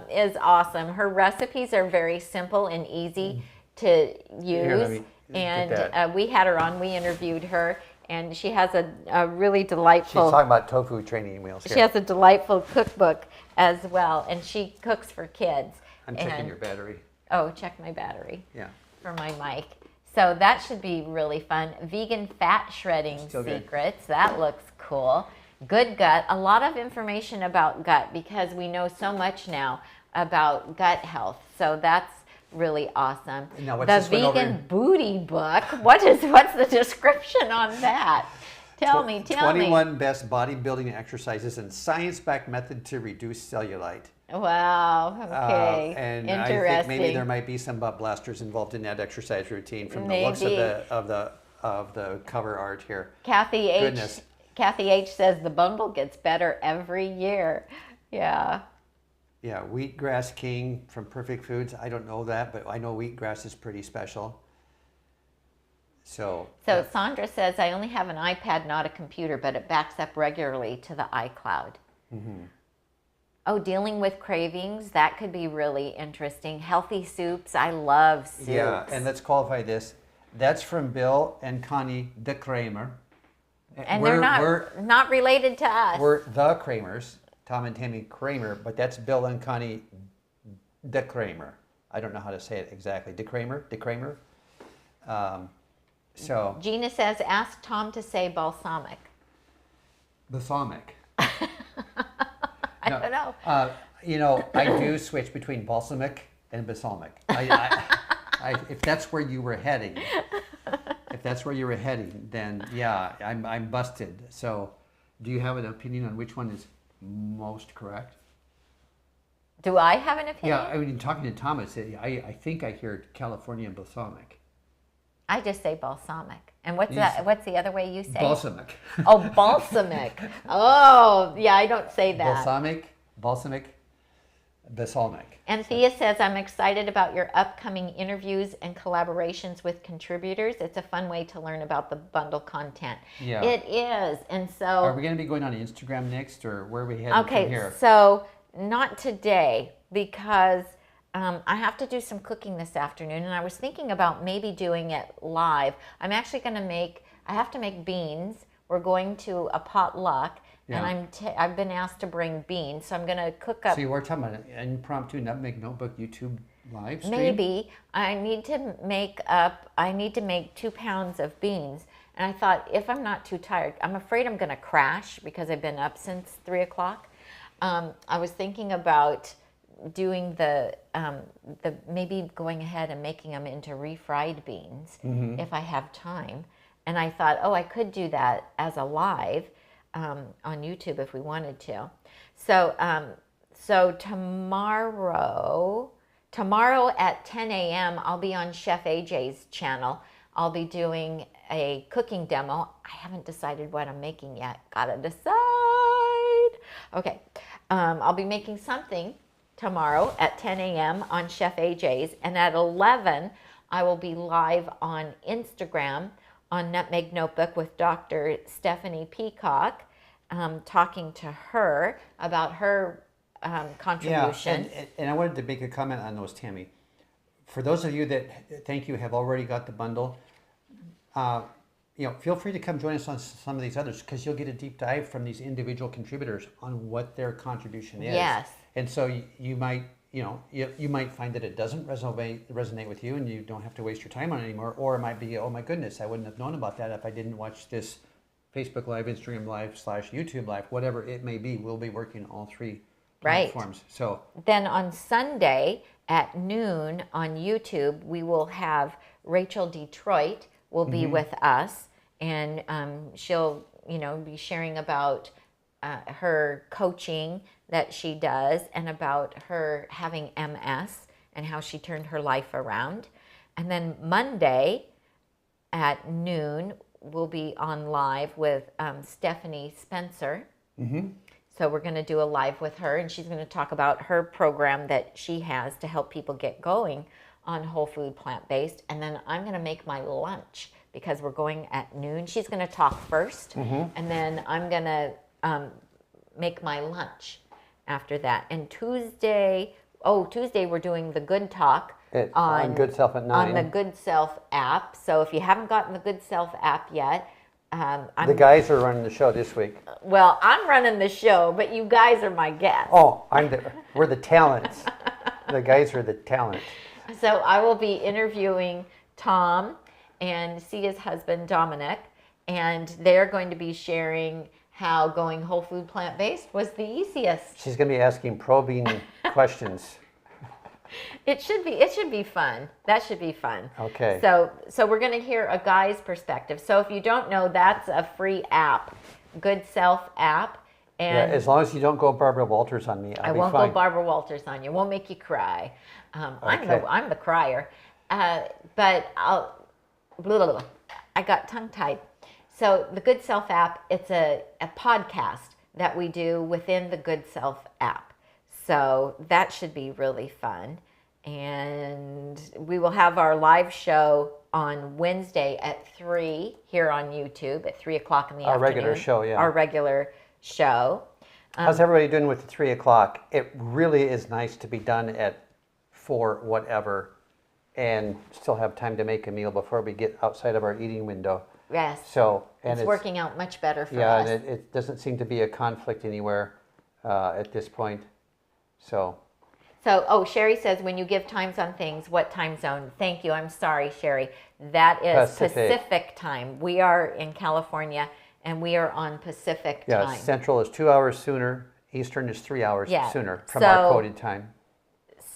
is awesome. Her recipes are very simple and easy to Here, let use. me And get that. we had her on, we interviewed her, and she has a really She's delightful... talking about tofu training wheels. She has a delightful cookbook as well, and she cooks for kids. I'm checking And- your battery. Oh, check my battery Yeah. for my mic. So that should be really fun. Vegan fat shredding Still good. secrets. That looks cool. Good gut. A lot of information about gut because we know so much now about gut health. So that's really awesome. Now, what's The this one over vegan here? booty book. What's the description on that? Tell me. 21 best bodybuilding exercises and science-backed method to reduce cellulite. Wow. Okay. And Interesting. I think maybe there might be some butt blasters involved in that exercise routine from the looks Maybe. of the cover art here. Kathy Goodness. H says the bundle gets better every year. Yeah. Yeah, Wheatgrass King from Perfect Foods. I don't know that, but I know wheatgrass is pretty special. So Sandra says, I only have an iPad, not a computer, but it backs up regularly to the iCloud. Mm-hmm. Oh, dealing with cravings, that could be really interesting. Healthy soups, I love soups. yeah, and let's qualify this. That's from Bill and Connie de Kramer. And they're not related to us. We're the Kramers, Tom and Tammy Kramer, but that's Bill and Connie de Kramer. I don't know how to say it exactly. De Kramer? So Gina says, ask Tom to say balsamic. balsamic. I don't know. I do switch between balsamic and balsamic. If that's where you were heading, then yeah, I'm busted. So, do you have an opinion on which one is most correct? Do I have an opinion? Yeah, I mean, talking to Thomas, I think I hear California balsamic. I just say balsamic. And what's the other way you say it? Balsamic. Oh, balsamic. Oh, yeah, I don't say that. Balsamic. And Thea says, I'm excited about your upcoming interviews and collaborations with contributors. It's a fun way to learn about the bundle content. Yeah. It is. And so... Are we going to be going on Instagram next, or where are we headed from here? So not today, because I have to do some cooking this afternoon, and I was thinking about maybe doing it live. I'm actually going to I have to make beans. We're going to a potluck. Yeah. And I've been asked to bring beans, so I'm going to cook up. So you were talking about an impromptu Nutmeg Notebook YouTube live stream? Maybe I need to make 2 pounds of beans, and I thought if I'm not too tired, I'm afraid I'm going to crash because I've been up since 3 o'clock. I was thinking about doing the maybe going ahead and making them into refried beans if I have time, and I thought, I could do that as a live. On YouTube if we wanted to. So tomorrow at 10 a.m. I'll be on Chef AJ's channel. I'll be doing a cooking demo. I haven't decided what I'm making yet. Gotta decide. Okay. I'll be making something tomorrow at 10 a.m. on Chef AJ's, and at 11 I will be live on Instagram on Nutmeg Notebook with Dr. Stephanie Peacock, talking to her about her contribution. Yeah, and I wanted to make a comment on those, Tammy. For those of you that, thank you, have already got the bundle, feel free to come join us on some of these others, because you'll get a deep dive from these individual contributors on what their contribution is. Yes. And so you might, you might find that it doesn't resonate with you, and you don't have to waste your time on it anymore. Or it might be, oh my goodness, I wouldn't have known about that if I didn't watch this Facebook Live, Instagram Live / YouTube Live, whatever it may be. We'll be working all three platforms. So then on Sunday at noon on YouTube, we will have Rachel Detroit will be with us, and she'll be sharing about her coaching that she does and about her having MS and how she turned her life around. And then Monday at noon, we'll be on live with Stephanie Spencer. So we're going to do a live with her, and she's going to talk about her program that she has to help people get going on whole food, plant-based. And then I'm going to make my lunch because we're going at noon. She's going to talk first, and then I'm going to make my lunch after that. And Tuesday we're doing the Good Talk on Good Self at 9. On the Good Self app. So if you haven't gotten the Good Self app yet, the guys are running the show this week. Well, I'm running the show, but you guys are my guests. Oh, we're the talents. The guys are the talent. So I will be interviewing Tom and Sia's husband, Dominic, and they're going to be sharing how going whole food plant-based was the easiest. She's going to be asking probing questions. It should be fun. That should be fun. Okay. So we're going to hear a guy's perspective. So if you don't know, that's a free app, Good Self app. And as long as you don't go Barbara Walters on me, I'll be won't fine. go Barbara Walters on you. Won't make you cry. Okay. I'm the crier. But I got tongue-tied. So the Good Self app, it's a podcast that we do within the Good Self app. So that should be really fun. And we will have our live show on Wednesday at 3 here on YouTube at 3 o'clock in the afternoon. Our regular show, yeah. Our regular show. How's everybody doing with the 3 o'clock? It really is nice to be done at 4 whatever and still have time to make a meal before we get outside of our eating window. Yes. So it's working out much better for us. us. Yeah, and it doesn't seem to be a conflict anywhere at this point. So, Sherry says, when you give times on things, what time zone? Thank you. I'm sorry, Sherry. That is Pacific time. We are in California, and we are on Pacific time. Yeah, Central is 2 hours sooner. Eastern is 3 hours sooner from our coded time.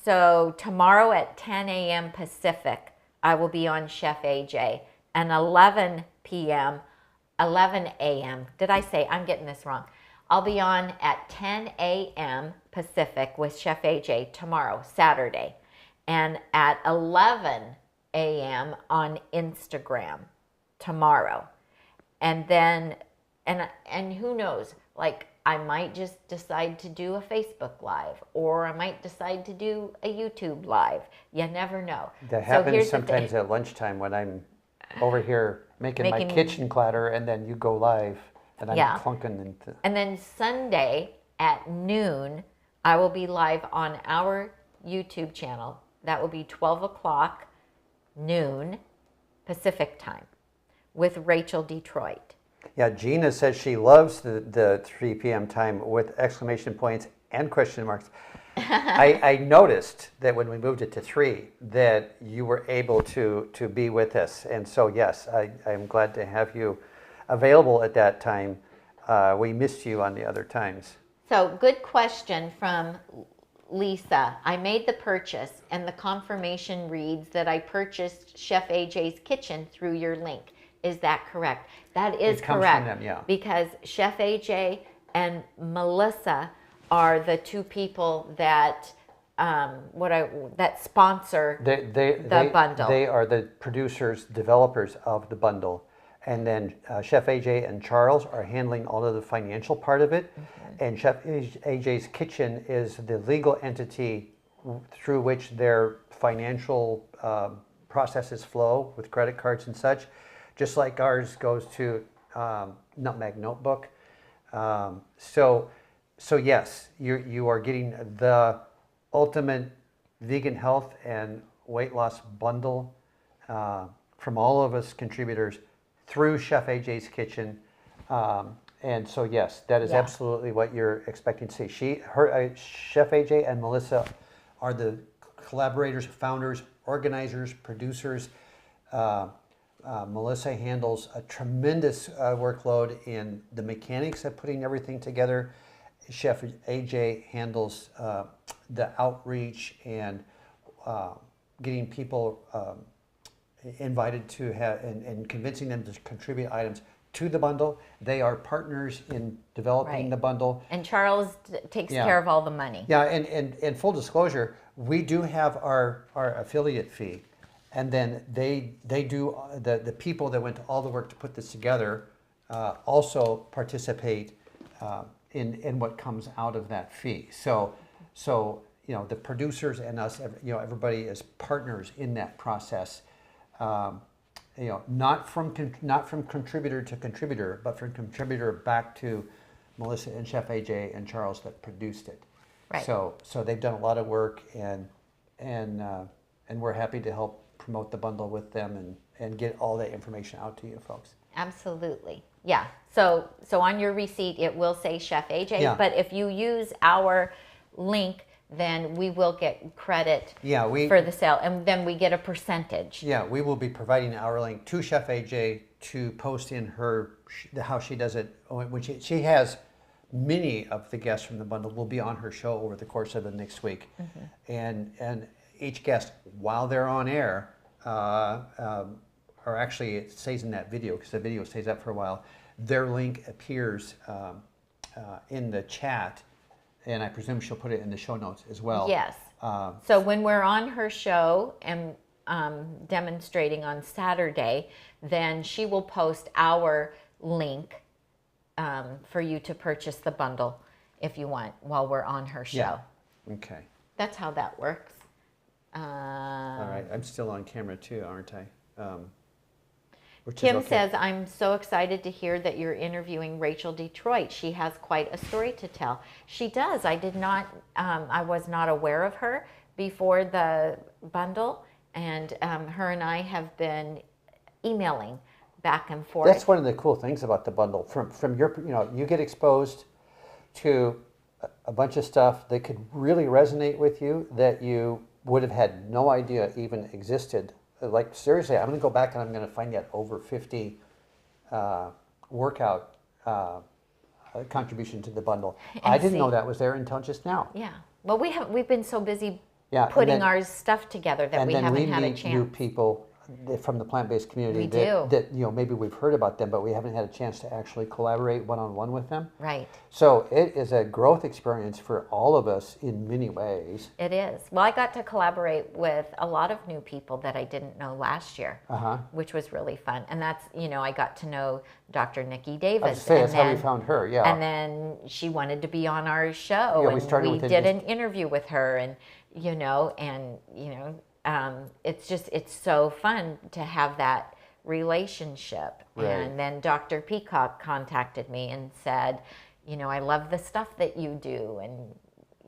So tomorrow at 10 a.m. Pacific, I will be on Chef AJ. And 11 a.m. Did I say? I'm getting this wrong. I'll be on at 10 a.m. Pacific with Chef AJ tomorrow, Saturday. And at 11 a.m. on Instagram tomorrow. And then, and who knows, like I might just decide to do a Facebook Live, or I might decide to do a YouTube Live. You never know. That happens sometimes at lunchtime when I'm over here making my kitchen clatter, and then you go live. And I'm clunking. And then Sunday at noon, I will be live on our YouTube channel. That will be 12 o'clock noon Pacific time with Rachel Detroit. Yeah, Gina says she loves the 3 p.m. time with exclamation points and question marks. I noticed that when we moved it to 3 that you were able to be with us. And so, yes, I'm glad to have you available at that time. We missed you on the other times. So, good question from Lisa. I made the purchase, and the confirmation reads that I purchased Chef AJ's kitchen through your link. Is that correct? That is correct. It comes from them, yeah. Because Chef AJ and Melissa are the two people that that sponsor the bundle. They are the producers, developers of the bundle. And then Chef AJ and Charles are handling all of the financial part of it. Mm-hmm. And Chef AJ's Kitchen is the legal entity through which their financial processes flow with credit cards and such. Just like ours goes to Nutmeg Notebook. So yes, you are getting the ultimate vegan health and weight loss bundle from all of us contributors through Chef AJ's Kitchen. And so yes, that is absolutely what you're expecting to see. Chef AJ and Melissa are the collaborators, founders, organizers, producers. Melissa handles a tremendous workload in the mechanics of putting everything together. Chef AJ handles the outreach and getting people invited to have and convincing them to contribute items to the bundle. They are partners in developing the bundle. And Charles takes care of all the money. Yeah, and full disclosure, we do have our affiliate fee. And then they do, the people that went to all the work to put this together also participate in what comes out of that fee. So you know, the producers and us, you know, everybody is partners in that process. You know, not from contributor to contributor, but from contributor back to Melissa and Chef AJ and Charles that produced it. Right. So they've done a lot of work, and we're happy to help promote the bundle with them and get all that information out to you folks. Absolutely. Yeah. So on your receipt, it will say Chef AJ, but if you use our link, then we will get credit for the sale, and then we get a percentage. Yeah, we will be providing our link to Chef AJ to post in how she does it. When she has many of the guests from the bundle will be on her show over the course of the next week. And each guest, while they're on air, or actually it stays in that video because the video stays up for a while, their link appears in the chat, and I presume she'll put it in the show notes as well. Yes. So when we're on her show and demonstrating on Saturday, then she will post our link for you to purchase the bundle if you want while we're on her show. Yeah. Okay. That's how that works. All right. I'm still on camera too, aren't I? Kim says, I'm so excited to hear that you're interviewing Rachel Detroit. She has quite a story to tell. She does. I did not, I was not aware of her before the bundle, and her and I have been emailing back and forth. That's one of the cool things about the bundle. From your, you know, you get exposed to a bunch of stuff that could really resonate with you that you would have had no idea even existed. Like, seriously, I'm going to go back and I'm going to find out over 50 workout contribution to the bundle. And I didn't know that was there until just now. Yeah. Well, we've been so busy putting our stuff together that we haven't had a chance. And then we meet new people from the plant-based community that you know, maybe we've heard about them, but we haven't had a chance to actually collaborate one-on-one with them. Right. So it is a growth experience for all of us in many ways. It is. Well, I got to collaborate with a lot of new people that I didn't know last year, which was really fun. And that's, you know, I got to know Dr. Nikki Davis. I was saying, that's how we found her, yeah. And then she wanted to be on our show, yeah, and we did an interview with her, and you know, it's so fun to have that relationship. Right. And then Dr. Peacock contacted me and said, you know, I love the stuff that you do, and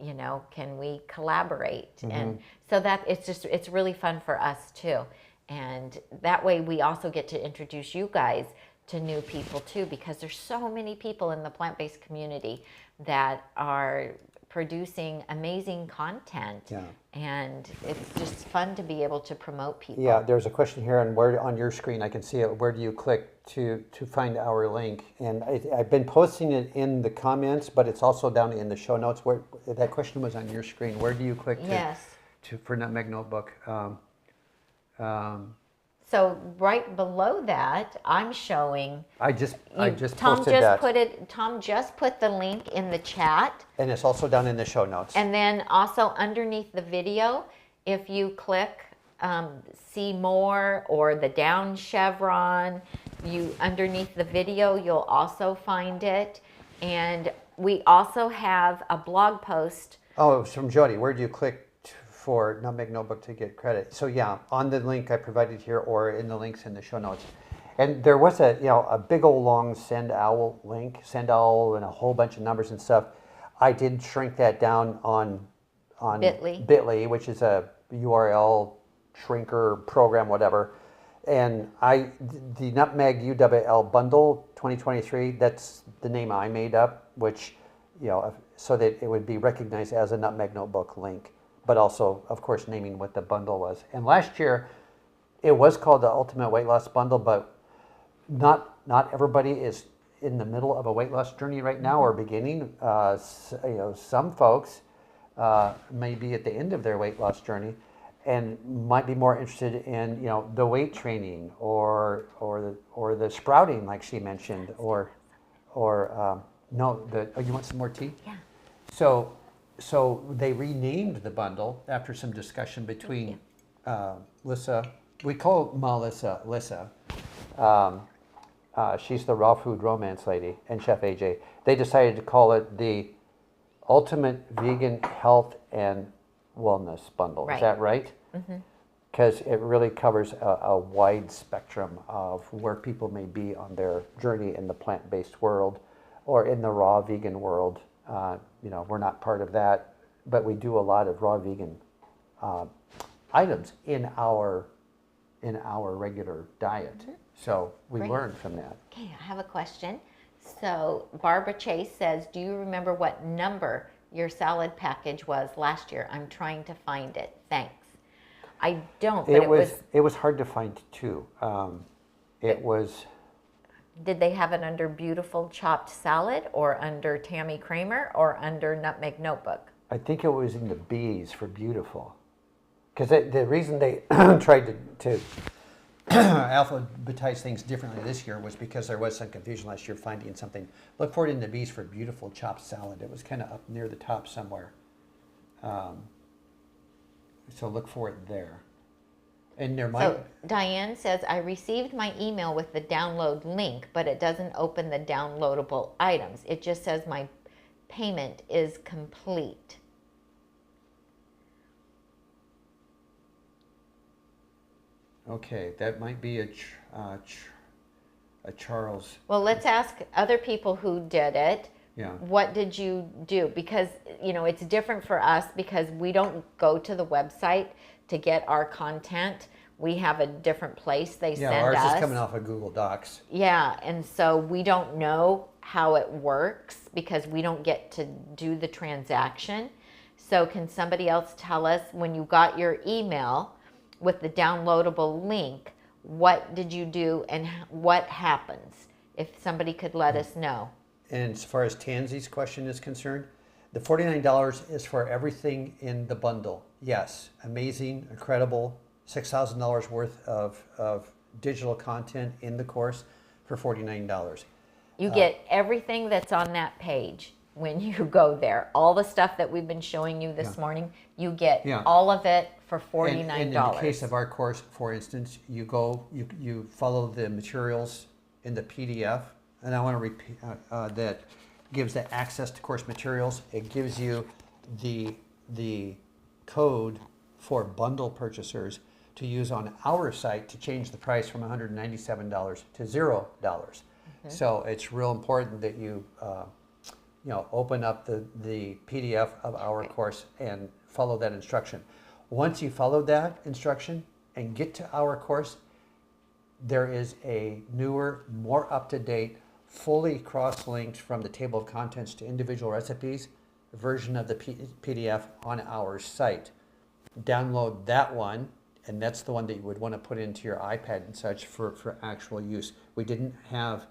you know, can we collaborate? And so that it's really fun for us too. And that way we also get to introduce you guys to new people too, because there's so many people in the plant-based community that are producing amazing content. Yeah. And it's just fun to be able to promote people. Yeah, there's a question here, and where on your screen I can see it. Where do you click to find our link? And I've been posting it in the comments, but it's also down in the show notes. Where that question was on your screen. Where do you click for Nutmeg Notebook? So right below that, I'm showing. I just posted that. Tom just put the link in the chat. And it's also down in the show notes. And then also underneath the video, if you click see more or the down chevron, underneath the video, you'll also find it. And we also have a blog post. Oh, it was from Jody. Where do you click for Nutmeg Notebook to get credit? So yeah, on the link I provided here or in the links in the show notes. And there was a big old long send owl link, send owl, and a whole bunch of numbers and stuff. I did shrink that down on Bitly, which is a URL shrinker program, whatever. And the Nutmeg UWL bundle 2023, that's the name I made up, which, you know, so that it would be recognized as a Nutmeg Notebook link. but also, of course, naming what the bundle was. And last year, it was called the Ultimate Weight Loss Bundle, but not everybody is in the middle of a weight loss journey right now or beginning. Some folks may be at the end of their weight loss journey and might be more interested in the weight training or the sprouting, like she mentioned, or no, you want some more tea? Yeah. So they renamed the bundle after some discussion between Lissa. We call Melissa Lissa. She's the raw food romance lady, and Chef AJ. They decided to call it the Ultimate Vegan Health and Wellness Bundle. Right. Is that right? Because it really covers a wide spectrum of where people may be on their journey in the plant-based world or in the raw vegan world. We're not part of that, but we do a lot of raw vegan items in our regular diet. So we Great. learn from that. Okay, I have a question. So Barbara Chase says, do you remember what number your salad package was last year? I'm trying to find it. Thanks. I don't, but it was hard to find too. It was. Did they have it under Beautiful Chopped Salad or under Tami Kramer or under Nutmeg Notebook? I think it was in the B's for beautiful. Because the reason they tried to alphabetize things differently this year was because there was some confusion last year finding something. Look for it in the B's for beautiful chopped salad. It was kind of up near the top somewhere. So look for it there. And there might. So Diane says, I received my email with the download link, but it doesn't open the downloadable items. It just says my payment is complete. Okay, that might be a Charles. Well, let's ask other people who did it. Yeah. What did you do? Because, it's different for us because we don't go to the website to get our content. We have a different place they send us. Yeah, ours is coming off of Google Docs. Yeah, and so we don't know how it works because we don't get to do the transaction. So can somebody else tell us when you got your email with the downloadable link, what did you do and what happens? If somebody could let us know. And as far as Tansy's question is concerned, the $49 is for everything in the bundle. Yes, amazing, incredible, $6,000 worth of digital content in the course for $49. You get everything that's on that page when you go there. All the stuff that we've been showing you this morning, you get all of it for $49. And in the case of our course, for instance, you follow the materials in the PDF, and I want to repeat that gives the access to course materials. It gives you the code for bundle purchasers to use on our site to change the price from $197 to $0. So it's real important that you open up the PDF of our course and follow that instruction. Once you follow that instruction and get to our course, there is a newer, more up-to-date, fully cross-linked from the table of contents to individual recipes version of the PDF on our site. Download that one, and that's the one that you would want to put into your iPad and such for actual use. We didn't have,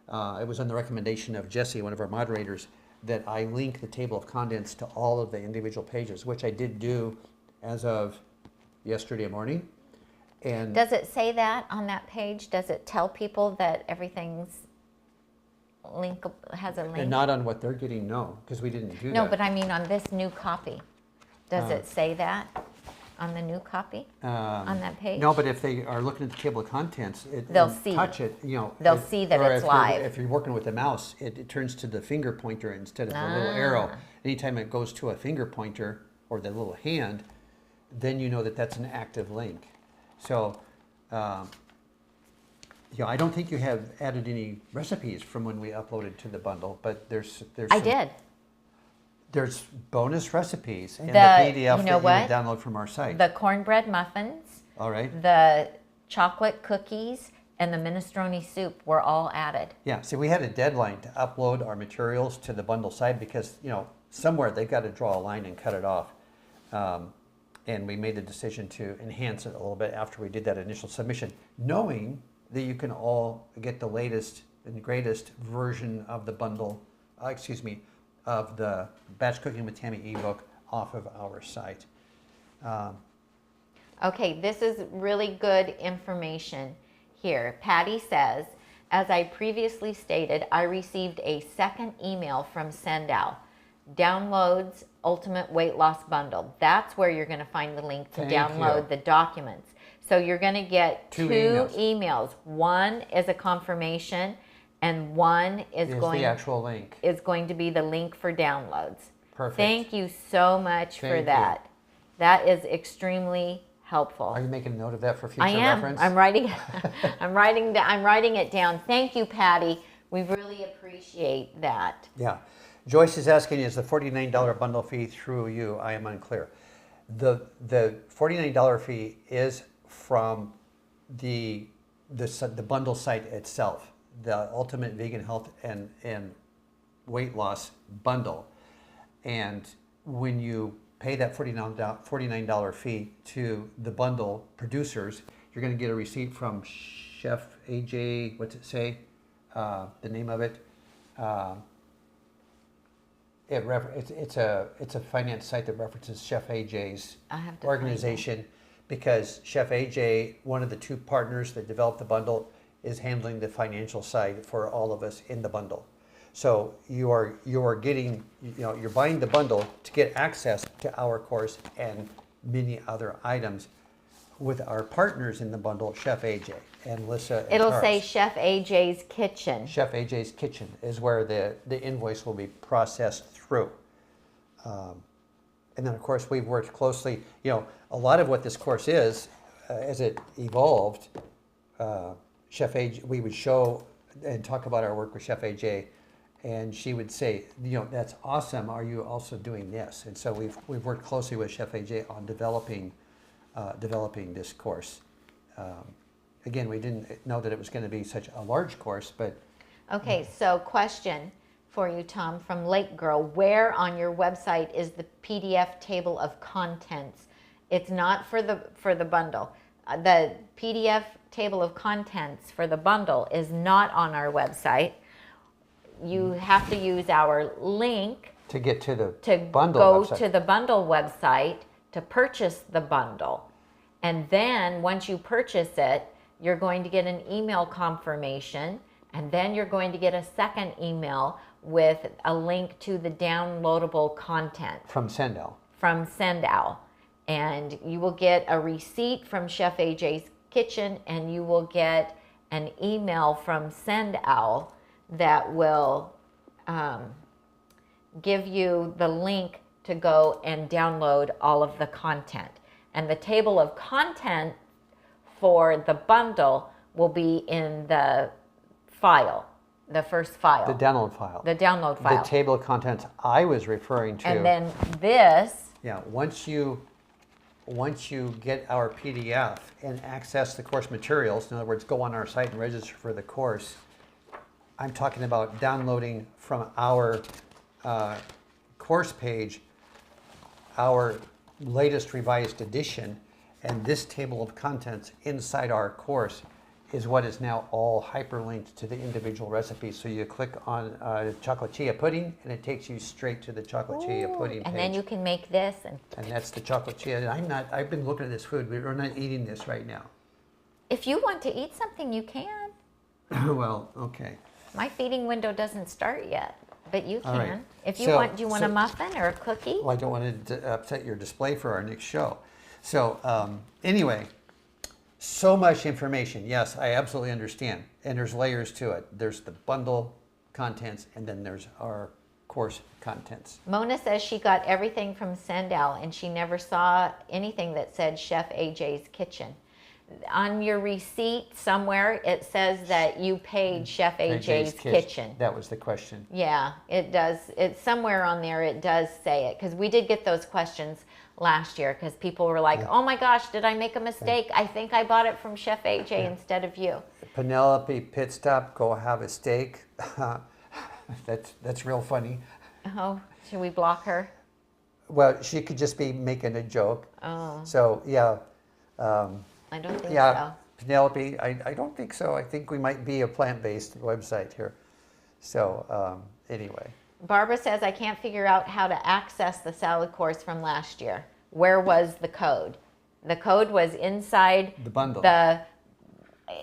it was on the recommendation of Jesse, one of our moderators, that I link the table of contents to all of the individual pages, which I did do as of yesterday morning. And Does it say that on that page? Does it tell people that everything's has a link? And not on what they're getting, no, because we didn't do that. No, but I mean on this new copy. Does it say that on the new copy on that page? No, but if they are looking at the table of contents, They'll and see. touch it, They'll see that or it's if live. If you're working with the mouse, it turns to the finger pointer instead of the little arrow. Anytime it goes to a finger pointer or the little hand, then you know that that's an active link. So, I don't think you have added any recipes from when we uploaded to the bundle, but there's I did. There's bonus recipes in the The- PDF you know that you would what? download from our site. The cornbread muffins, All right. the chocolate cookies, and the minestrone soup were all added. Yeah. See, we had a deadline to upload our materials to the bundle site because somewhere they've got to draw a line and cut it off. And we made the decision to enhance it a little bit after we did that initial submission, knowing that you can all get the latest and greatest version of the bundle, of the Batch Cooking with Tami ebook off of our site. Okay, this is really good information here. Patty says, as I previously stated, I received a second email from Sendal. Downloads Ultimate Weight Loss Bundle. That's where you're going to find the link to download the documents. So you're going to get two emails. One is a confirmation, and one is the actual link. Is going to be the link for downloads. Perfect. Thank you so much for that. That is extremely helpful. Are you making a note of that for future reference? I'm writing. I'm writing it down. Thank you, Patty. We really appreciate that. Yeah. Joyce is asking, is the $49 bundle fee through you? I am unclear. The $49 fee is from the bundle site itself, the Ultimate Vegan Health and Weight Loss Bundle. And when you pay that $49 fee to the bundle producers, you're going to get a receipt from Chef AJ, what's it say? The name of it? It's a finance site that references Chef AJ's organization, because Chef AJ, one of the two partners that developed the bundle, is handling the financial side for all of us in the bundle. So you are getting, you're buying the bundle to get access to our course and many other items with our partners in the bundle, Chef AJ and Lissa. And It'll Charles. say Chef AJ's Kitchen. Chef AJ's Kitchen is where the invoice will be processed through. And then, of course, we've worked closely. A lot of what this course is, as it evolved, Chef AJ, we would show and talk about our work with Chef AJ, and she would say, that's awesome. Are you also doing this? And so we've worked closely with Chef AJ on developing this course. Again, we didn't know that it was going to be such a large course, but... Okay, so question for you, Tom, from Lake Girl. Where on your website is the PDF table of contents? It's not for the bundle. The PDF table of contents for the bundle is not on our website. You have to use our link to get to the bundle website. To the bundle website to purchase the bundle. And then once you purchase it, you're going to get an email confirmation, and then you're going to get a second email with a link to the downloadable content. From Sendal. From Sendal. And you will get a receipt from Chef AJ's Kitchen, and you will get an email from Sendal that will give you the link to go and download all of the content. And the table of content for the bundle will be in the file, the first file. The download file. The download file. The table of contents I was referring to. And then this. Yeah, once you get our PDF and access the course materials, in other words, go on our site and register for the course, I'm talking about downloading from our course page our latest revised edition, and this table of contents inside our course is what is now all hyperlinked to the individual recipes. So you click on chocolate chia pudding, and it takes you straight to the chocolate chia pudding page. And then you can make this. And that's the chocolate chia. I've been looking at this food. We're not eating this right now. If you want to eat something, you can. Well, okay. My feeding window doesn't start yet, but you can. Right. If you want, do you want a muffin or a cookie? Well, I don't want to upset your display for our next show. So anyway, so much information. Yes, I absolutely understand. And there's layers to it. There's the bundle contents, and then there's our course contents. Mona says she got everything from Sendal, and she never saw anything that said Chef AJ's Kitchen. On your receipt somewhere, it says that you paid Chef AJ's Kitchen. That was the question. Yeah, it does. It's somewhere on there. It does say it, because we did get those questions last year, because people were like, "Oh my gosh, did I make a mistake? I think I bought it from Chef AJ instead of you." Penelope Pit Stop, go have a steak. That's real funny. Oh, should we block her? Well, she could just be making a joke. Oh, So, yeah. I don't think Yeah, so. Penelope, I don't think so. I think we might be a plant-based website here. So, anyway. Barbara says, I can't figure out how to access the salad course from last year. Where was the code? The code was inside The bundle.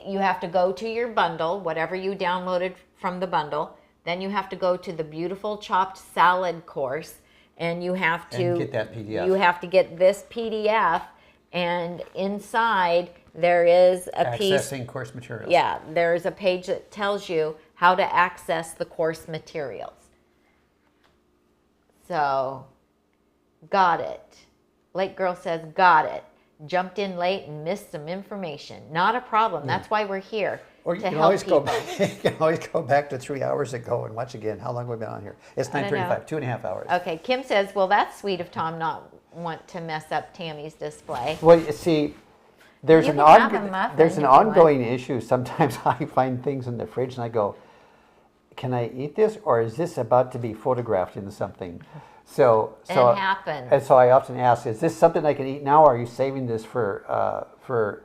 You have to go to your bundle, whatever you downloaded from the bundle. Then you have to go to the beautiful chopped salad course, and you have to And get that PDF. You have to get this PDF, and inside there is a piece. Accessing course materials. Yeah, there's a page that tells you how to access the course materials. So, got it. Late Girl says, got it. Jumped in late and missed some information. Not a problem. That's why we're here, Or you to can help always people. go back. You can always go back to 3 hours ago and watch again. How long have we been on here? It's I don't know. 9:35, 2.5 hours. Okay, Kim says, well, that's sweet of Tom not want to mess up Tammy's display. Well, you see, there's You an can have a muffin there's if an you want. ongoing issue. Sometimes I find things in the fridge and I go, can I eat this, or is this about to be photographed into something? So It happens. And so I often ask, is this something I can eat now, or are you saving this for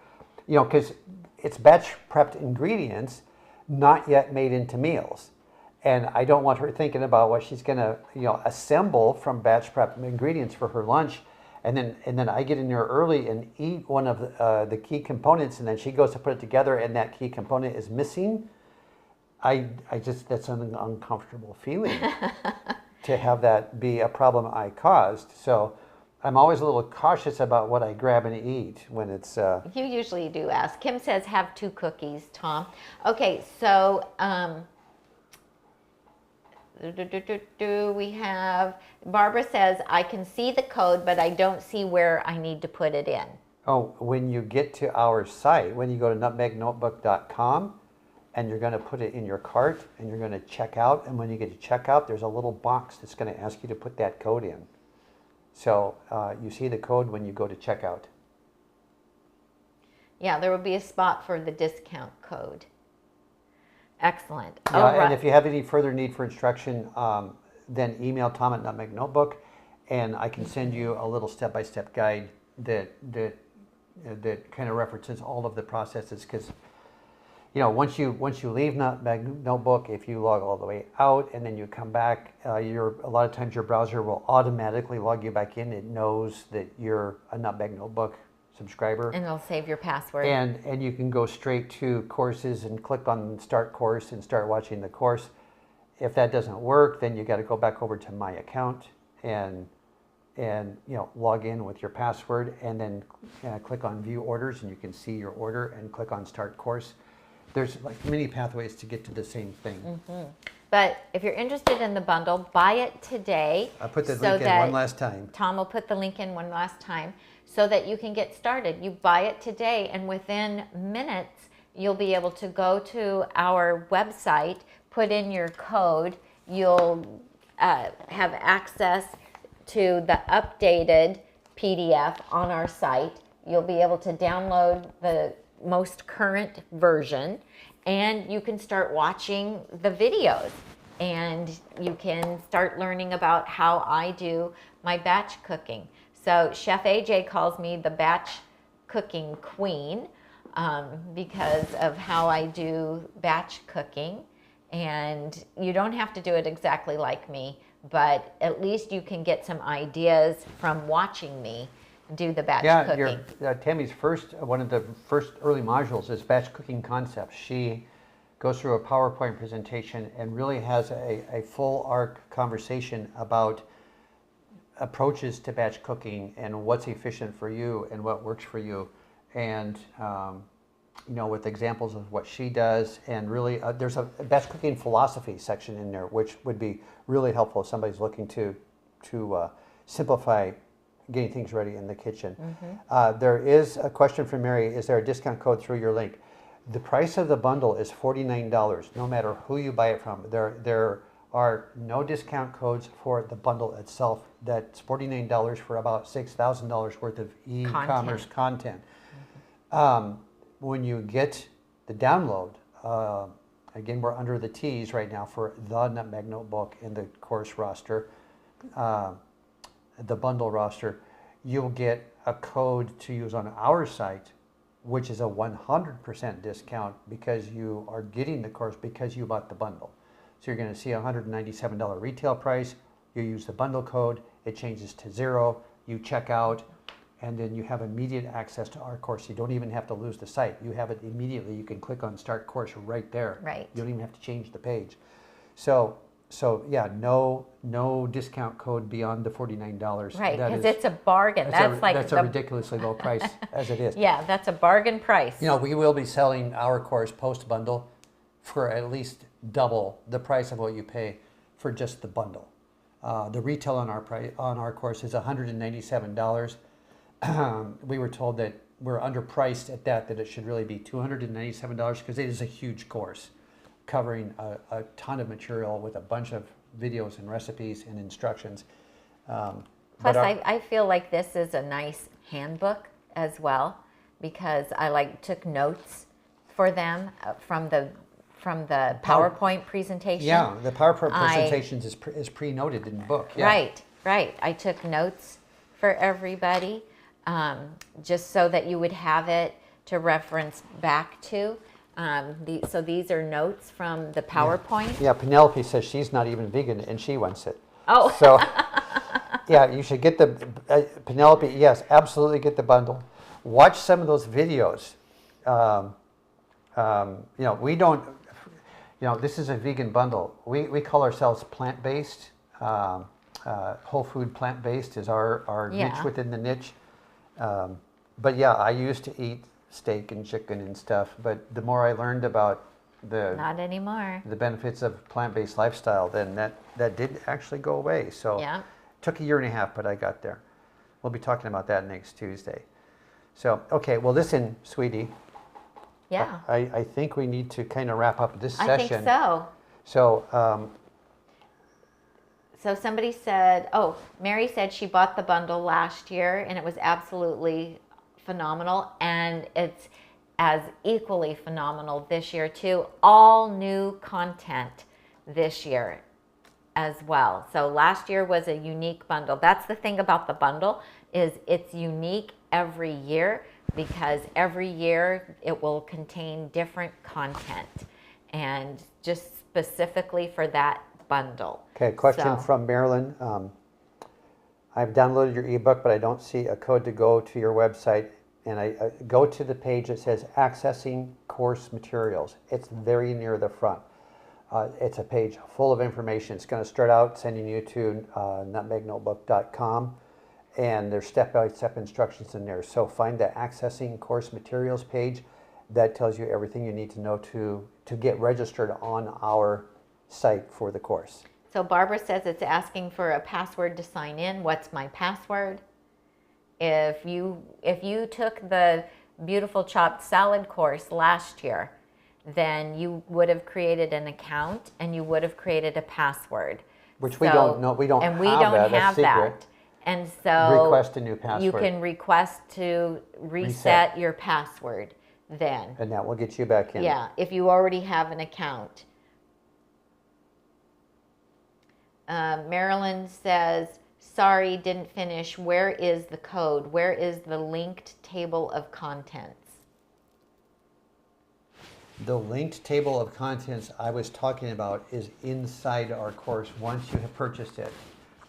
because it's batch prepped ingredients, not yet made into meals. And I don't want her thinking about what she's going to, assemble from batch prep ingredients for her lunch, and then I get in there early and eat one of the key components, and then she goes to put it together, and that key component is missing. I just, that's an uncomfortable feeling to have that be a problem I caused. So I'm always a little cautious about what I grab and eat when it's. You usually do ask. Kim says, have 2 cookies, Tom. Okay, so we have, Barbara says, I can see the code, but I don't see where I need to put it in. Oh, when you get to our site, when you go to nutmegnotebook.com, and you're going to put it in your cart, and you're going to check out, and when you get to checkout, there's a little box that's going to ask you to put that code in. So you see the code when you go to checkout. Yeah, there will be a spot for the discount code. Excellent. Yeah, All right. and if you have any further need for instruction, then email Tom at Nutmeg Notebook, and I can send you a little step-by-step guide that kind of references all of the processes. Because once you leave Nutmeg Notebook, if you log all the way out and then you come back, a lot of times your browser will automatically log you back in. It knows that you're a Nutmeg Notebook subscriber. And it'll save your password. And you can go straight to courses and click on Start Course and start watching the course. If that doesn't work, then you got to go back over to My Account and log in with your password, and then click on View Orders, and you can see your order, and click on Start Course. There's like many pathways to get to the same thing. Mm-hmm. But if you're interested in the bundle, buy it today. I'll put the link in one last time. Tom will put the link in one last time so that you can get started. You buy it today, and within minutes, you'll be able to go to our website, put in your code. You'll have access to the updated PDF on our site. You'll be able to download the most current version, and you can start watching the videos, and you can start learning about how I do my batch cooking. So Chef AJ calls me the batch cooking queen because of how I do batch cooking, and you don't have to do it exactly like me, but at least you can get some ideas from watching me do the batch cooking. Tammy's one of the first early modules is batch cooking concepts. She goes through a PowerPoint presentation and really has a full arc conversation about approaches to batch cooking and what's efficient for you and what works for you, and with examples of what she does. And really there's a batch cooking philosophy section in there, which would be really helpful if somebody's looking to simplify getting things ready in the kitchen. Mm-hmm. There is a question from Mary: is there a discount code through your link? The price of the bundle is $49, no matter who you buy it from. There are no discount codes for the bundle itself. That's $49 for about $6,000 worth of e-commerce content. Mm-hmm. When you get the download, again, we're under the T's right now for the Nutmeg Notebook in the course roster. the bundle roster, you'll get a code to use on our site, which is a 100% discount because you are getting the course because you bought the bundle. So you're going to see a $197 retail price. You use the bundle code, it changes to 0. You check out, and then you have immediate access to our course. You don't even have to lose the site. You have it immediately. You can click on Start Course right there. Right. You don't even have to change the page. So yeah, no discount code beyond the $49. Right, because it's a bargain. That's a ridiculously low price as it is. Yeah, that's a bargain price. You know, we will be selling our course post-bundle for at least double the price of what you pay for just the bundle. The retail on our course is $197. We were told that we're underpriced at that it should really be $297 because it is a huge course covering a ton of material with a bunch of videos and recipes and instructions. Plus, I feel like this is a nice handbook as well because I took notes for them from the PowerPoint presentation. Yeah, the PowerPoint presentations is pre-noted in the book. Yeah. Right. I took notes for everybody just so that you would have it to reference back to. So these are notes from the PowerPoint. Yeah, Penelope says she's not even vegan and she wants it. Oh. So, yeah, you should get the, Penelope, yes, absolutely get the bundle. Watch some of those videos. We don't, this is a vegan bundle. We call ourselves plant-based. Whole food plant-based is our niche within the niche. But yeah, I used to eat steak and chicken and stuff, but the more I learned about not anymore. The benefits of plant-based lifestyle, then that did actually go away. So it took a year and a half, but I got there. We'll be talking about that next Tuesday. So, okay, well listen, sweetie. Yeah. I think we need to kind of wrap up this session. I think so. So, so somebody said, Mary said she bought the bundle last year and it was absolutely phenomenal, and it's as equally phenomenal this year too. All new content this year as well. So last year was a unique bundle. That's the thing about the bundle, is it's unique every year because every year it will contain different content and just specifically for that bundle. Okay, question from Marilyn. I've downloaded your ebook, but I don't see a code to go to your website. And I go to the page that says accessing course materials. It's very near the front. It's a page full of information. It's going to start out sending you to nutmegnotebook.com, and there's step-by-step instructions in there. So find the accessing course materials page. That tells you everything you need to know to get registered on our site for the course. So Barbara says it's asking for a password to sign in. What's my password? If you took the Beautiful Chopped Salad course last year, then you would have created an account and you would have created a password. Which we don't know. We don't have that. And so request a new password. You can request to reset your password then. And that will get you back in. Yeah, if you already have an account. Marilyn says, sorry, didn't finish. Where is the code? Where is the linked table of contents? The linked table of contents I was talking about is inside our course once you have purchased it.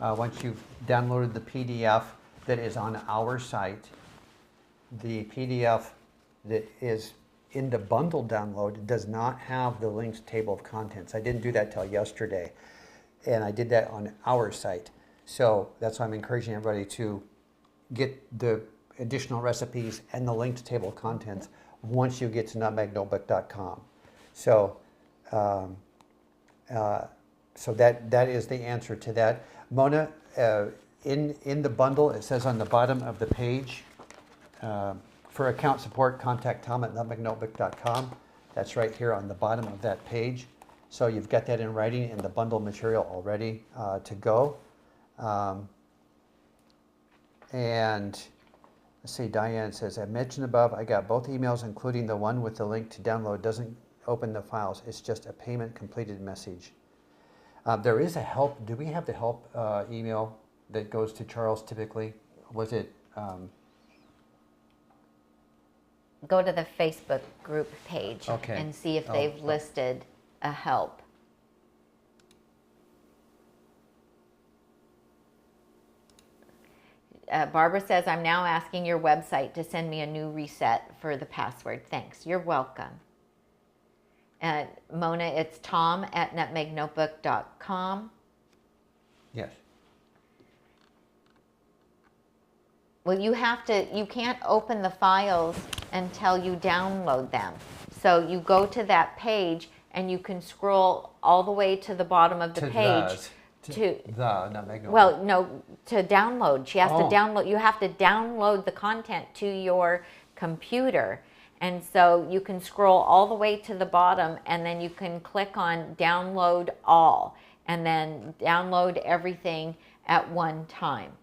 Once you've downloaded the PDF that is on our site, the PDF that is in the bundle download does not have the linked table of contents. I didn't do that till yesterday, and I did that on our site. So that's why I'm encouraging everybody to get the additional recipes and the linked table of contents once you get to nutmegnotebook.com. So, so that is the answer to that. Mona, in the bundle, it says on the bottom of the page, for account support, contact Tom at nutmegnotebook.com. That's right here on the bottom of that page. So you've got that in writing and the bundle material already to go. And let's see, Diane says, I mentioned above, I got both emails, including the one with the link to download. Doesn't open the files. It's just a payment completed message. There is a help. Do we have the help email that goes to Charles typically? Was it? Go to the Facebook group page Okay. and see if Oh, they've oh. listed a help. Barbara says, I'm now asking your website to send me a new reset for the password. Thanks. You're welcome. Mona, it's tom@nutmegnotebook.com. Yes. Well, you can't open the files until you download them. So you go to that page and you can scroll all the way to the bottom of the page. The Nutmeg Notebook. Well, no, to download. She has to Oh. download. You have to download the content to your computer. And so you can scroll all the way to the bottom and then you can click on download all and then download everything at one time.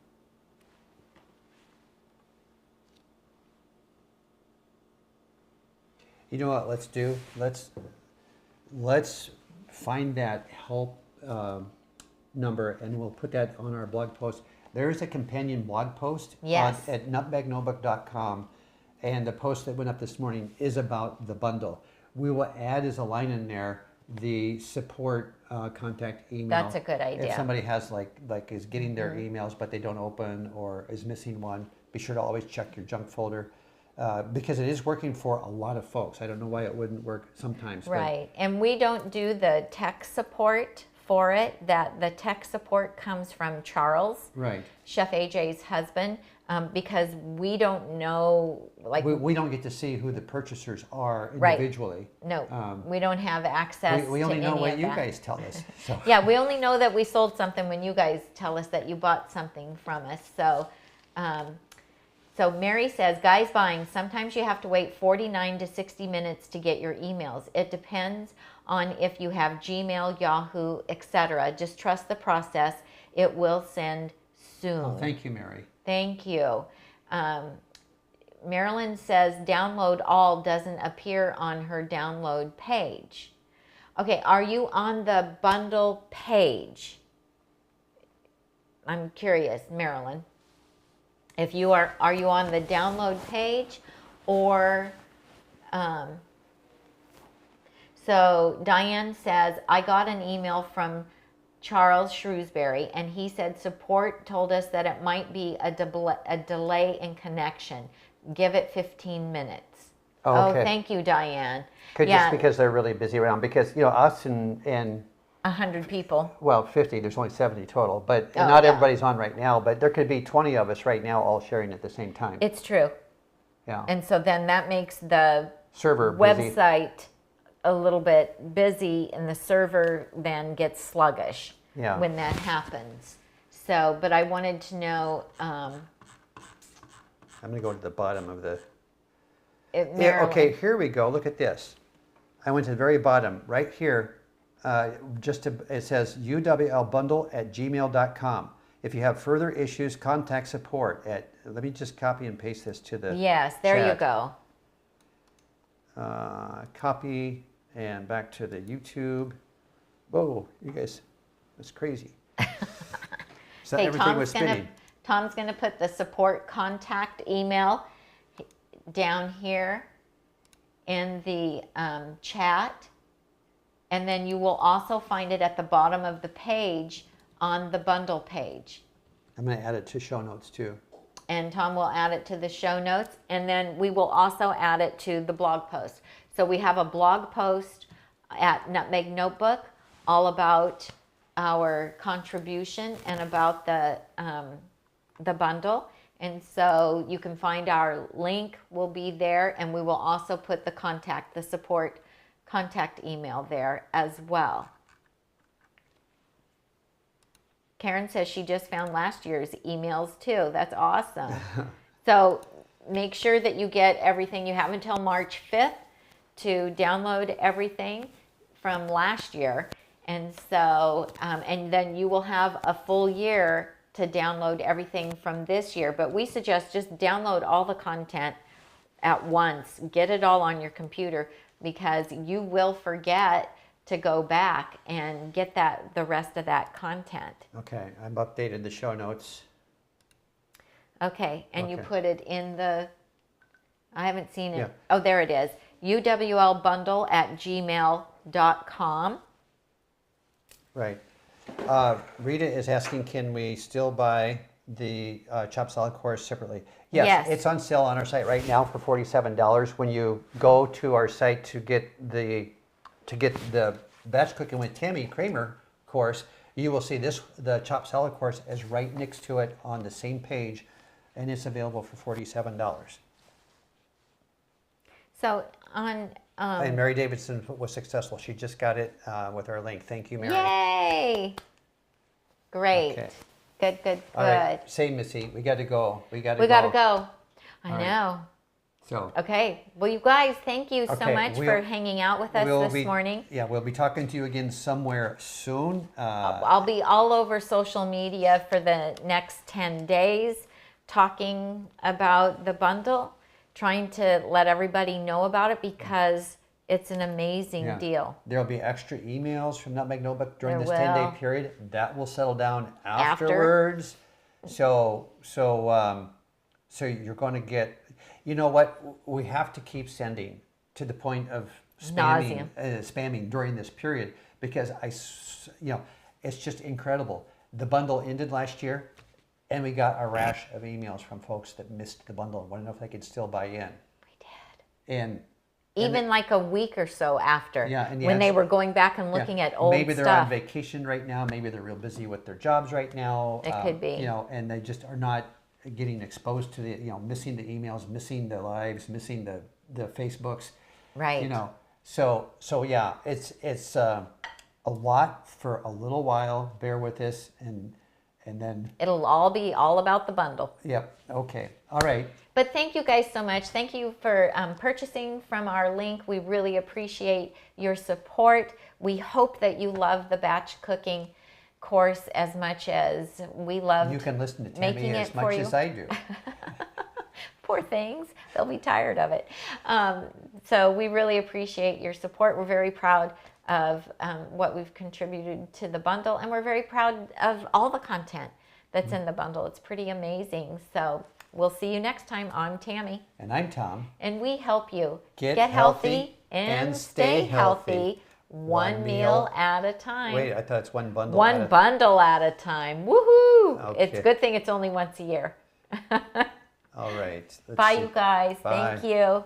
You know what? Let's do. Let's find that help number, and we'll put that on our blog post. There is a companion blog post Yes. at nutmegnotebook.com, and the post that went up this morning is about the bundle. We will add as a line in there the support contact email. That's a good idea. If somebody has like is getting their emails but they don't open or is missing one, be sure to always check your junk folder. Because it is working for a lot of folks. I don't know why it wouldn't work sometimes. Right. And we don't do the tech support for it. That the tech support comes from Charles, Right. Chef AJ's husband, because we don't know, like, We don't get to see who the purchasers are Right. individually. no, we don't have access We only to know any what of you that. guys tell us. So. Yeah, we only know that we sold something when you guys tell us that you bought something from us. So Mary says, guys buying, sometimes you have to wait 49 to 60 minutes to get your emails. It depends on if you have Gmail, Yahoo, etc. Just trust the process. It will send soon. Oh, thank you, Mary. Thank you. Marilyn says, download all doesn't appear on her download page. Okay, are you on the bundle page? I'm curious, Marilyn. If you are you on the download page or, so Diane says, I got an email from Charles Shrewsbury and he said support told us that it might be a delay in connection. Give it 15 minutes. Oh, okay. Oh, thank you, Diane. Just because they're really busy around. Because, us and 100 people. well, 50, there's only 70 total. But Oh, not yeah. everybody's on right now. But there could be 20 of us right now all sharing at the same time. It's true. Yeah. And so then that makes the Server busy. website a little bit busy and the server then gets sluggish Yeah. when that happens. So, but I wanted to know, I'm going to go to the bottom of the... if Yeah, Marilyn, okay, here we go. Look at this. I went to the very bottom, right here. It says uwlbundle@gmail.com. If you have further issues, contact support at. Let me just copy and paste this to the. yes, there you chat. go. Copy and back to the YouTube. Whoa, you guys, that's crazy. So Hey, everything was spinning. Tom's gonna put the support contact email down here in the chat. And then you will also find it at the bottom of the page on the bundle page. I'm going to add it to show notes too. And Tom will add it to the show notes. And then we will also add it to the blog post. So we have a blog post at Nutmeg Notebook all about our contribution and about the bundle. And so you can find our link will be there. And we will also put the support contact email there as well. Karen says she just found last year's emails too. That's awesome. So make sure that you get everything. You have until March 5th to download everything from last year. And so, and then you will have a full year to download everything from this year. But we suggest just download all the content at once. Get it all on your computer, because you will forget to go back and get the rest of that content. Okay, I've updated the show notes. Okay, and you Okay. put it in the, I haven't seen it. Yeah. Oh, there it is. uwlbundle@gmail.com. Right. Rita is asking, can we still buy the chopped salad course separately? Yes. It's on sale on our site right now for $47. When you go to our site to get the Batch Cooking with Tami Kramer course, you will see the chopped salad course is right next to it on the same page, and it's available for $47. So on, And Mary Davidson was successful. She just got it with our link. Thank you, Mary. yay! Great. Okay. Good. All right. Say, Missy, we got to go. We got to go. We got to go. I All right. know. So. Okay. Well, you guys, thank you so Okay, much for hanging out with us this morning. Yeah, we'll be talking to you again somewhere soon. I'll be all over social media for the next 10 days talking about the bundle, trying to let everybody know about it because it's an amazing Yeah. deal. There'll be extra emails from Nutmeg Notebook during There this 10-day will. period. That will settle down After. afterwards. So you're going to get, you know what? We have to keep sending to the point of spamming during this period because it's just incredible. The bundle ended last year, and we got a rash of emails from folks that missed the bundle and want to know if they could still buy in. We did. And Even like a week or so after, Yeah, and the when they answer- were going back and looking at old maybe they're stuff. on vacation right now. Maybe they're real busy with their jobs right now. It could be. And they just are not getting exposed to the, missing the emails, missing the lives, missing the Facebooks. Right. So yeah, it's a lot for a little while. Bear with us, and then. It'll all be all about the bundle. Yep. Okay. All right. But thank you guys so much. Thank you for purchasing from our link. We really appreciate your support. We hope that you love the batch cooking course as much as we love. You can listen to making Tami it as for much you. as I do. Poor things. They'll be tired of it. So we really appreciate your support. We're very proud of what we've contributed to the bundle, and we're very proud of all the content that's in the bundle. It's pretty amazing. So we'll see you next time. I'm Tami. And I'm Tom. And we help you Get healthy healthy and and stay stay healthy healthy. one One meal meal at a time. Wait, I thought it's one bundle. One bundle at a time. Woohoo! It's a Okay. good thing it's only once a year. All right. Let's Bye, see. you guys. Bye. Thank you.